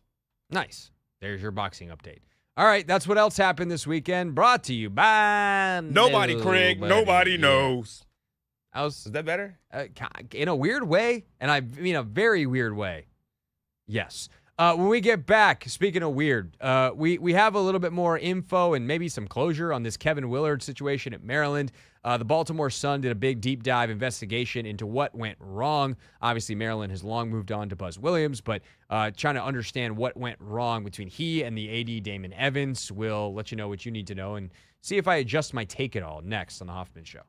Nice. There's your boxing update. All right, that's what else happened this weekend. Brought to you by Nobody, Craig. Nobody knows. Is that better? In a weird way, and I mean a very weird way. Yes. When we get back, speaking of weird, we have a little bit more info and maybe some closure on this Kevin Willard situation at Maryland. The Baltimore Sun did a big deep dive investigation into what went wrong. Obviously, Maryland has long moved on to Buzz Williams, but trying to understand what went wrong between he and the AD, Damon Evans. We'll let you know what you need to know and see if I adjust my take at all next on The Hoffman Show.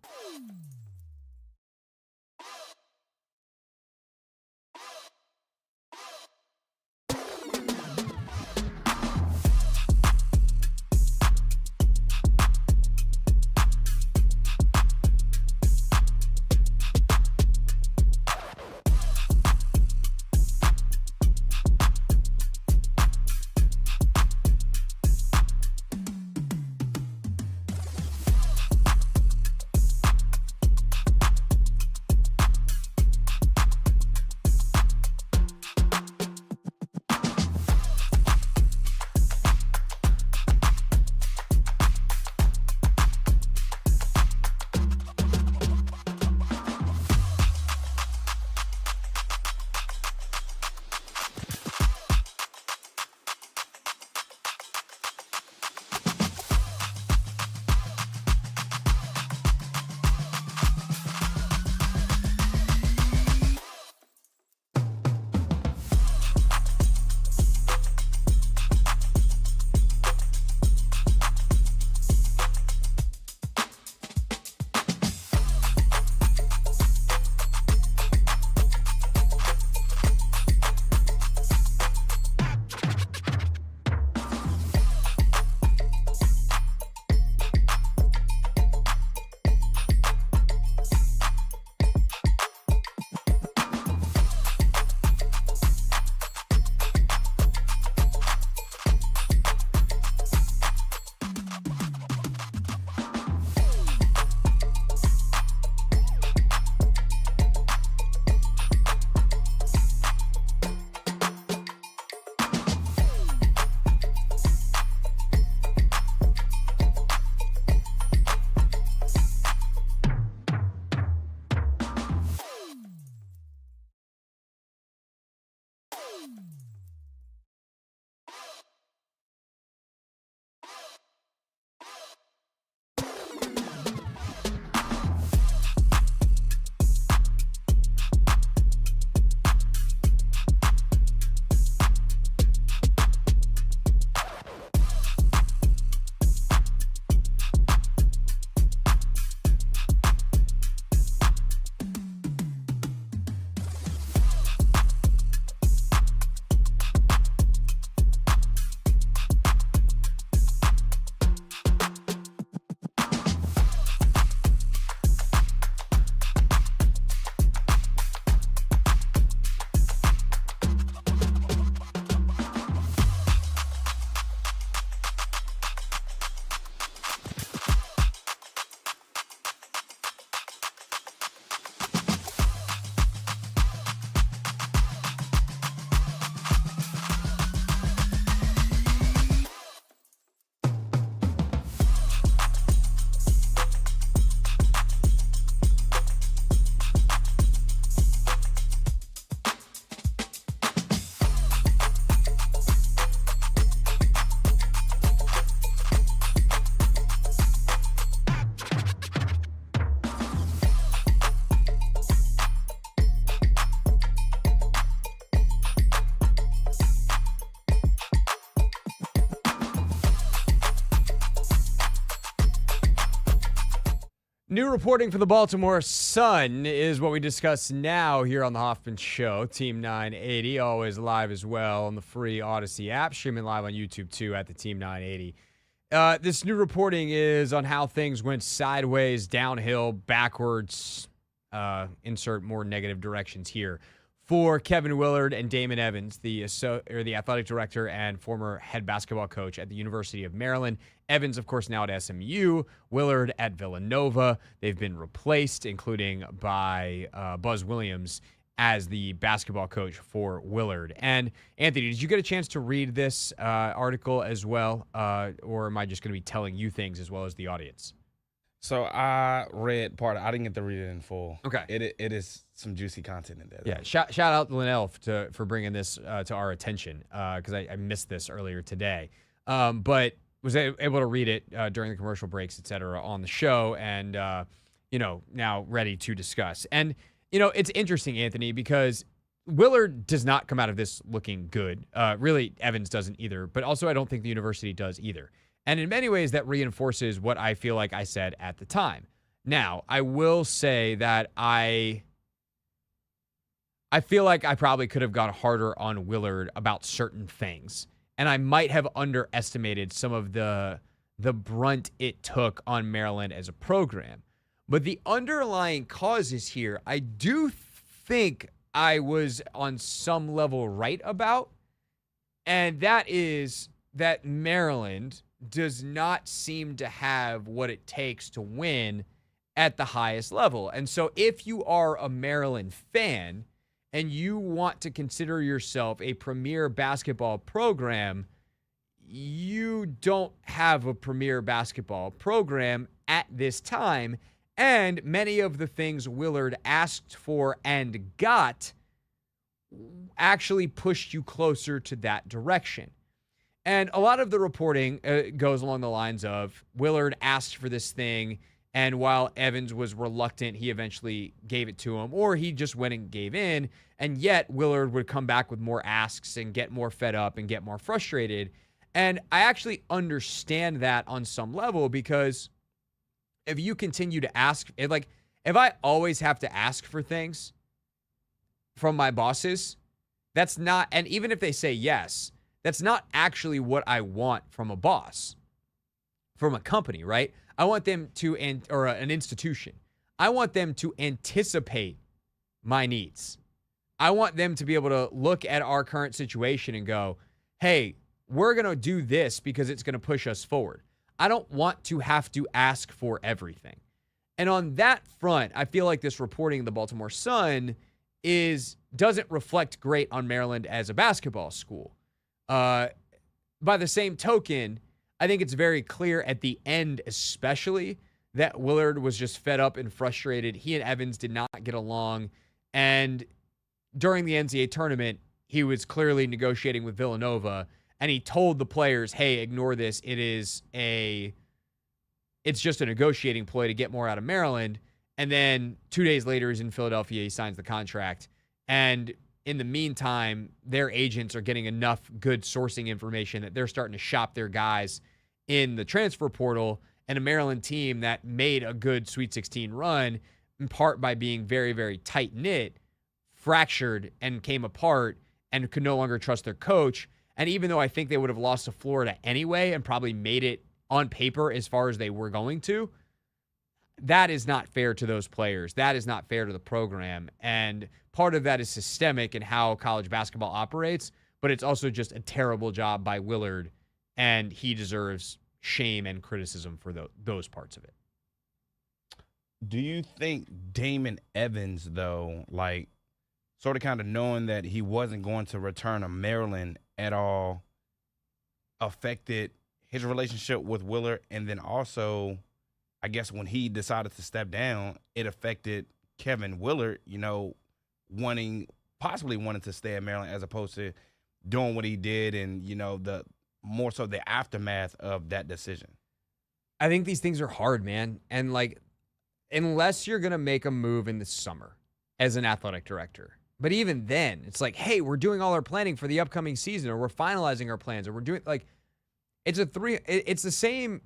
New reporting for the Baltimore Sun is what we discuss now here on the Hoffman Show. Team 980, always live as well on the free Odyssey app, streaming live on YouTube too at the Team 980. This new reporting is on how things went sideways, downhill, backwards, insert more negative directions here, for Kevin Willard and Damon Evans, the athletic director and former head basketball coach at the University of Maryland. Evans, of course, now at SMU. Willard at Villanova. They've been replaced, including by Buzz Williams as the basketball coach for Willard. And Anthony, did you get a chance to read this article as well, or am I just going to be telling you things as well as the audience? So I read part. I didn't get to read it in full. Okay. It is some juicy content in there, though. Yeah. Shout out to Linnell for bringing this to our attention, because I missed this earlier today. But was able to read it during the commercial breaks, et cetera, on the show, and now ready to discuss. And it's interesting, Anthony, because Willard does not come out of this looking good. Really, Evans doesn't either. But also, I don't think the university does either. And in many ways, that reinforces what I feel like I said at the time. Now, I will say that I feel like I probably could have gone harder on Willard about certain things. And I might have underestimated some of the brunt it took on Maryland as a program. But the underlying causes here, I do think I was on some level right about. And that is that Maryland does not seem to have what it takes to win at the highest level. And so if you are a Maryland fan and you want to consider yourself a premier basketball program, you don't have a premier basketball program at this time. And many of the things Willard asked for and got actually pushed you closer to that direction. And a lot of the reporting goes along the lines of Willard asked for this thing, and while Evans was reluctant, he eventually gave it to him, or he just went and gave in, and yet Willard would come back with more asks and get more fed up and get more frustrated. And I actually understand that on some level, because if you continue to ask, if I always have to ask for things from my bosses, that's not, and even if they say yes, that's not actually what I want from a boss, from a company, right? I want them to, or an institution. I want them to anticipate my needs. I want them to be able to look at our current situation and go, hey, we're going to do this because it's going to push us forward. I don't want to have to ask for everything. And on that front, I feel like this reporting in the Baltimore Sun doesn't reflect great on Maryland as a basketball school. By the same token, I think it's very clear at the end, especially, that Willard was just fed up and frustrated. He and Evans did not get along. And during the NCAA tournament, he was clearly negotiating with Villanova, and he told the players, hey, ignore this. It's just a negotiating ploy to get more out of Maryland. And then 2 days later, he's in Philadelphia. He signs the contract. And in the meantime, their agents are getting enough good sourcing information that they're starting to shop their guys in the transfer portal. And a Maryland team that made a good Sweet 16 run, in part by being very, very tight-knit, fractured and came apart and could no longer trust their coach. And even though I think they would have lost to Florida anyway and probably made it on paper as far as they were going to, that is not fair to those players. That is not fair to the program. And part of that is systemic in how college basketball operates, but it's also just a terrible job by Willard, and he deserves shame and criticism for those parts of it. Do you think Damon Evans, though, sort of kind of knowing that he wasn't going to return to Maryland at all, affected his relationship with Willard? And then also, I guess when he decided to step down, it affected Kevin Willard, possibly wanting to stay in Maryland as opposed to doing what he did, and, the more so the aftermath of that decision. I think these things are hard, man. And unless you're going to make a move in the summer as an athletic director, but even then it's hey, we're doing all our planning for the upcoming season, or we're finalizing our plans, or we're doing it's the same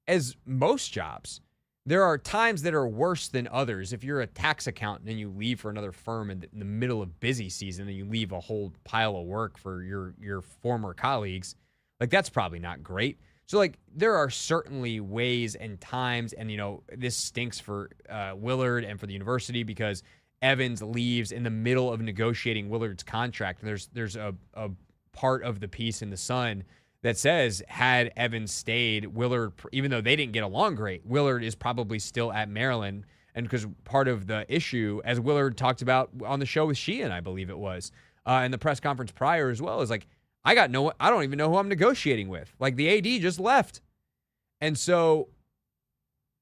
as most jobs. there are times that are worse than others. If you're a tax accountant and you leave for another firm in the middle of busy season and you leave a whole pile of work for your former colleagues, like that's probably not great. So like there are certainly ways and times, and this stinks for Willard and for the university because Evans leaves in the middle of negotiating Willard's contract. And there's a part of the piece in the Sun that says had Evans stayed, Willard, even though they didn't get along great, Willard is probably still at Maryland. And because part of the issue, as Willard talked about on the show with Sheehan, I believe it was, in the press conference prior as well, is like, I don't even know who I'm negotiating with. Like the AD just left. And so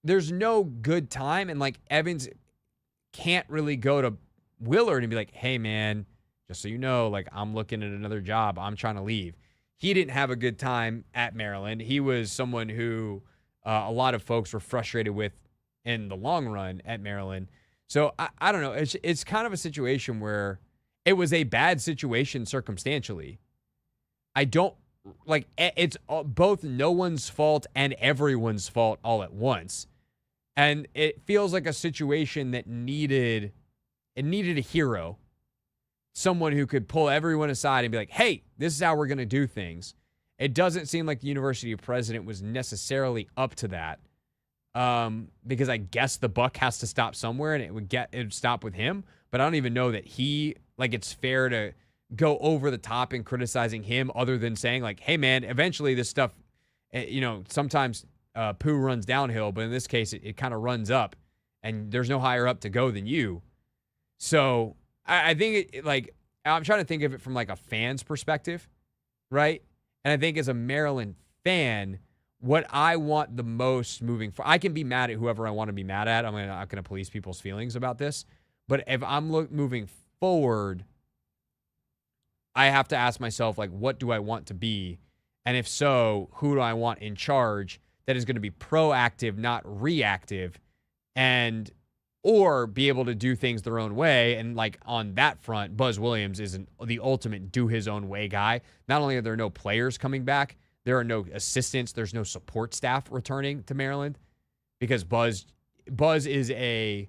there's no good time. And like Evans can't really go to Willard and be like, hey man, just so you know, like I'm looking at another job. I'm trying to leave. He didn't have a good time at Maryland. He was someone who a lot of folks were frustrated with in the long run at Maryland. So I don't know. It's kind of a situation where it was a bad situation circumstantially. I don't like it's both no one's fault and everyone's fault all at once. And it feels like a situation that needed a hero, someone who could pull everyone aside and be like, hey, this is how we're going to do things. It doesn't seem like the university president was necessarily up to that because I guess the buck has to stop somewhere and it would stop with him. But I don't even know that it's fair to go over the top in criticizing him other than saying like, hey man, eventually this stuff, sometimes poo runs downhill, but in this case, it kind of runs up and there's no higher up to go than you. So I think I'm trying to think of it from like a fan's perspective, right? And I think as a Maryland fan, what I want the most moving forward, I can be mad at whoever I want to be mad at. I'm not going to police people's feelings about this. But if I'm moving forward, I have to ask myself, like, what do I want to be? And if so, who do I want in charge that is going to be proactive, not reactive, or be able to do things their own way? And like on that front, Buzz Williams is the ultimate do his own way guy. Not only are there no players coming back, there are no assistants, there's no support staff returning to Maryland because Buzz is a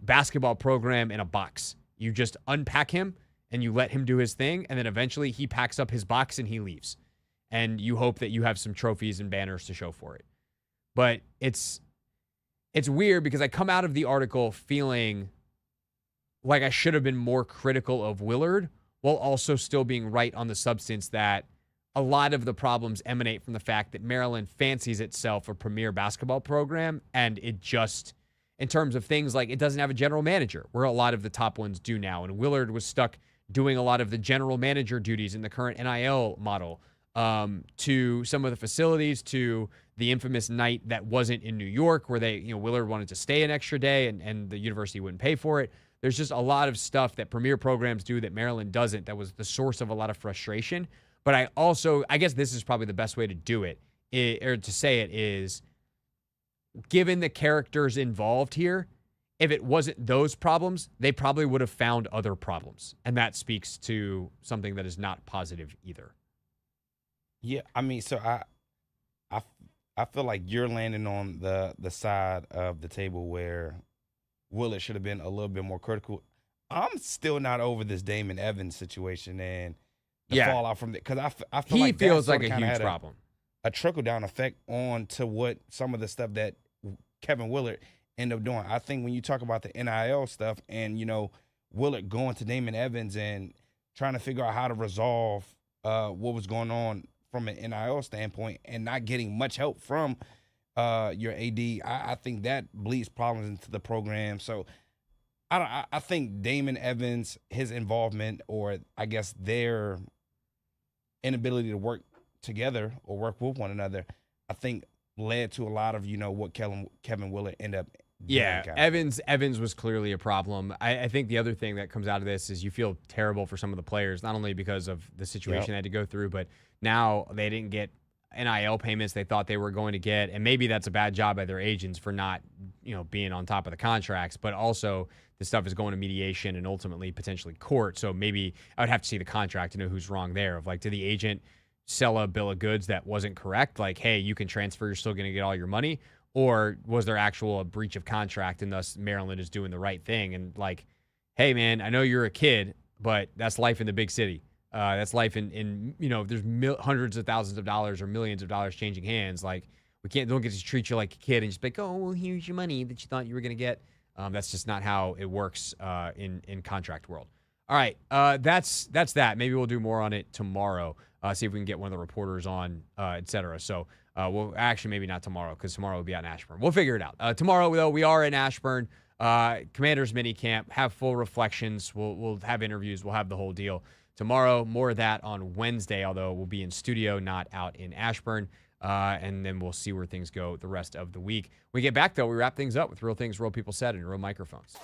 basketball program in a box. You just unpack him and you let him do his thing, and then eventually he packs up his box and he leaves. And you hope that you have some trophies and banners to show for it. But it's weird because I come out of the article feeling like I should have been more critical of Willard while also still being right on the substance that a lot of the problems emanate from the fact that Maryland fancies itself a premier basketball program, and it just, in terms of things like it doesn't have a general manager, where a lot of the top ones do now. And Willard was stuck doing a lot of the general manager duties in the current NIL model, to some of the facilities, to the infamous night that wasn't in New York where Willard wanted to stay an extra day and the university wouldn't pay for it. There's just a lot of stuff that premier programs do that Maryland doesn't that was the source of a lot of frustration. But I guess this is probably the best way to do it, or to say it is, given the characters involved here, if it wasn't those problems, they probably would have found other problems. And that speaks to something that is not positive either. Yeah, I mean, so I feel like you're landing on the side of the table where Willard should have been a little bit more critical. I'm still not over this Damon Evans situation and the fallout from it, because I feel like he feels like a huge problem. A trickle-down effect on to what some of the stuff that Kevin Willard ended up doing. I think when you talk about the NIL stuff and, Willard going to Damon Evans and trying to figure out how to resolve what was going on from an NIL standpoint and not getting much help from your AD, I think that bleeds problems into the program. So I think Damon Evans, his involvement, or I guess their inability to work together or work with one another, I think led to a lot of, what Kevin Willard ended up doing. Yeah, Evans was clearly a problem. I think the other thing that comes out of this is you feel terrible for some of the players, not only because of the situation they had to go through, but now they didn't get NIL payments they thought they were going to get, and maybe that's a bad job by their agents for not, being on top of the contracts, but also the stuff is going to mediation and ultimately potentially court. So maybe I would have to see the contract to know who's wrong there. Of like, did the agent sell a bill of goods that wasn't correct? Like, hey, you can transfer, you're still going to get all your money. or was there actual a breach of contract and thus Maryland is doing the right thing? And like, hey man, I know you're a kid, but that's life in the big city. That's life in there's hundreds of thousands of dollars or millions of dollars changing hands. Like don't get to treat you like a kid and just be like, oh, well, here's your money that you thought you were going to get. That's just not how it works in contract world. All right, that's that. Maybe we'll do more on it tomorrow. See if we can get one of the reporters on, et cetera. So we'll actually maybe not tomorrow because tomorrow we'll be out in Ashburn. We'll figure it out. Tomorrow, though, we are in Ashburn. Commanders mini camp. Have full reflections. We'll have interviews. We'll have the whole deal. Tomorrow, more of that on Wednesday, although we'll be in studio, not out in Ashburn. And then we'll see where things go the rest of the week. When we get back, though, we wrap things up with real things, real people said, and real microphones.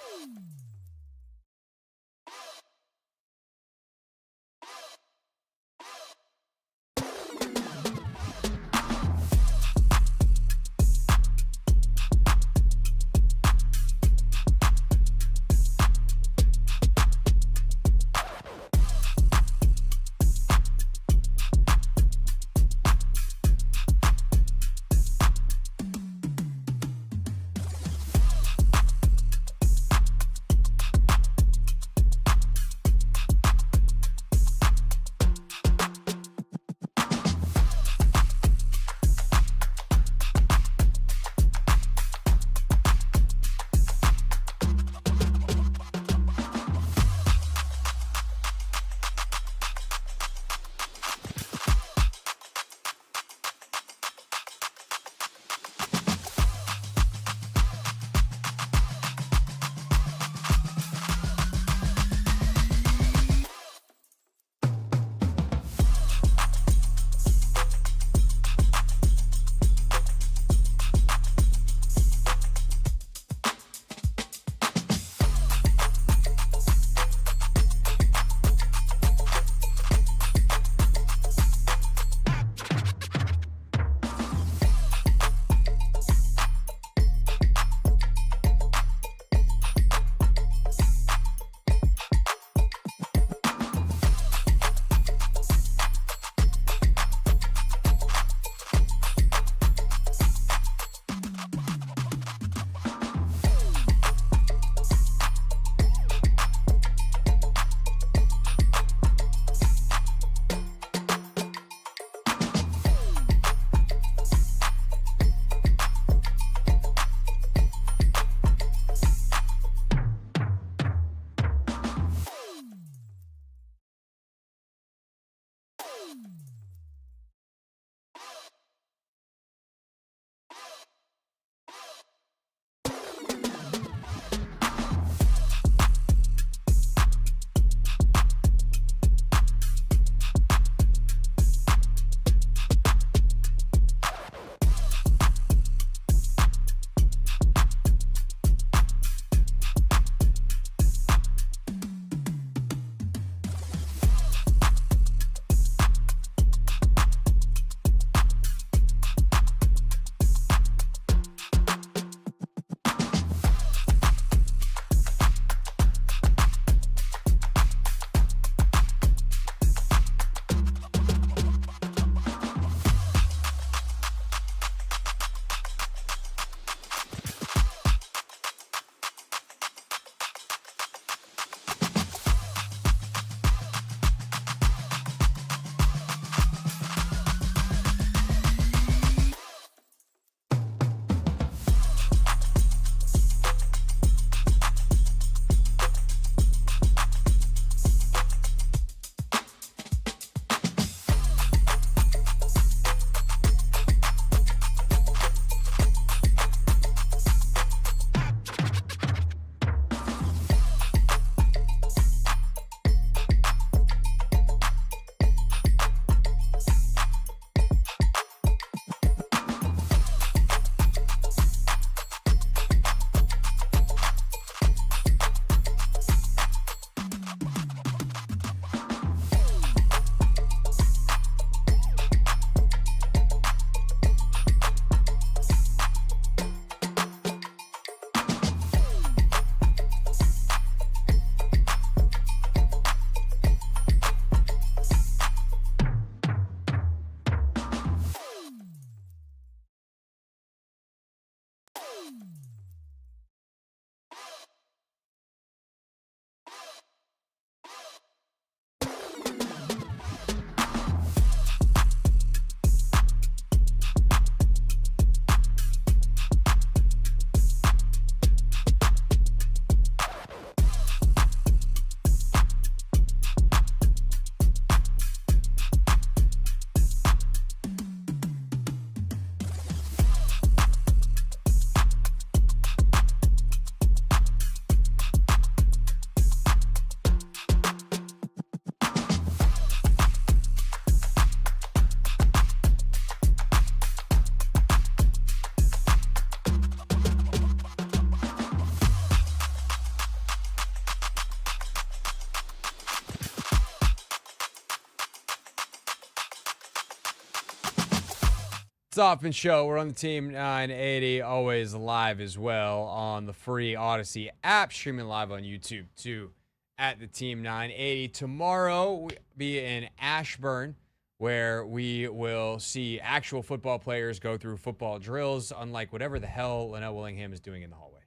It's Hoffman Show. We're on the Team 980, always live as well on the free Odyssey app, streaming live on YouTube too at the Team 980. Tomorrow we'll be in Ashburn, where we will see actual football players go through football drills, unlike whatever the hell Linnell Willingham is doing in the hallway.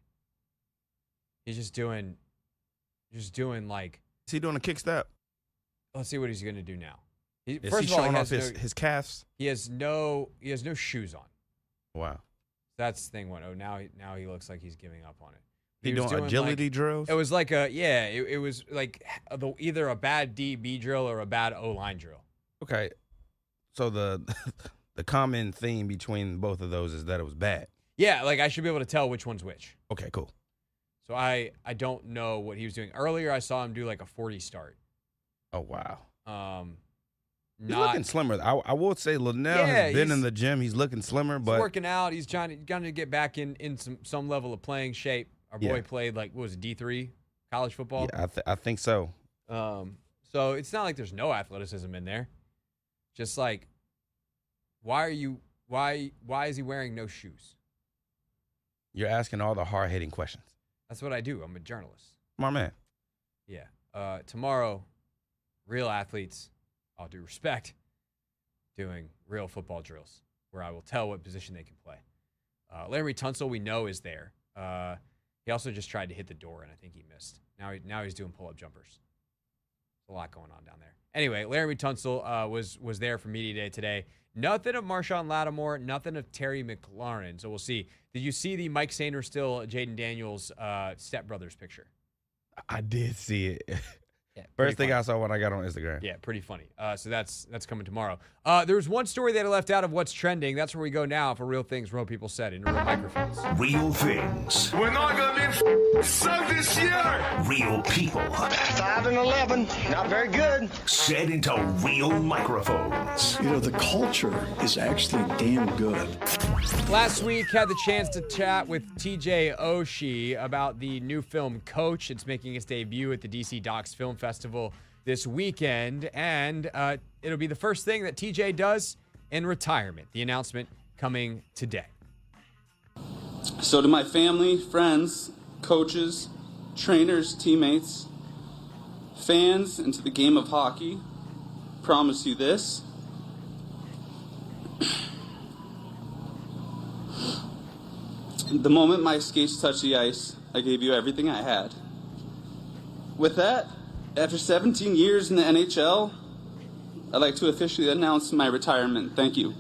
He's just doing like. Is he doing a kick step? Let's see what he's going to do now. Is First he of all, showing off his calves? He has no shoes on. Wow. That's the thing. Now he looks like he's giving up on it. He was doing agility drills? It was like it was like either a bad DB drill or a bad O-line drill. Okay. So the common theme between both of those is that it was bad. Yeah, like I should be able to tell which one's which. Okay, cool. So I don't know what he was doing. Earlier I saw him do like a 40 start. Oh, wow. He's Not looking slimmer. I will say Linnell has been in the gym. He's looking slimmer, but he's working out. He's trying to get back in some level of playing shape. Our boy played like, what was it, D3 college football? Yeah, I think so. So it's not like there's no athleticism in there. Just like, why is he wearing no shoes? You're asking all the hard-hitting questions. That's what I do. I'm a journalist. My man. Yeah. Tomorrow, real athletes, all due respect, doing real football drills where I will tell what position they can play. Larry Tunsil, we know, is there. He also just tried to hit the door, and I think he missed. Now he's doing pull-up jumpers. There's a lot going on down there. Anyway, Laramie Tunsil was there for Media Day today. Nothing of Marshawn Lattimore, nothing of Terry McLaurin. So we'll see. Did you see the Mike Sainristil, Jaden Daniels stepbrothers picture? I did see it. Yeah, First thing I saw when I got on Instagram. Yeah, pretty funny. So that's coming tomorrow. There was one story that I left out of what's trending. That's where we go now for real things real people said in real microphones. Real things. We're not going to be sucked this year. Real people. 5 and 11, not very good. Said into real microphones. You know, the culture is actually damn good. Last week, had the chance to chat with TJ Oshie about the new film Coach. It's making its debut at the DC Docs Film Festival this weekend, and it'll be the first thing that TJ does in retirement. The announcement coming today. So to my family, friends, coaches, trainers, teammates, fans, and to the game of hockey, promise you this. The moment my skates touched the ice, I gave you everything I had. With that, after 17 years in the NHL, I'd like to officially announce my retirement. Thank you.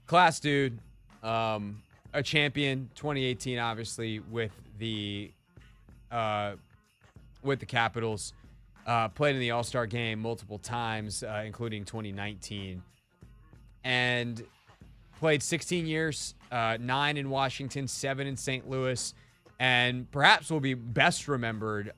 Class dude, a champion, 2018, obviously with the Capitals. Played in the All-Star game multiple times, including 2019, and played 16 years, 9 in Washington, 7 in St. Louis, and perhaps will be best remembered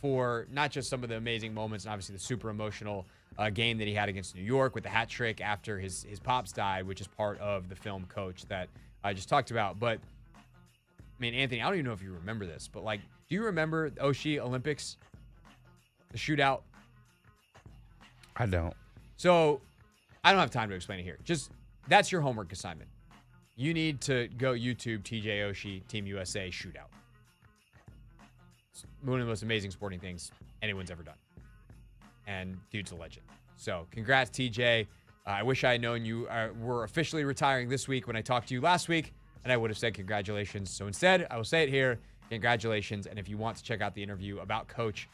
for not just some of the amazing moments and obviously the super emotional game that he had against New York with the hat trick after his pops died, which is part of the film Coach that I just talked about. But, I mean, Anthony, I don't even know if you remember this, but, like, do you remember the Oshie Olympics? The shootout? I don't. So, I don't have time to explain it here. Just, that's your homework assignment. You need to go YouTube TJ Oshie Team USA shootout. It's one of the most amazing sporting things anyone's ever done. And dude's a legend. So, congrats, TJ. I wish I had known you were officially retiring this week when I talked to you last week, and I would have said congratulations. So instead, I will say it here. Congratulations. And if you want to check out the interview about Coach,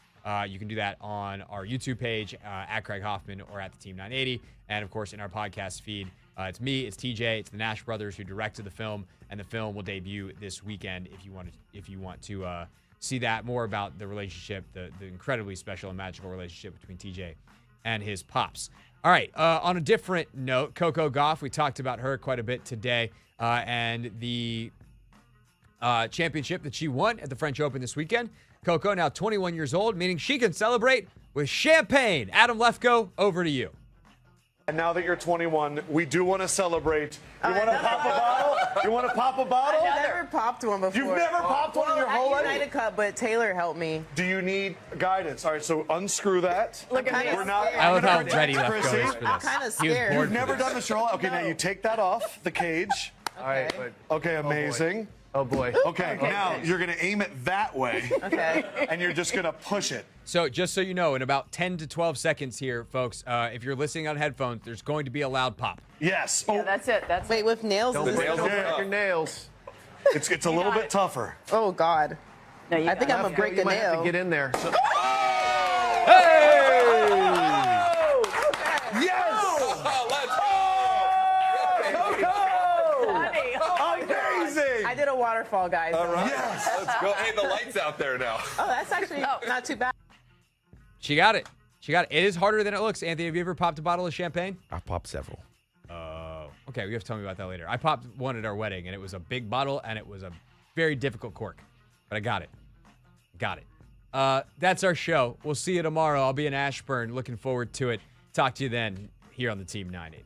you can do that on our YouTube page at Craig Hoffman or at the Team 980. And, of course, in our podcast feed, it's me, it's TJ, it's the Nash brothers who directed the film, and the film will debut this weekend if you want to see that, more about the relationship, the incredibly special and magical relationship between TJ and his pops. All right, on a different note, Coco Gauff, we talked about her quite a bit today, and the championship that she won at the French Open this weekend. Coco, now 21 years old, meaning she can celebrate with champagne. Adam Lefko, over to you. And now that you're 21, we do want to celebrate. You want to pop a bottle? You want to pop a bottle? I've never popped one before. You've never popped one in your whole life? United Cup, but Taylor helped me. Do you need guidance? All right, so unscrew that. Look at me. We're not. I love how Chrissy. ready left go is for this. I'm kind of He was scared. bored You've for never this. done this, Charlotte? Okay, now you take that off the cage. All right. Okay, amazing. Oh boy. Okay, now you're going to aim it that way. Okay. And you're just going to push it. So just so you know, in about 10 to 12 seconds here, folks, if you're listening on headphones, there's going to be a loud pop. Yes. Yeah, that's it. That's Wait, with nails? Don't is this- break your nails. It's a little bit tougher. Oh, God. No, you I think got I'm it. going to break You a might have to nail. get in there. So, Yes! Amazing! I did a waterfall, guys. All right. Yes! Let's go. Hey, the light's out there now. Oh, that's actually not too bad. She got it. She got it. It is harder than it looks. Anthony, have you ever popped a bottle of champagne? I've popped several. Oh. Okay, you have to tell me about that later. I popped one at our wedding, and it was a big bottle, and it was a very difficult cork. But I got it. Got it. That's our show. We'll see you tomorrow. I'll be in Ashburn. Looking forward to it. Talk to you then here on the Team 980.